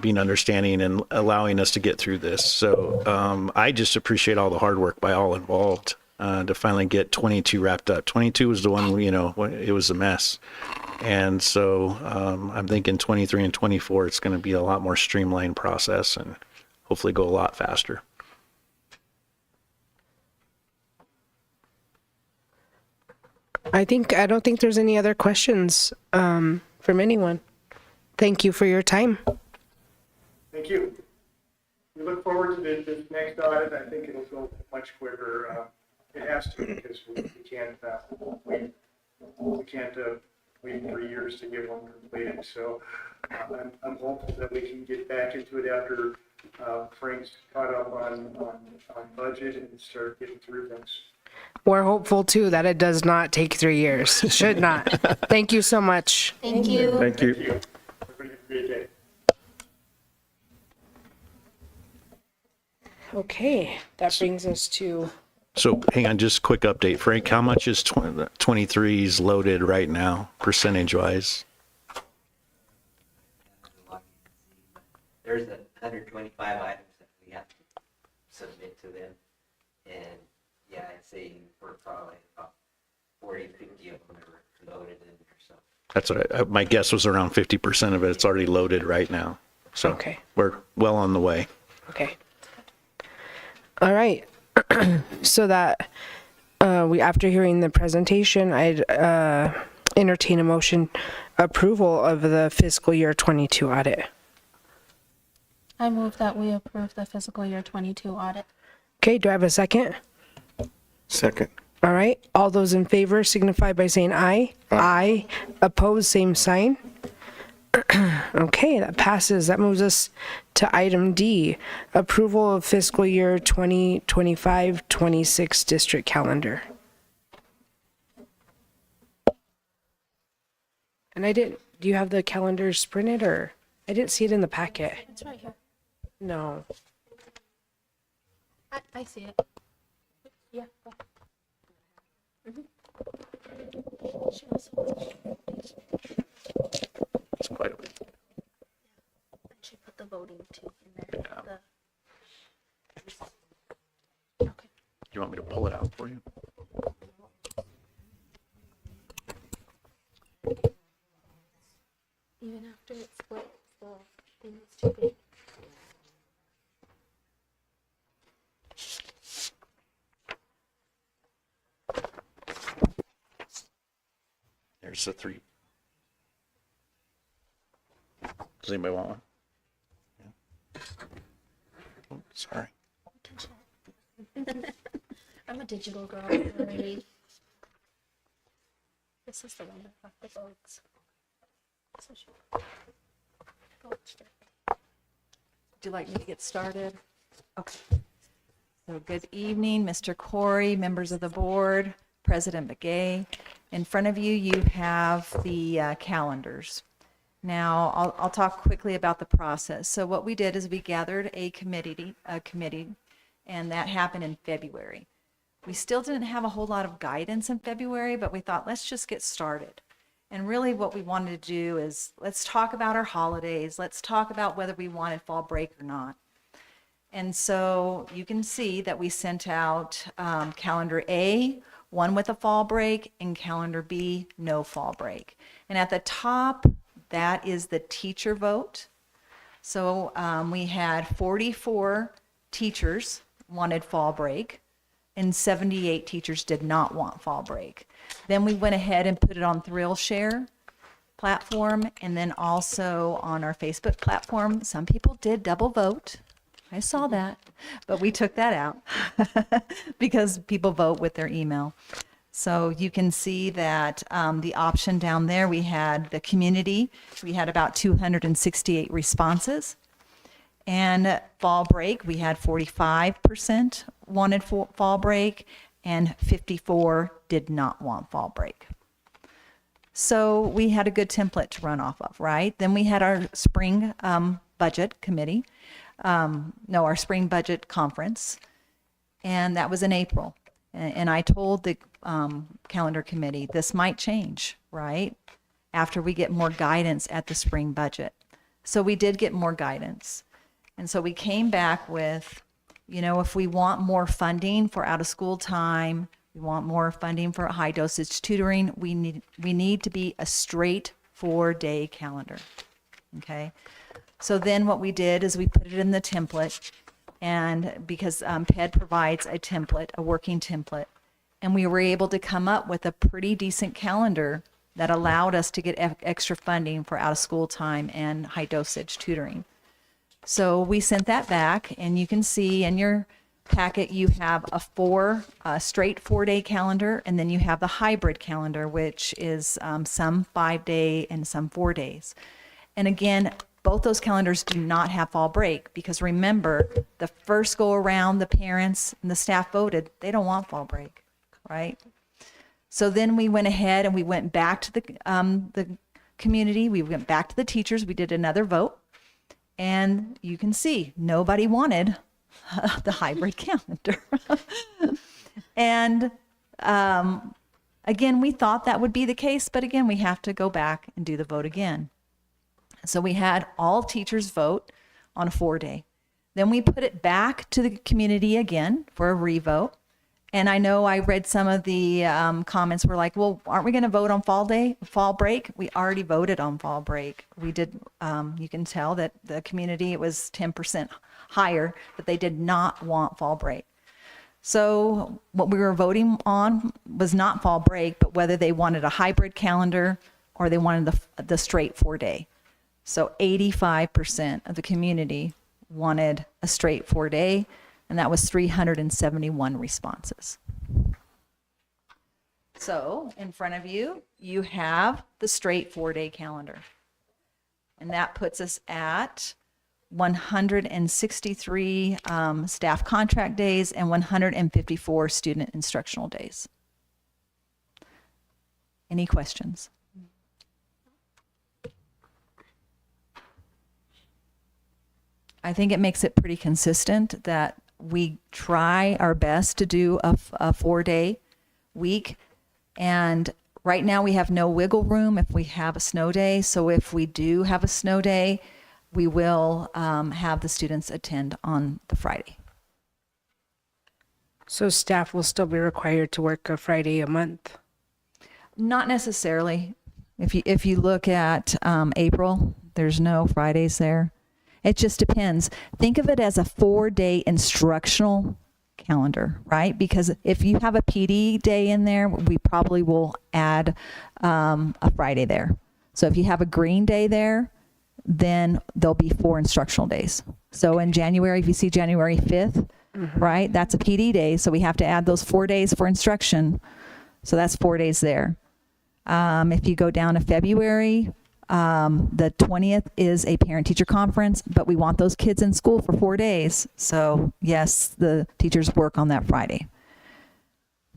being understanding and allowing us to get through this. So I just appreciate all the hard work by all involved. To finally get 22 wrapped up. 22 was the one, it was a mess. And so I'm thinking 23 and 24, it's going to be a lot more streamlined process and hopefully go a lot faster. I don't think there's any other questions from anyone. Thank you for your time. Thank you. We look forward to this next audit. I think it'll go much quicker. It has to, because we can't wait 3 years to get one completed. So I'm hopeful that we can get back into it after Frank's caught up on budget and start getting through things. We're hopeful too that it does not take 3 years. Should not. Thank you so much. Thank you. Thank you. Everybody have a great day. Okay, that brings us to. So hang on, just a quick update. Frank, how much is 23's loaded right now, percentage-wise? There's 125 items that we have to submit to them. And yeah, I'd say we're probably about 40, 50 of them are loaded in there. So That's what my guess was around 50% of it. It's already loaded right now. So Okay. We're well on the way. Okay. All right. So that after hearing the presentation, I'd entertain a motion approval of the fiscal year 22 audit. I move that we approve the fiscal year 22 audit. Okay, do I have a second? Second. All right. All those in favor signify by saying aye. Aye. Opposed, same sign. Okay, that passes. That moves us to item D, approval of fiscal year 2025-26 district calendar. And do you have the calendars printed, or I didn't see it in the packet? It's right here. No. I see it. Yeah. It's quite a bit. I should put the voting too in there. Do you want me to pull it out for you? Even after it's split, the thing is too big. There's the 3. Does anybody want one? Yeah. Oh, sorry. I'm a digital girl already. This is the one that has the votes. So she- votes for- Would you like me to get started? Okay. So good evening, Mr. Corey, members of the board, President McGay. In front of you, you have the calendars. Now, I'll talk quickly about the process. So what we did is we gathered a committee, and that happened in February. We still didn't have a whole lot of guidance in February, but we thought, let's just get started. And really what we wanted to do is, let's talk about our holidays. Let's talk about whether we wanted fall break or not. And so you can see that we sent out calendar A, one with a fall break, and calendar B, no fall break. And at the top, that is the teacher vote. So we had 44 teachers wanted fall break, and 78 teachers did not want fall break. Then we went ahead and put it on ThrillShare platform, and then also on our Facebook platform. Some people did double vote. I saw that, but we took that out because people vote with their email. So you can see that the option down there, we had the community, we had about 268 responses. And fall break, we had 45% wanted fall break, and 54 did not want fall break. So we had a good template to run off of, right? Then we had our spring budget committee, our spring budget conference, and that was in April. And I told the calendar committee, this might change, right? After we get more guidance at the spring budget. So we did get more guidance. And so we came back with, if we want more funding for out of school time, we want more funding for high dosage tutoring, we need to be a straight 4-day calendar. Okay. So then what we did is we put it in the template, and because PED provides a template, a working template, and we were able to come up with a pretty decent calendar that allowed us to get extra funding for out of school time and high dosage tutoring. So we sent that back, and you can see in your packet you have a straight 4-day calendar, and then you have the hybrid calendar, which is some 5-day and some 4 days. And again, both those calendars do not have fall break, because remember, the first go around, the parents and the staff voted, they don't want fall break, right? So then we went ahead and we went back to the community, we went back to the teachers, we did another vote. And you can see nobody wanted the hybrid calendar. And again, we thought that would be the case, but again, we have to go back and do the vote again. So we had all teachers vote on a 4-day. Then we put it back to the community again for a revote. And I know I read some of the comments were like, well, aren't we going to vote on fall break? We already voted on fall break. We did, you can tell that the community, it was 10% higher, that they did not want fall break. So what we were voting on was not fall break, but whether they wanted a hybrid calendar or they wanted the straight 4-day. So 85% of the community wanted a straight 4-day, and that was 371 responses. So in front of you, you have the straight 4-day calendar. And that puts us at 163 staff contract days and 154 student instructional days. Any questions? I think it makes it pretty consistent that we try our best to do a 4-day week. And right now we have no wiggle room if we have a snow day. So if we do have a snow day, we will have the students attend on the Friday. So staff will still be required to work a Friday a month? Not necessarily. If you look at April, there's no Fridays there. It just depends. Think of it as a 4-day instructional calendar, right? Because if you have a PD day in there, we probably will add a Friday there. So if you have a green day there, then there'll be 4 instructional days. So in January, if you see January 5th, right, that's a PD day. So we have to add those 4 days for instruction. So that's 4 days there. If you go down to February, the 20th is a parent-teacher conference, but we want those kids in school for 4 days. So yes, the teachers work on that Friday.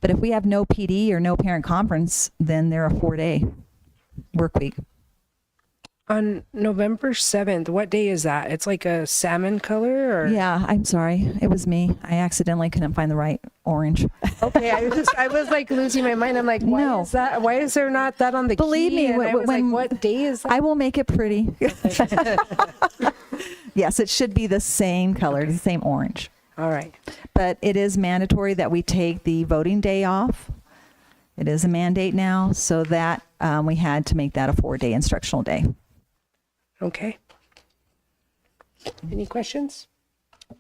But if we have no PD or no parent conference, then they're a 4-day work week. On November 7th, what day is that? It's like a salmon color or? Yeah, I'm sorry. It was me. I accidentally couldn't find the right orange. Okay, I was like losing my mind. I'm like, why is that? Why is there not that on the Believe key? me, And I was like, what day is that? I will make it pretty. Yes, it should be the same color, the same orange. All right. But it is mandatory that we take the voting day off. It is a mandate now, so that we had to make that a 4-day instructional day. Okay. Any questions?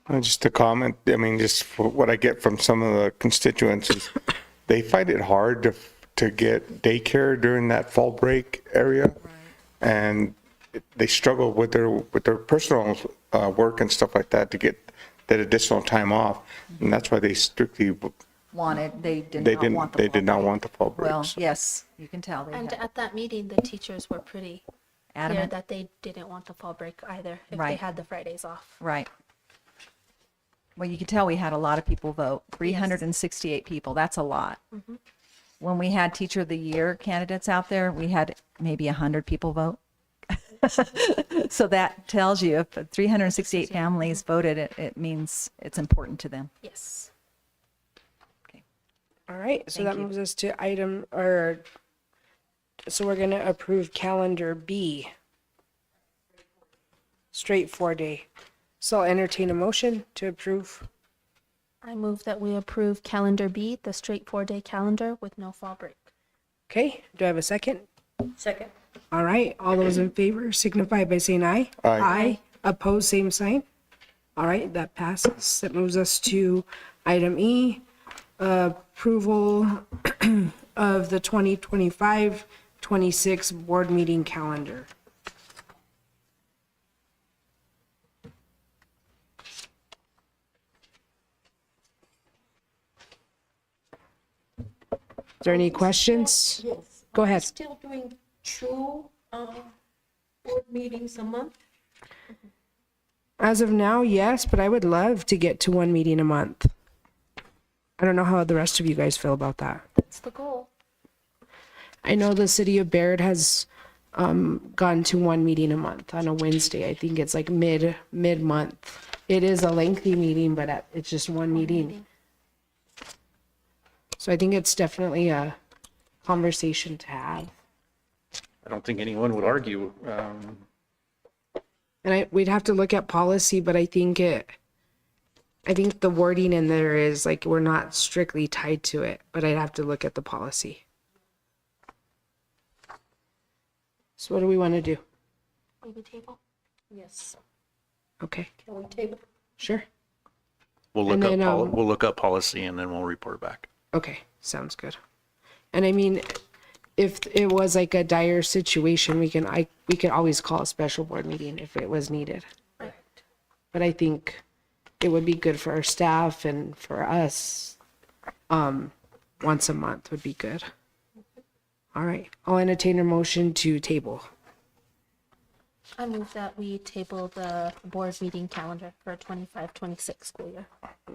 Just a comment, I mean, just what I get from some of the constituents is they find it hard to get daycare during that fall break area. And they struggle with their personal work and stuff like that to get that additional time off. And that's why they strictly They did not want the fall breaks. Well, yes, you can tell. And at that meeting, the teachers were pretty clear Adamant. that they didn't want the fall break either if they Right. had the Fridays off. Right. Well, you can tell we had a lot of people vote. 368 people. That's a lot. Mhm. When we had Teacher of the Year candidates out there, we had maybe 100 people vote. So that tells you if 368 families voted, it means it's important to them. Yes. All right, so Thank that you. moves us to so we're gonna approve calendar B. Straight 4-day. So I'll entertain a motion to approve. I move that we approve calendar B, the straight 4-day calendar with no fall break. Okay, do I have a second? Second. All right, all those in favor signify by saying aye. Aye. Aye. Opposed, same sign. All right, that passes. That moves us to item E, approval of the 2025-26 board meeting calendar. Is there any questions? Yes. Go Are we ahead. Still doing 2 board meetings a month? As of now, yes, but I would love to get to 1 meeting a month. I don't know how the rest of you guys feel about that. That's the goal. I know the city of Bayard has gone to 1 meeting a month on a Wednesday. I think it's like mid-month. It is a lengthy meeting, but it's just 1 meeting. So I think it's definitely a conversation to have. I don't think anyone would argue. And we'd have to look at policy, but I think the wording in there is like, we're not strictly tied to it, but I'd have to look at the policy. So what do we want to do? Maybe table? Yes. Okay, Can we table? sure. We'll look And up, then, we'll look up policy and then we'll report back. Okay, sounds good. And I mean, if it was like a dire situation, we could always call a special board meeting if it was needed. Right. But I think it would be good for our staff and for us. Once a month would be good. All right, I'll entertain a motion to table. I move that we table the board meeting calendar for 25-26 school year.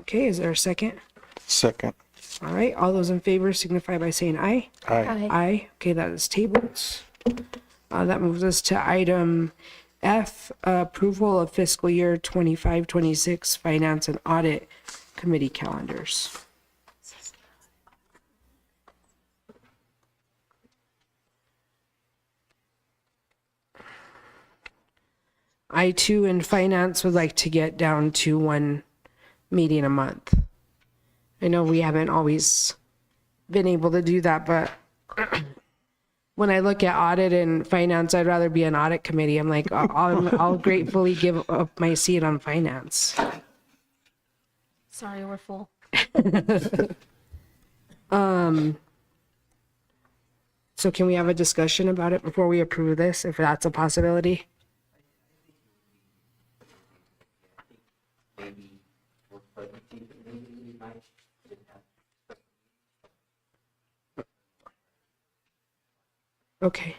Okay, is there a second? Second. All right, all those in favor signify by saying aye. Aye. Aye. Okay, that is tabled. That moves us to item F, approval of fiscal year 25-26 finance and audit committee calendars. I too in finance would like to get down to 1 meeting a month. I know we haven't always been able to do that, but when I look at audit and finance, I'd rather be an audit committee. I'm like, I'll gratefully give up my seat on finance. Sorry, we're full. So can we have a discussion about it before we approve this, if that's a possibility? Okay.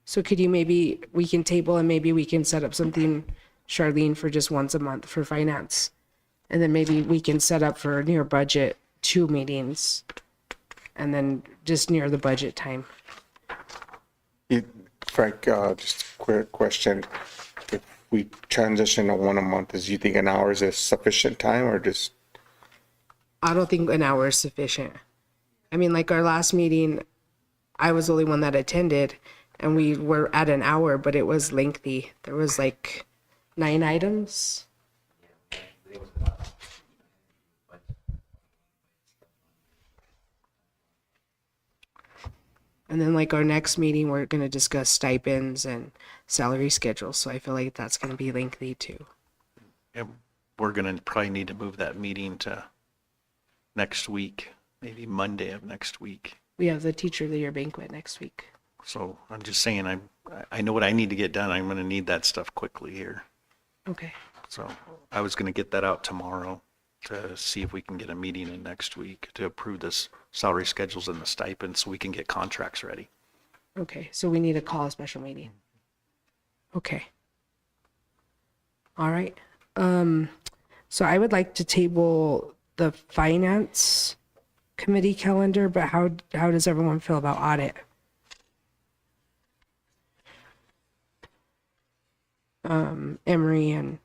So could you maybe, we can table and maybe we can set up something, Charlene, for just once a month for finance. And then maybe we can set up for near budget 2 meetings. And then just near the budget time. Frank, just a quick question. If we transition to 1 a month, is you think an hour is a sufficient time or just? I don't think an hour is sufficient. I mean, like our last meeting, I was the only one that attended and we were at an hour, but it was lengthy. There was like 9 items. And then like our next meeting, we're going to discuss stipends and salary schedules. So I feel like that's going to be lengthy too. And we're going to probably need to move that meeting to next week, maybe Monday of next week. We have the Teacher of the Year banquet next week. So I'm just saying, I know what I need to get done. I'm going to need that stuff quickly here. Okay. So I was going to get that out tomorrow to see if we can get a meeting in next week to approve this salary schedules and the stipends so we can get contracts ready. Okay. So we need to call a special meeting. Okay. All right. So I would like to table the finance committee calendar, but how does everyone feel about audit? Emery and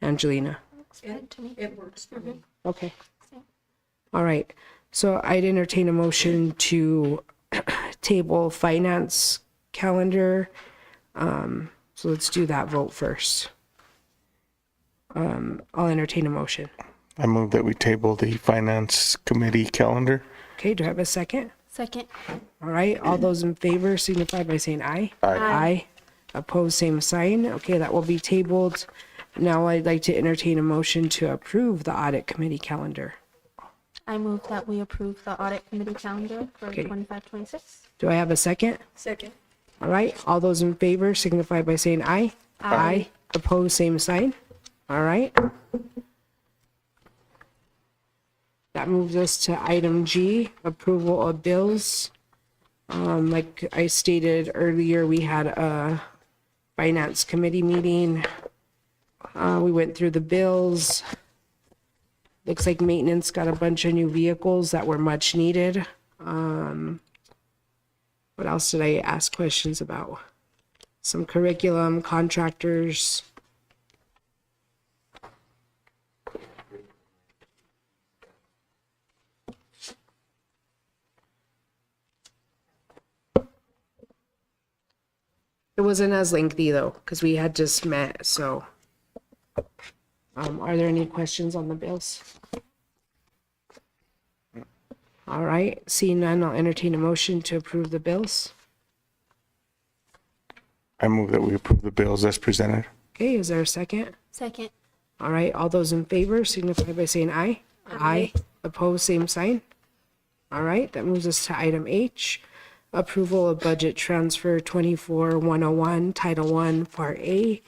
Angelina. It works for me. Okay. All right. So I'd entertain a motion to table finance calendar. So let's do that vote first. I'll entertain a motion. I move that we table the finance committee calendar. Okay, do I have a second? Second. All right, all those in favor signify by saying aye. Aye. Aye. Opposed, same sign. Okay, that will be tabled. Now I'd like to entertain a motion to approve the audit committee calendar. I move that we approve the audit committee calendar for Okay. 25-26. Do I have a second? Second. All right, all those in favor signify by saying aye. Aye. Opposed, same sign. All right. That moves us to item G, approval of bills. Like I stated earlier, we had a finance committee meeting. We went through the bills. Looks like maintenance got a bunch of new vehicles that were much needed. What else did I ask questions about? Some curriculum, contractors. It wasn't as lengthy though, because we had just met, so. Are there any questions on the bills? All right, seeing none, I'll entertain a motion to approve the bills. I move that we approve the bills as presented. Okay, is there a second? Second. All right, all those in favor signify by saying aye. Aye. Opposed, same sign. All right, that moves us to item H. Approval of budget transfer 24-101, Title I, Part A,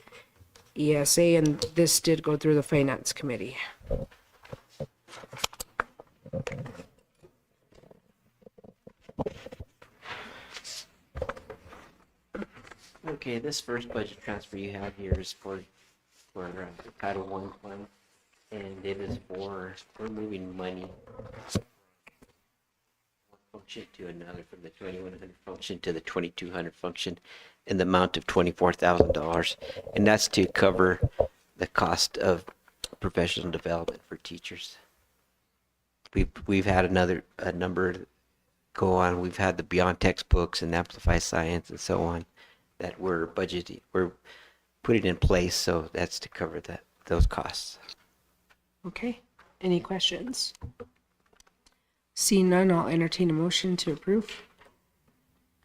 ESA, and this did go through the Finance Committee. Okay, this first budget transfer you have here is for the Title I fund, and it is for, we're moving money from one function to another, from the 2100 function to the 2200 function, in the amount of $24,000, and that's to cover the cost of professional development for teachers. We've had a number go on. We've had the Beyond textbooks and Amplify Science and so on that we're putting in place, so that's to cover those costs. Okay, any questions? Seeing none, I'll entertain a motion to approve.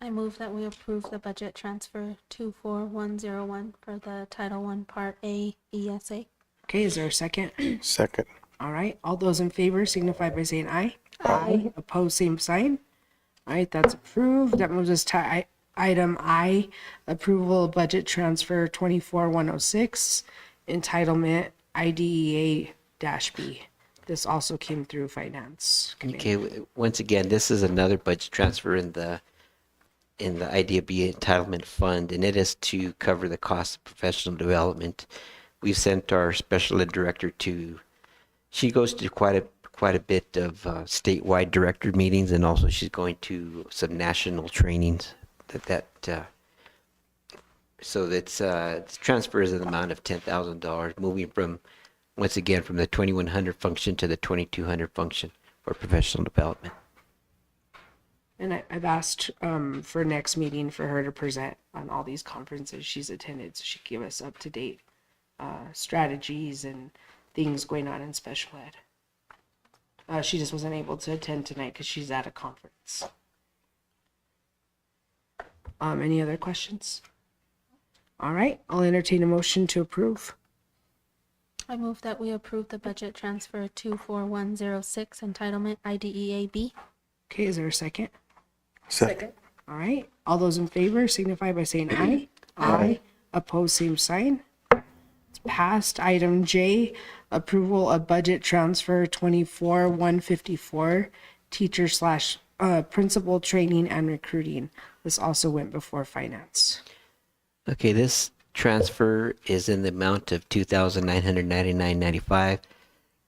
I move that we approve the budget transfer 24101 for the Title I, Part A, ESA. Okay, is there a second? Second. All right, all those in favor signify by saying aye. Aye. Opposed, same sign. All right, that's approved. That moves us to item I, approval of budget transfer 24106, entitlement IDEA-B. This also came through Finance Committee. Okay, once again, this is another budget transfer in the in the IDB Entitlement Fund, and it is to cover the cost of professional development. We've sent our special ed director to, she goes to quite a bit of statewide director meetings, and also she's going to some national trainings so that's transfer is an amount of $10,000, moving from, once again, from the 2100 function to the 2200 function for professional development. And I've asked for next meeting for her to present on all these conferences she's attended, so she can give us up-to-date strategies and things going on in special ed. She just wasn't able to attend tonight because she's at a conference. Any other questions? All right, I'll entertain a motion to approve. I move that we approve the budget transfer 24106 entitlement IDEA-B. Okay, is there a second? Second. All right, all those in favor signify by saying aye. Aye. Opposed, same sign. It's passed. Item J, approval of budget transfer 24154, teacher slash principal training and recruiting. This also went before finance. Okay, this transfer is in the amount of $2,999.95,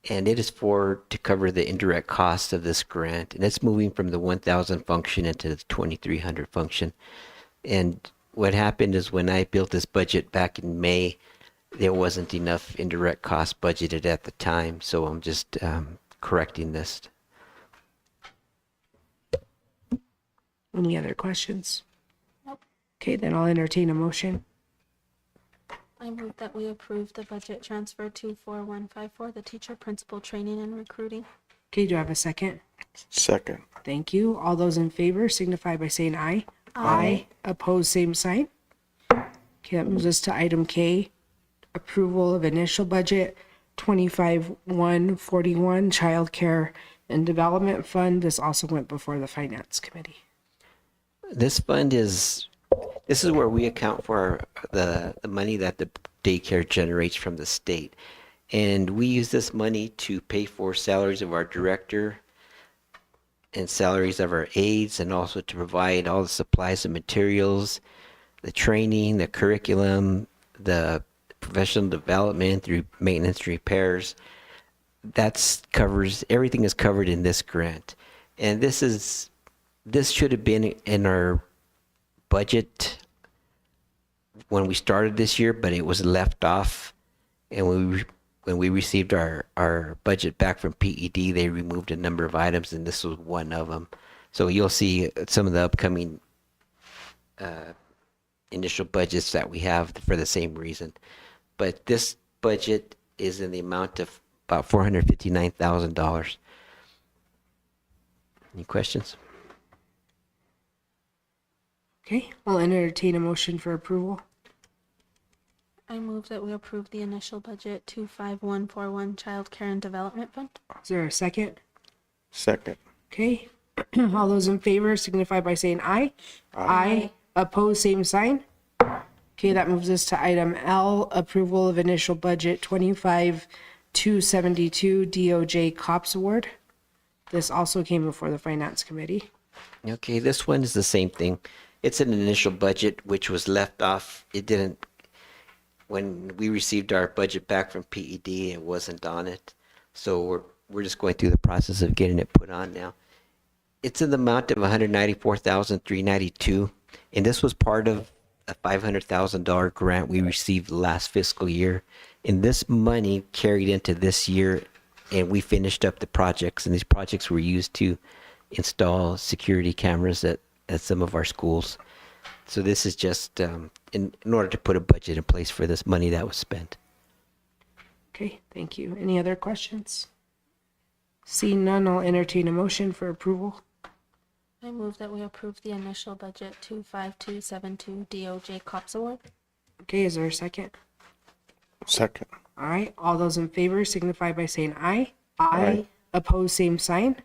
and it is to cover the indirect cost of this grant, and it's moving from the 1,000 function into the 2,300 function. And what happened is when I built this budget back in May, there wasn't enough indirect cost budgeted at the time, so I'm just correcting this. Any other questions? Nope. Okay, then I'll entertain a motion. I move that we approve the budget transfer 24154, the teacher principal training and recruiting. Okay, do I have a second? Second. Thank you. All those in favor signify by saying aye. Aye. Opposed, same sign. Okay, that moves us to item K, approval of initial budget 25141 Child Care and Development Fund. This also went before the Finance Committee. This fund this is where we account for the money that the daycare generates from the state. And we use this money to pay for salaries of our director and salaries of our aides, and also to provide all the supplies and materials, the training, the curriculum, the professional development through maintenance and repairs. Everything is covered in this grant. And this should have been in our budget when we started this year, but it was left off. And when we received our budget back from PED, they removed a number of items, and this was one of them. So you'll see some of the upcoming initial budgets that we have for the same reason. But this budget is in the amount of about $459,000. Any questions? Okay, I'll entertain a motion for approval. I move that we approve the initial budget 25141 Child Care and Development Fund. Is there a second? Second. Okay, all those in favor signify by saying aye. Aye. Opposed, same sign. Okay, that moves us to item L, approval of initial budget 25272 DOJ COPS Award. This also came before the Finance Committee. Okay, this one is the same thing. It's an initial budget which was left off. When we received our budget back from PED, it wasn't on it. So we're just going through the process of getting it put on now. It's in the amount of $194,392, and this was part of a $500,000 grant we received last fiscal year. And this money carried into this year, and we finished up the projects, and these projects were used to install security cameras at some of our schools. So this is just in order to put a budget in place for this money that was spent. Okay, thank you. Any other questions? Seeing none, I'll entertain a motion for approval. I move that we approve the initial budget 25272 DOJ COPS Award. Okay, is there a second? Second. All right, all those in favor signify by saying aye. Aye. Opposed, same sign.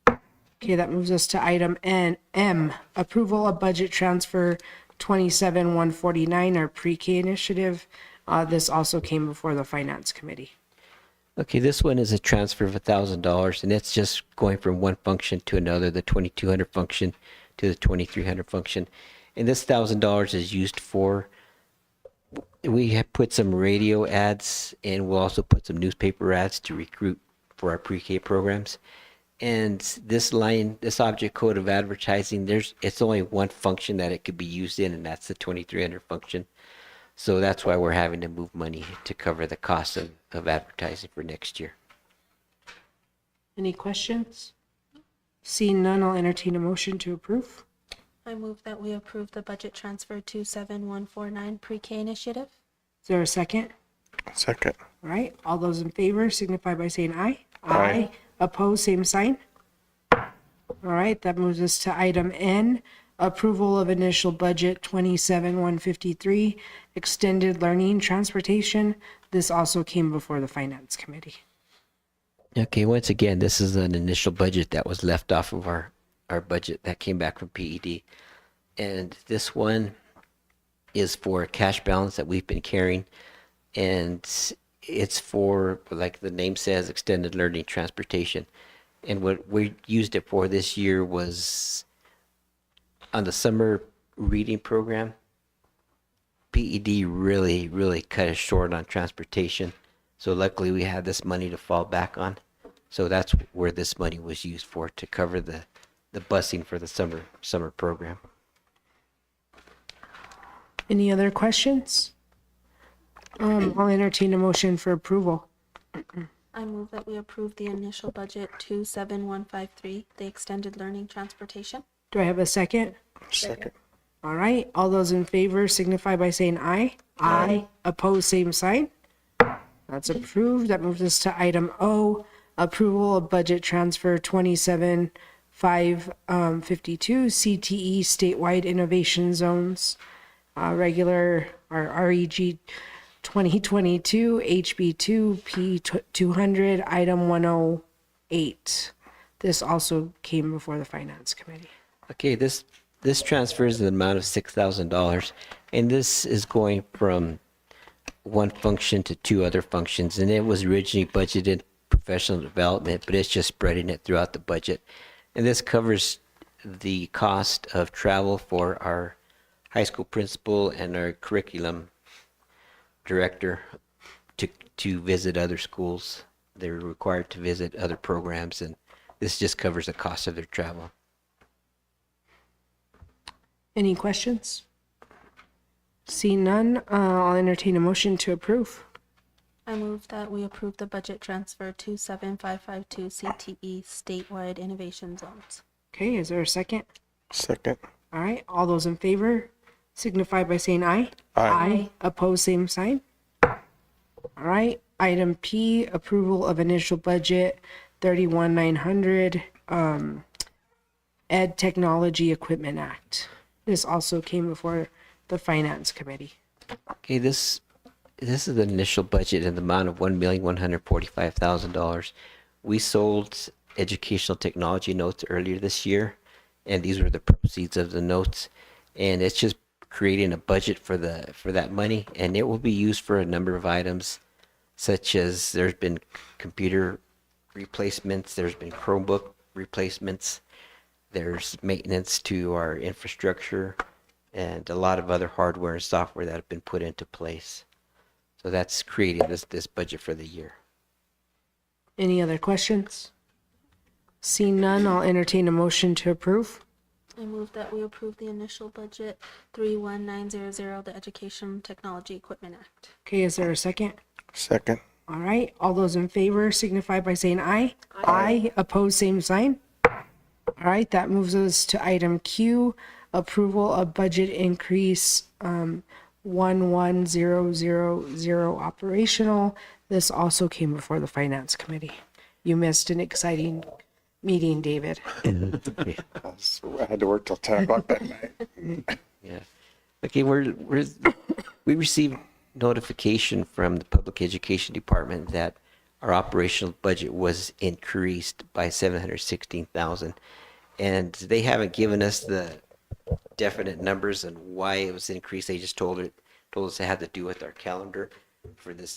Okay, that moves us to item M, approval of budget transfer 27149, our pre-K initiative. This also came before the Finance Committee. Okay, this one is a transfer of $1,000, and it's just going from one function to another, the 2200 function to the 2300 function. And this $1,000 is used for, we have put some radio ads and we'll also put some newspaper ads to recruit for our pre-K programs. And this line, this object code of advertising, it's only one function that it could be used in, and that's the 2300 function. So that's why we're having to move money to cover the cost of advertising for next year. Any questions? Seeing none, I'll entertain a motion to approve. I move that we approve the budget transfer 27149 pre-K initiative. Is there a second? Second. All right, all those in favor signify by saying aye. Aye. Opposed, same sign. All right, that moves us to item N, approval of initial budget 27-153, extended learning transportation. This also came before the Finance Committee. Okay, once again, this is an initial budget that was left off of our budget that came back from PED. And this one is for a cash balance that we've been carrying. And it's for, like the name says, extended learning transportation. And what we used it for this year was on the summer reading program. PED really cut us short on transportation. So luckily we had this money to fall back on. So that's where this money was used for, to cover the busing for the summer program. Any other questions? I'll entertain a motion for approval. I move that we approve the initial budget 27153, the extended learning transportation. Do I have a second? Second. All right, all those in favor signify by saying aye. Aye. Opposed, same sign. That's approved. That moves us to item O, approval of budget transfer 27552, CTE statewide innovation zones, regular or REG 2022 HB2 P200 item 108. This also came before the Finance Committee. Okay, this transfers the amount of $6,000, and this is going from one function to two other functions, and it was originally budgeted professional development, but it's just spreading it throughout the budget. And this covers the cost of travel for our high school principal and our curriculum director to visit other schools. They're required to visit other programs, and this just covers the cost of their travel. Any questions? Seeing none, I'll entertain a motion to approve. I move that we approve the budget transfer 27552 CTE statewide innovation zones. Okay, is there a second? Second. All right, all those in favor signify by saying aye. Aye. Opposed, same sign. All right, item P, approval of initial budget 31900, Ed Technology Equipment Act. This also came before the Finance Committee. Okay, this is the initial budget in the amount of $1,145,000. We sold educational technology notes earlier this year, and these were the proceeds of the notes. And it's just creating a budget for that money, and it will be used for a number of items, such as there's been computer replacements, there's been Chromebook replacements, there's maintenance to our infrastructure, and a lot of other hardware and software that have been put into place. So that's creating this budget for the year. Any other questions? Seeing none, I'll entertain a motion to approve. I move that we approve the initial budget 31900, the Education Technology Equipment Act. Okay, is there a second? Second. All right, all those in favor signify by saying aye. Aye. Opposed, same sign. All right, that moves us to item Q, approval of budget increase 11000 operational. This also came before the Finance Committee. You missed an exciting meeting, David. I had to work till 10 o'clock that night. Yeah. Okay, we received notification from the Public Education Department that our operational budget was increased by $716,000, and they haven't given us the definite numbers and why it was increased. They just told us it had to do with our calendar for the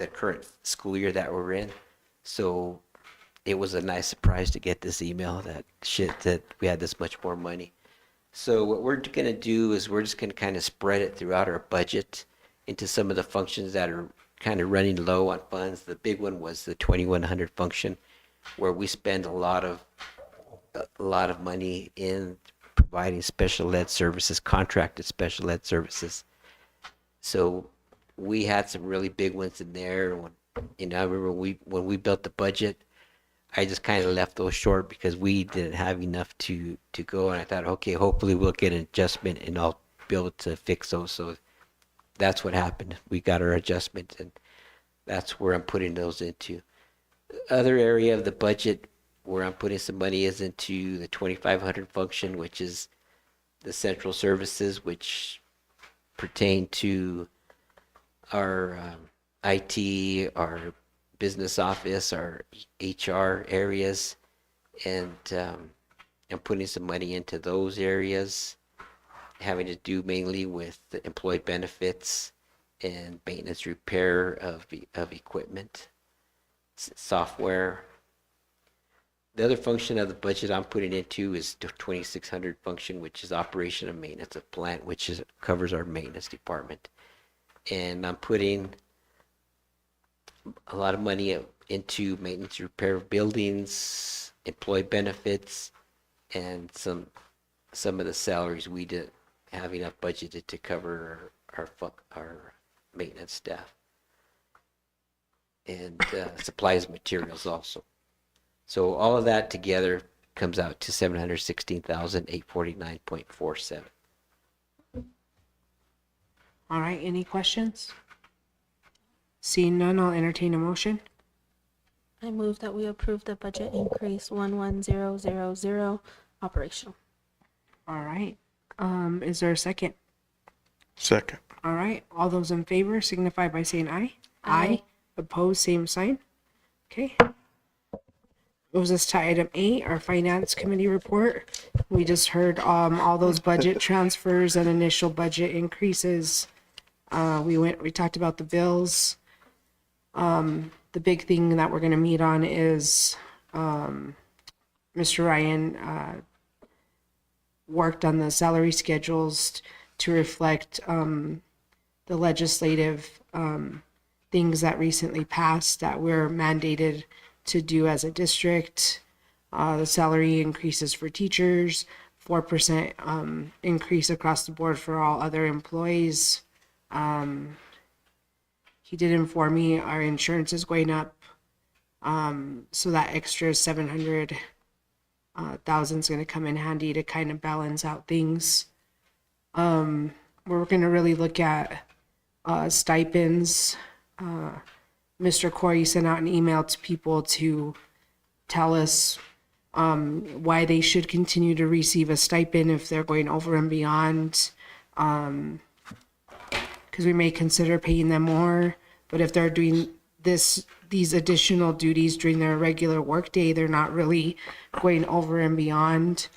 current school year that we're in. So it was a nice surprise to get this email that we had this much more money. So what we're going to do is we're just going to kind of spread it throughout our budget into some of the functions that are kind of running low on funds. The big one was the 2100 function, where we spend a lot of money in providing special ed services, contracted special ed services. So we had some really big ones in there. I remember when we built the budget, I just kind of left those short because we didn't have enough to go. And I thought, okay, hopefully we'll get an adjustment and I'll be able to fix those. So that's what happened. We got our adjustment, and that's where I'm putting those into. The other area of the budget where I'm putting some money is into the 2500 function, which is the central services, which pertain to our IT, our business office, our HR areas, and I'm putting some money into those areas, having to do mainly with the employee benefits and maintenance repair of equipment, software. The other function of the budget I'm putting into is the 2600 function, which is operation and maintenance of plant, which covers our maintenance department. And I'm putting a lot of money into maintenance repair of buildings, employee benefits, and some of the salaries we didn't have enough budgeted to cover our maintenance staff, and supplies and materials also. So all of that together comes out to $716,849.47. All right, any questions? Seeing none, I'll entertain a motion. I move that we approve the budget increase 11000 operational. All right, is there a second? Second. All right, all those in favor signify by saying aye. Aye. Opposed, same sign. Okay. Moves us to item 8, our finance committee report. We just heard all those budget transfers and initial budget increases. We talked about the bills. The big thing that we're going to meet on is Mr. Ryan worked on the salary schedules to reflect the legislative things that recently passed that we're mandated to do as a district. The salary increases for teachers, 4% increase across the board for all other employees. He did inform me our insurance is going up, so that extra 700,000 is going to come in handy to kind of balance out things. We're going to really look at stipends. Mr. Corey sent out an email to people to tell us why they should continue to receive a stipend if they're going over and beyond, because we may consider paying them more. But if they're doing these additional duties during their regular workday, they're not really going over and beyond.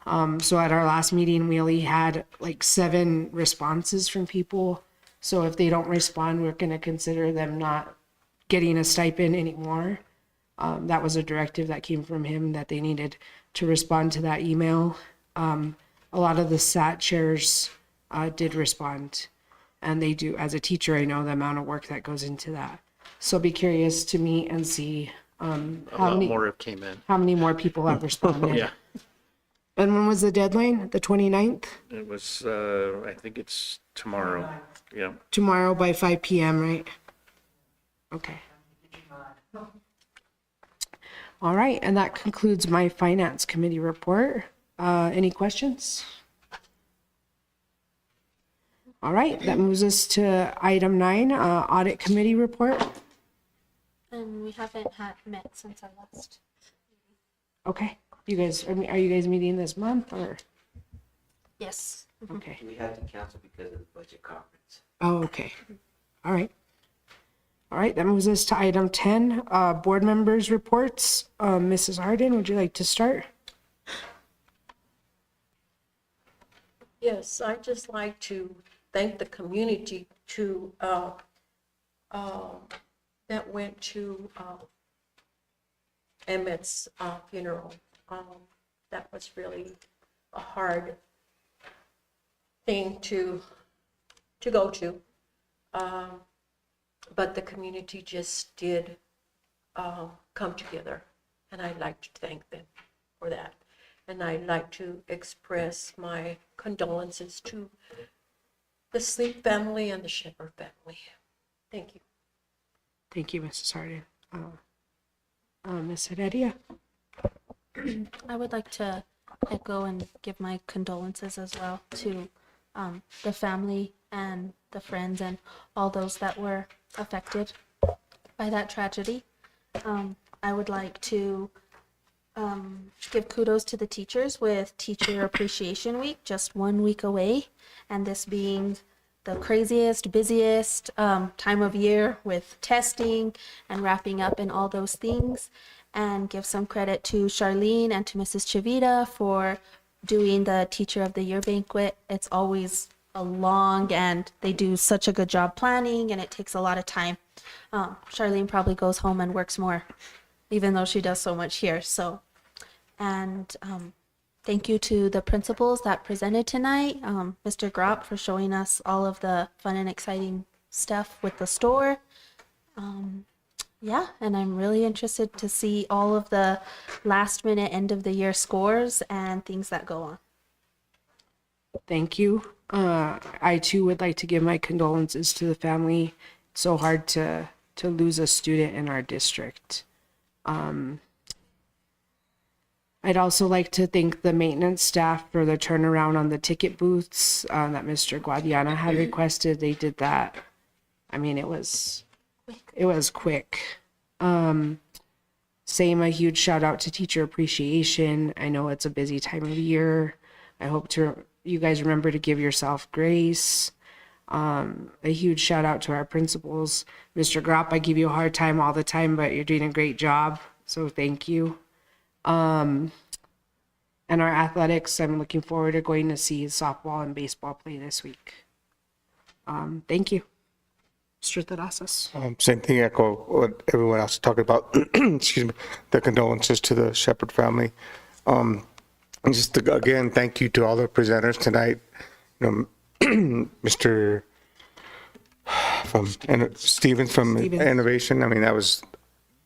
So at our last meeting, we only had like 7 responses from people. So if they don't respond, we're going to consider them not getting a stipend anymore. That was a directive that came from him that they needed to respond to that email. A lot of the SAT chairs did respond, and they do. As a teacher, I know the amount of work that goes into that. So be curious to meet and see how many more have came in. How many more people have responded? Yeah. And when was the deadline? The 29th? It was, I think it's tomorrow. Yeah. Tomorrow by 5 p.m., right? Okay. All right, and that concludes my finance committee report. Any questions? All right, that moves us to item 9, audit committee report. And we haven't met since our last. Okay, you guys, are you guys meeting this month or? Yes. Okay. We had to cancel because of the budget conference. Oh, okay. All right. All right, that moves us to item 10, board members' reports. Mrs. Harden, would you like to start? Yes, I'd just like to thank the community that went to Emmett's funeral. That was really a hard thing to go to. But the community just did come together, and I'd like to thank them for that. And I'd like to express my condolences to the Sleep family and the Shepherd family. Thank you. Thank you, Mrs. Harden. Ms. Heredia? I would like to echo and give my condolences as well to the family and the friends and all those that were affected by that tragedy. I would like to give kudos to the teachers with Teacher Appreciation Week, just 1 week away, and this being the craziest, busiest time of year with testing and wrapping up and all those things. And give some credit to Charlene and to Mrs. Chavita for doing the Teacher of the Year banquet. It's always a long, and they do such a good job planning, and it takes a lot of time. Charlene probably goes home and works more, even though she does so much here. So, and thank you to the principals that presented tonight. Mr. Gropp for showing us all of the fun and exciting stuff with the store. Yeah, and I'm really interested to see all of the last minute end of the year scores and things that go on. Thank you. I too would like to give my condolences to the family. It's so hard to lose a student in our district. I'd also like to thank the maintenance staff for the turnaround on the ticket booths that Mr. Guadiana had requested. They did that. I mean, it was quick. Same, a huge shout out to Teacher Appreciation. I know it's a busy time of year. I hope you guys remember to give yourself grace. A huge shout out to our principals. Mr. Gropp, I give you a hard time all the time, but you're doing a great job. So thank you. And our athletics, I'm looking forward to going to see softball and baseball play this week. Thank you. Mr. Terrazas. Same thing, echo what everyone else is talking about. Excuse me, the condolences to the Shepherd family. And just again, thank you to all the presenters tonight. You know, Mr. Stevens from Innovation. I mean, that was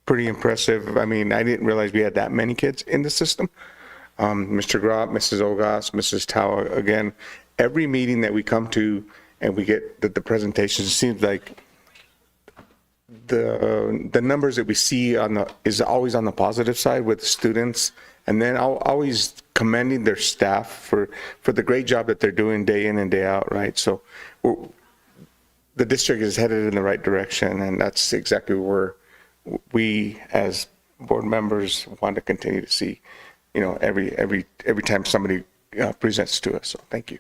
pretty impressive. I mean, I didn't realize we had that many kids in the system. Mr. Gropp, Mrs. Ogas, Mrs. Tau. Again, every meeting that we come to and we get the presentations, it seems like the numbers that we see is always on the positive side with students, and then always commending their staff for the great job that they're doing day in and day out, right? So the district is headed in the right direction, and that's exactly where we as board members want to continue to see, you know, every time somebody presents to us. So thank you.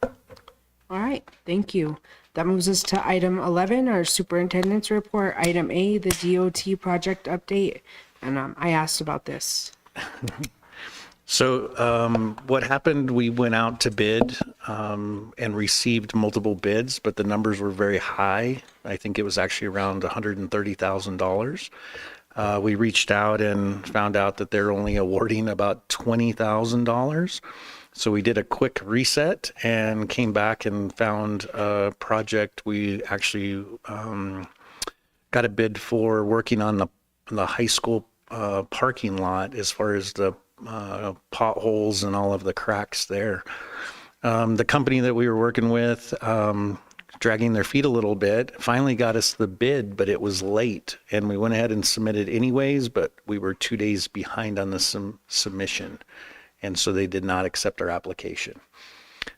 All right, thank you. That moves us to item 11, our superintendent's report. Item A, the DOT project update. And I asked about this. So what happened, we went out to bid and received multiple bids, but the numbers were very high. I think it was actually around $130,000. We reached out and found out that they're only awarding about $20,000. So we did a quick reset and came back and found a project. We actually got a bid for working on the high school parking lot as far as the potholes and all of the cracks there. The company that we were working with, dragging their feet a little bit, finally got us the bid, but it was late. And we went ahead and submitted anyways, but we were 2 days behind on the submission. And so they did not accept our application.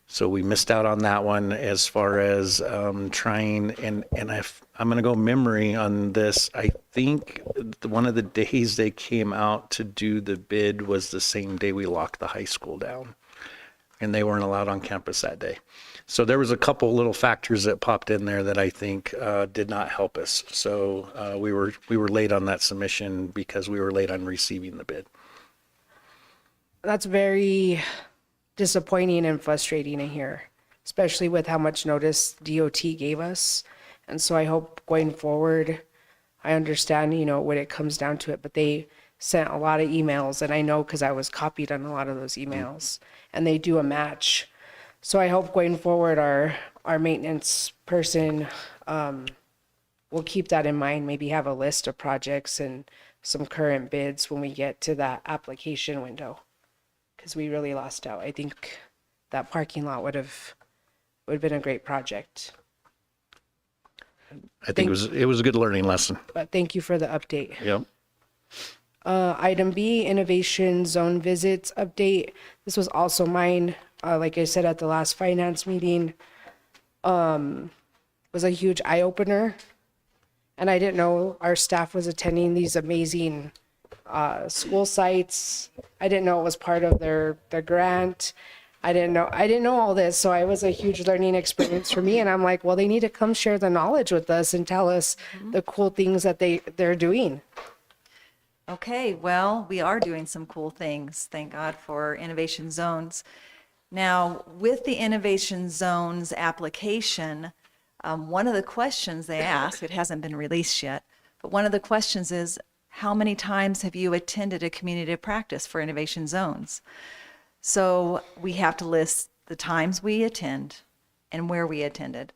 So we missed out on that one as far as trying, and I'm going to go memory on this. I think one of the days they came out to do the bid was the same day we locked the high school down, and they weren't allowed on campus that day. So there was a couple little factors that popped in there that I think did not help us. So we were late on that submission because we were late on receiving the bid. That's very disappointing and frustrating to hear, especially with how much notice DOT gave us. And so I hope going forward, I understand, you know, when it comes down to it, but they sent a lot of emails, and I know because I was copied on a lot of those emails, and they do a match. So I hope going forward, our maintenance person will keep that in mind, maybe have a list of projects and some current bids when we get to that application window. Because we really lost out. I think that parking lot would have been a great project. I think it was a good learning lesson. But thank you for the update. Yep. Item B, innovation zone visits update. This was also mine. Like I said at the last finance meeting, was a huge eye opener. And I didn't know our staff was attending these amazing school sites. I didn't know it was part of their grant. I didn't know all this. So it was a huge learning experience for me. And I'm like, well, they need to come share the knowledge with us and tell us the cool things that they're doing. Okay, well, we are doing some cool things. Thank God for innovation zones. Now, with the innovation zones application, one of the questions they ask, it hasn't been released yet, but one of the questions is, how many times have you attended a community of practice for innovation zones? So we have to list the times we attend and where we attended.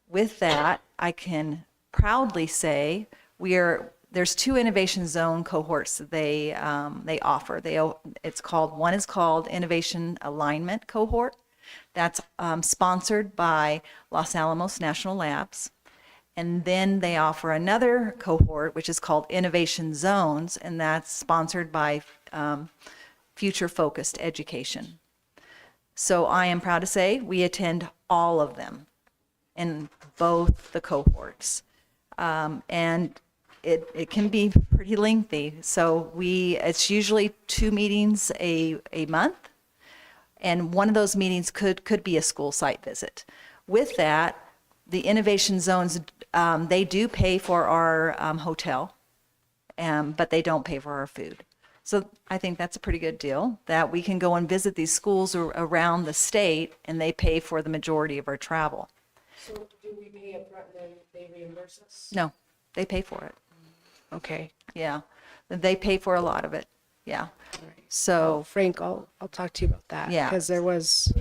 With that, I can proudly say there's 2 innovation zone cohorts that they offer. One is called Innovation Alignment Cohort. That's sponsored by Los Alamos National Labs. And then they offer another cohort, which is called Innovation Zones, and that's sponsored by Future Focused Education. So I am proud to say we attend all of them in both the cohorts. And it can be pretty lengthy. So it's usually 2 meetings a month. And one of those meetings could be a school site visit. With that, the innovation zones, they do pay for our hotel, but they don't pay for our food. So I think that's a pretty good deal, that we can go and visit these schools around the state, and they pay for the majority of our travel. So do we pay up front and then they reimburse us? No, they pay for it. Okay. Yeah, they pay for a lot of it. Yeah. So Frank, I'll talk to you about that. Yeah. Because there was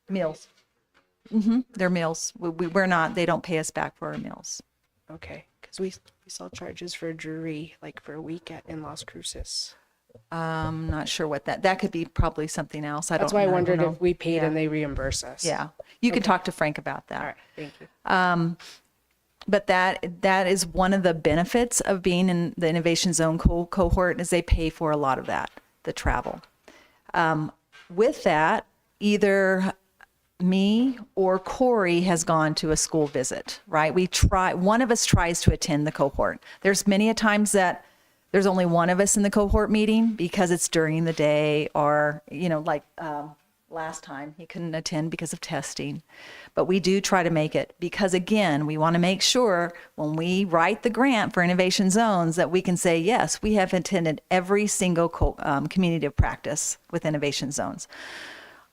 meals. They're meals. We're not, they don't pay us back for our meals. okay, because we saw charges for jewelry like for a week in Las Cruces. I'm not sure what that could be, probably something else. That's why I wondered don't know. if we paid Yeah. and they reimburse us. Yeah, you can Okay. talk to Frank about that. All right, thank you. But that is one of the benefits of being in the Innovation Zone cohort, is they pay for a lot of that, the travel. With that, either me or Corey has gone to a school visit, right? One of us tries to attend the cohort. There's many a times that there's only one of us in the cohort meeting because it's during the day, or, like last time he couldn't attend because of testing. But we do try to make it, because again, we want to make sure when we write the grant for innovation zones that we can say, yes, we have attended every single community of practice with innovation zones.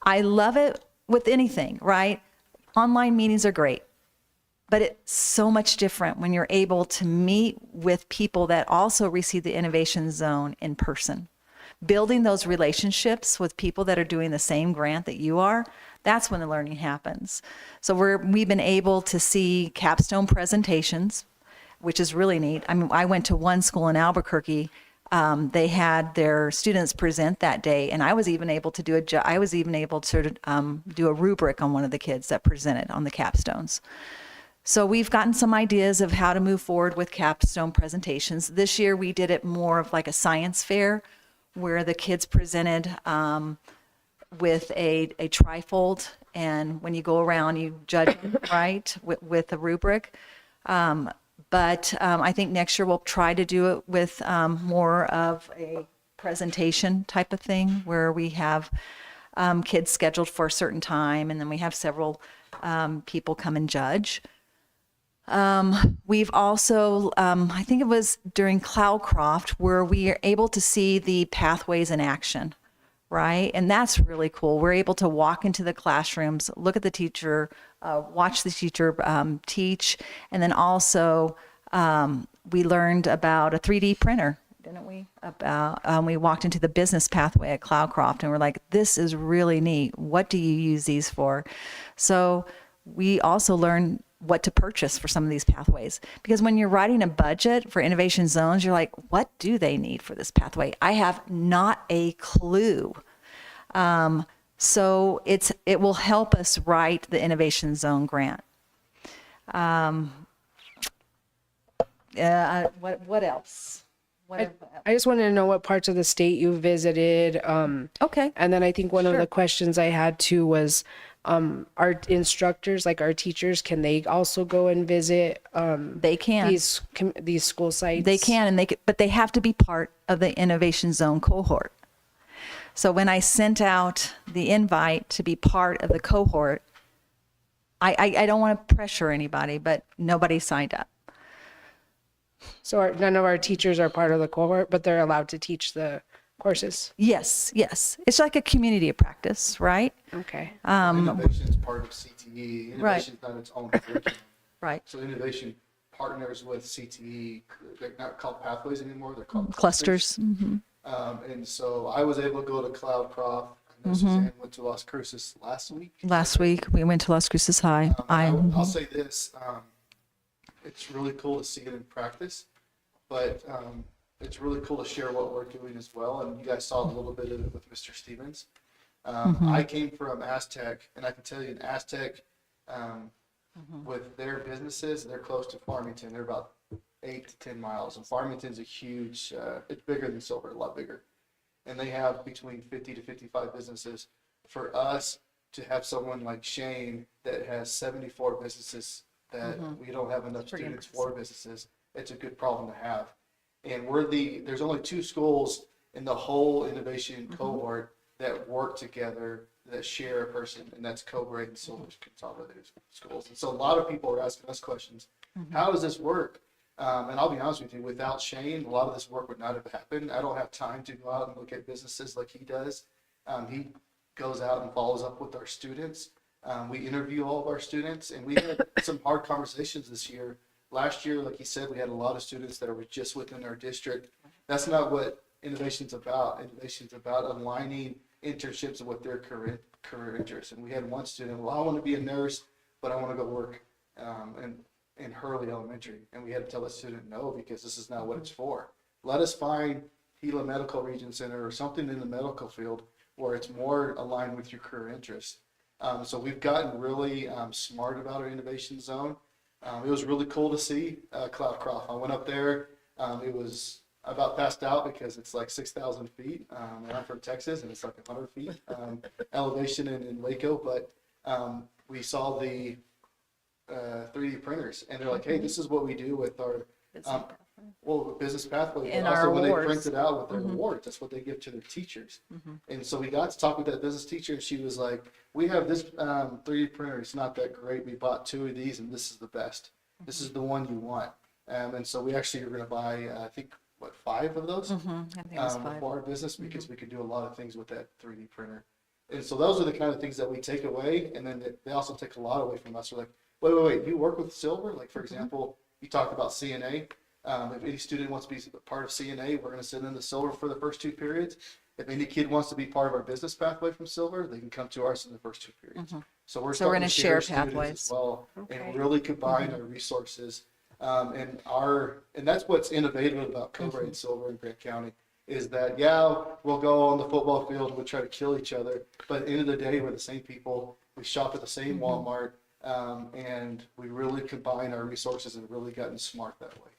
I love it with anything, right? Online meetings are great, but it's so much different when you're able to meet with people that also receive the innovation zone in person. Building those relationships with people that are doing the same grant that you are, that's when the learning happens. So we've been able to see capstone presentations, which is really neat. I mean, I went to one school in Albuquerque. They had their students present that day, and I was even able to do a rubric on one of the kids that presented on the capstones. So we've gotten some ideas of how to move forward with capstone presentations. This year we did it more of like a science fair, where the kids presented with a trifold, and when you go around, you judge them, right, with a rubric. But I think next year we'll try to do it with more of a presentation type of thing, where we have kids scheduled for a certain time, and then we have several people come and judge. We've also, I think it was during Cloudcroft, where we are able to see the pathways in action, right? And that's really cool. We're able to walk into the classrooms, look at the teacher, watch the teacher teach, and then also we learned about a 3D printer, didn't we? today about, we walked into the business pathway at Cloudcroft and we're like, this is really neat. What do you use these for? So we also learned what to purchase for some of these pathways. Because when you're writing a budget for innovation zones, you're like, what do they need for this pathway? I have not a clue. So it will help us write the innovation zone grant. What else? I just wanted to know what parts of the state you visited. Okay. And then I think one of Sure. the questions I had too was, our instructors, like our teachers, can they also go and visit? They can. These school sites? They can, but they have to be part of the innovation zone cohort. So when I sent out the invite to be part of the cohort, I don't want to pressure anybody, but nobody signed up. So none of our teachers are part of the cohort, but they're allowed to teach the courses? Yes. It's like a community of practice, right? Okay. Innovation is part of CTE. Innovation is not its own curriculum. Right. So innovation partners with CTE. They're not called pathways anymore. They're called Clusters. Mm-hmm. And so I was able to go to Cloudcroft. I know Suzanne went to Las Cruces last week. Last week we went to Las Cruces High. I'll say this. It's really cool to see it in practice, but it's really cool to share what we're doing as well. And you guys saw a little bit of it with Mr. Stevens. I came from Aztec, and I can tell you in Aztec, with their businesses, they're close to Farmington. They're about 8 to 10 miles. And Farmington's a huge, it's bigger than Silver, a lot bigger. And they have between 50 to 55 businesses. For us to have someone like Shane that has 74 businesses that we don't have enough students for businesses, it's a good problem to have. And there's only 2 schools in the whole innovation cohort that work together, that share a person, and that's Cobre and Silver Consolidated schools. And so a lot of people are asking us questions. How does this work? And I'll be honest with you, without Shane, a lot of this work would not have happened. I don't have time to go out and look at businesses like he does. He goes out and follows up with our students. We interview all of our students, and we had some hard conversations this year. Last year, like he said, we had a lot of students that were just within our district. That's not what innovation's about. Innovation's about aligning internships with their career interests. And we had one student, well, I want to be a nurse, but I want to go work in Hurley Elementary. And we had to tell the student no, because this is not what it's for. Let us find Gila Medical Region Center or something in the medical field where it's more aligned with your career interests. So we've gotten really smart about our innovation zone. It was really cool to see Cloudcroft. I went up there. It was about passed out because it's like 6,000 feet. And I'm from Texas, and it's like 100 feet elevation in Waco. But we saw the 3D printers, and they're like, hey, this is what we do with our business pathway. And also our when awards. they print it out with their awards, that's what they give to their teachers. And so we got to talk with that business teacher, and she was like, we have this 3D printer. It's not that great. We bought 2 of these, and this is the best. This is the one you want. And so we actually are going to buy, I think, 5 of those I think it was 5. for our business, because we could do a lot of things with that 3D printer. And so those are the kind of things that we take away, and then they also take a lot away from us. We're like, wait, you work with Silver? Like, for example, you talked about CNA. If any student wants to be part of CNA, we're going to send them to Silver for the first 2 periods. If any kid wants to be part of our business pathway from Silver, they can come to ours in the first 2 periods. So we're So we're starting gonna to share students pathways. as well, and really combine our resources. And that's what's innovative about Cobre and Silver in Grant County, is that, we'll go on the football field and we'll try to kill each other, but at the end of the day, we're the same people. We shop at the same Walmart, and we really combine our resources and really gotten smart that way.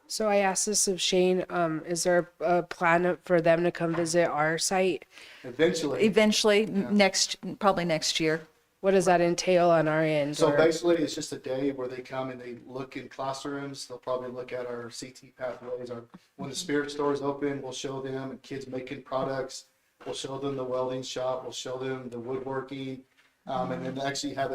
So I asked this of Shane, is there a plan for them to come visit our site? Eventually, Probably next year. What does that entail on our end? So basically, it's just a day where they come and they look in classrooms. They'll probably look at our CT pathways. When the spirit store is open, we'll show them, and kids making products. We'll show them the welding shop. We'll show them the woodworking. And then actually have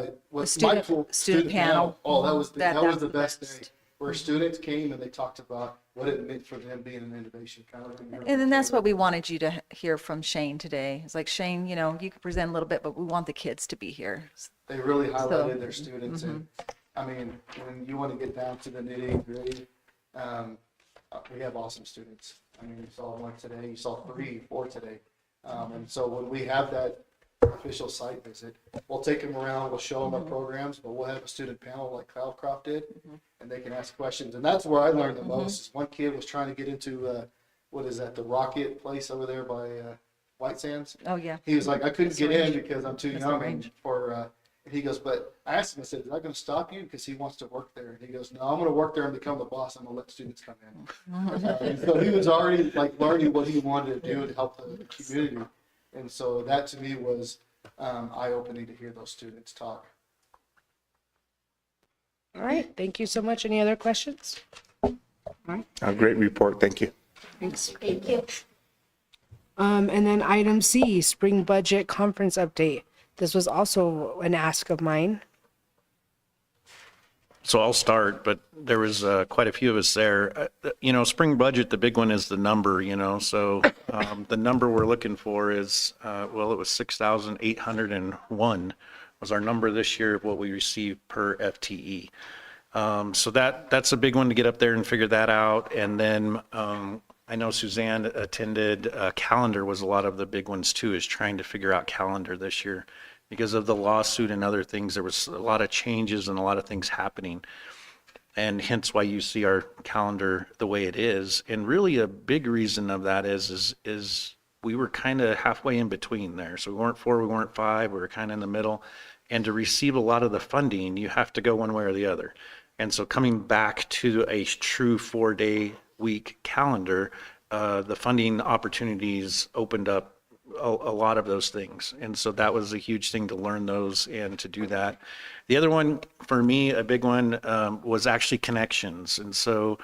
student panel. Oh, that was the best best. day, where students came and they talked about what it meant for them being an innovation kind of thing. And then that's what we wanted you to hear from Shane today. It's like, Shane, you can present a little bit, but we want the kids to be here. They really highlighted their students. And I mean, when you want to get down to the nitty gritty, we have awesome students. I mean, you saw one today, you saw 4 today. And so when we have that official site visit, we'll take them around, we'll show them our programs, but we'll have a student panel like Cloudcroft did, and they can ask questions. And that's where I learned the most. Is one kid was trying to get into, what is that, the Rocket place over there by White Sands? Oh, yeah. He was like, I couldn't Missile get in range. because I'm too Missile young range. for, and he goes, but I asked him, I said, is that going to stop you? Because he wants to work there. And he goes, no, I'm going to work there and become the boss. I'm going to let students come in. And so he was already like learning what he wanted to do to help the community. And so that to me was eye-opening to hear those students talk. All right, thank you so much. Any other questions? A great report, thank you. Thanks. Thank you. And then item C, spring budget conference update. This was also an ask of mine. So I'll start, but there was quite a few of us there. Spring budget, the big one is the number, so the number we're looking for is, it was 6,801 was our number this year of what we received per FTE. So that's a big one to get up there and figure that out. And then I know Suzanne attended, calendar was a lot of the big ones too, is trying to figure out calendar this year. Because of the lawsuit and other things, there was a lot of changes and a lot of things happening. And hence why you see our calendar the way it is. And really a big reason of that is we were kind of halfway in between there. So we weren't 4, we weren't 5, we were kind of in the middle. And to receive a lot of the funding, you have to go one way or the other. And so coming back to a true 4-day week calendar, the funding opportunities opened up a lot of those things. And so that was a huge thing to learn those and to do that. The other one for me, a big one, was actually connections. And so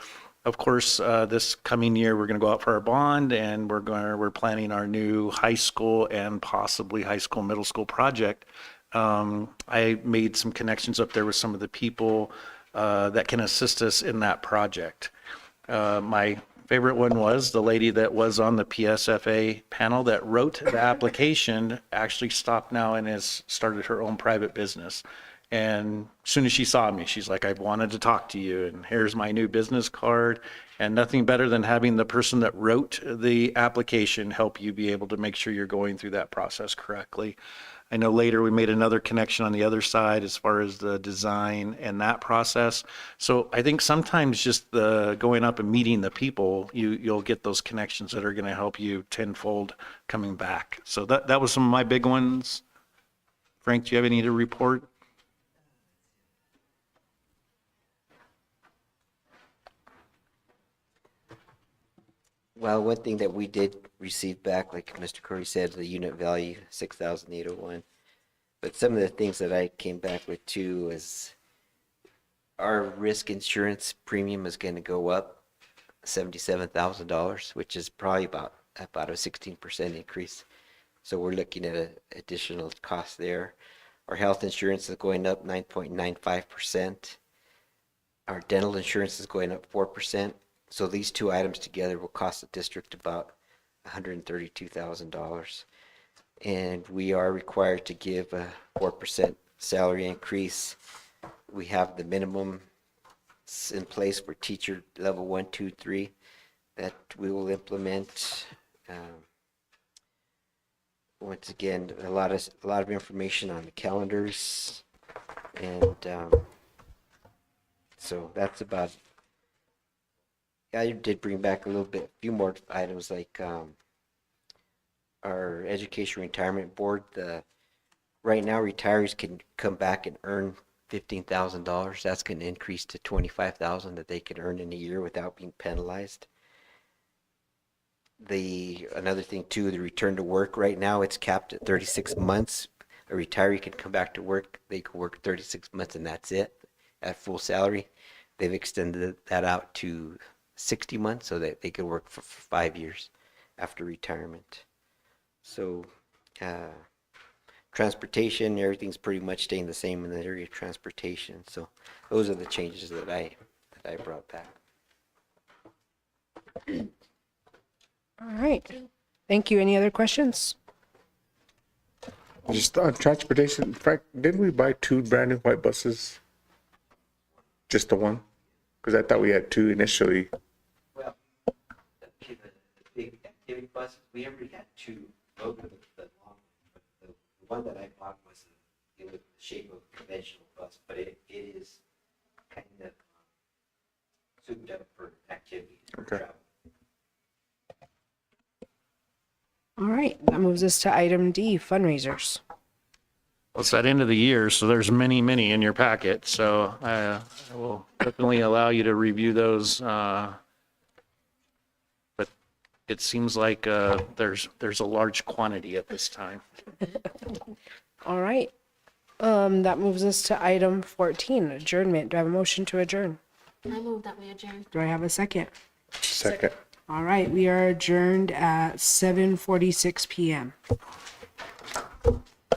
of course, this coming year, we're going to go out for our bond, and we're planning our new high school and possibly high school, middle school project. I made some connections up there with some of the people that can assist us in that project. My favorite one was the lady that was on the PSFA panel that wrote the application, actually stopped now and has started her own private business. And as soon as she saw me, she's like, I've wanted to talk to you, and here's my new business card. And nothing better than having the person that wrote the application help you be able to make sure you're going through that process correctly. I know later we made another connection on the other side as far as the design and that process. So I think sometimes just the going up and meeting the people, you'll get those connections that are going to help you tenfold coming back. So that was some of my big ones. Frank, do you have any to report? Well, one thing that we did receive back, like Mr. Corey said, the unit value, 6,801. But some of the things that I came back with too is our risk insurance premium is going to go up $77,000, which is probably about a 16% increase. So we're looking at an additional cost there. Our health insurance is going up 9.95%. Our dental insurance is going up 4%. So these two items together will cost the district about $132,000. And we are required to give a 4% salary increase. We have the minimum in place for teacher level 1, 2, 3 that we will implement. Once again, a lot of information on the calendars, and so that's about. I did bring back a few more items like our education retirement board. Right now, retirees can come back and earn $15,000. That's going to increase to $25,000 that they can earn in a year without being penalized. Another thing too, the return to work. Right now, it's capped at 36 months. A retiree can come back to work. They can work 36 months, and that's it at full salary. They've extended that out to 60 months so that they could work for 5 years after retirement. So transportation, everything's pretty much staying the same in the area of transportation. So those are the changes that I brought back. All right. Thank you. Any other questions? Just on transportation, Frank, didn't we buy 2 brand new white buses? Just the one? Because I thought we had 2 initially. Well, buses, we already had two, both of the long, but the one that I bought was, it was the shape of a conventional bus, but it is kind of souped up for activities, for Okay. travel. All right, that moves us to item D, fundraisers. Well, it's that end of the year, so there's many, many in your packet, so I will definitely allow you to review those. But it seems like there's a large quantity at this time. All right. That moves us to item 14, adjournment. Do I have a motion to adjourn? I move that we adjourn. Do I have a second? Second. All right, we are adjourned at 7:46 p.m.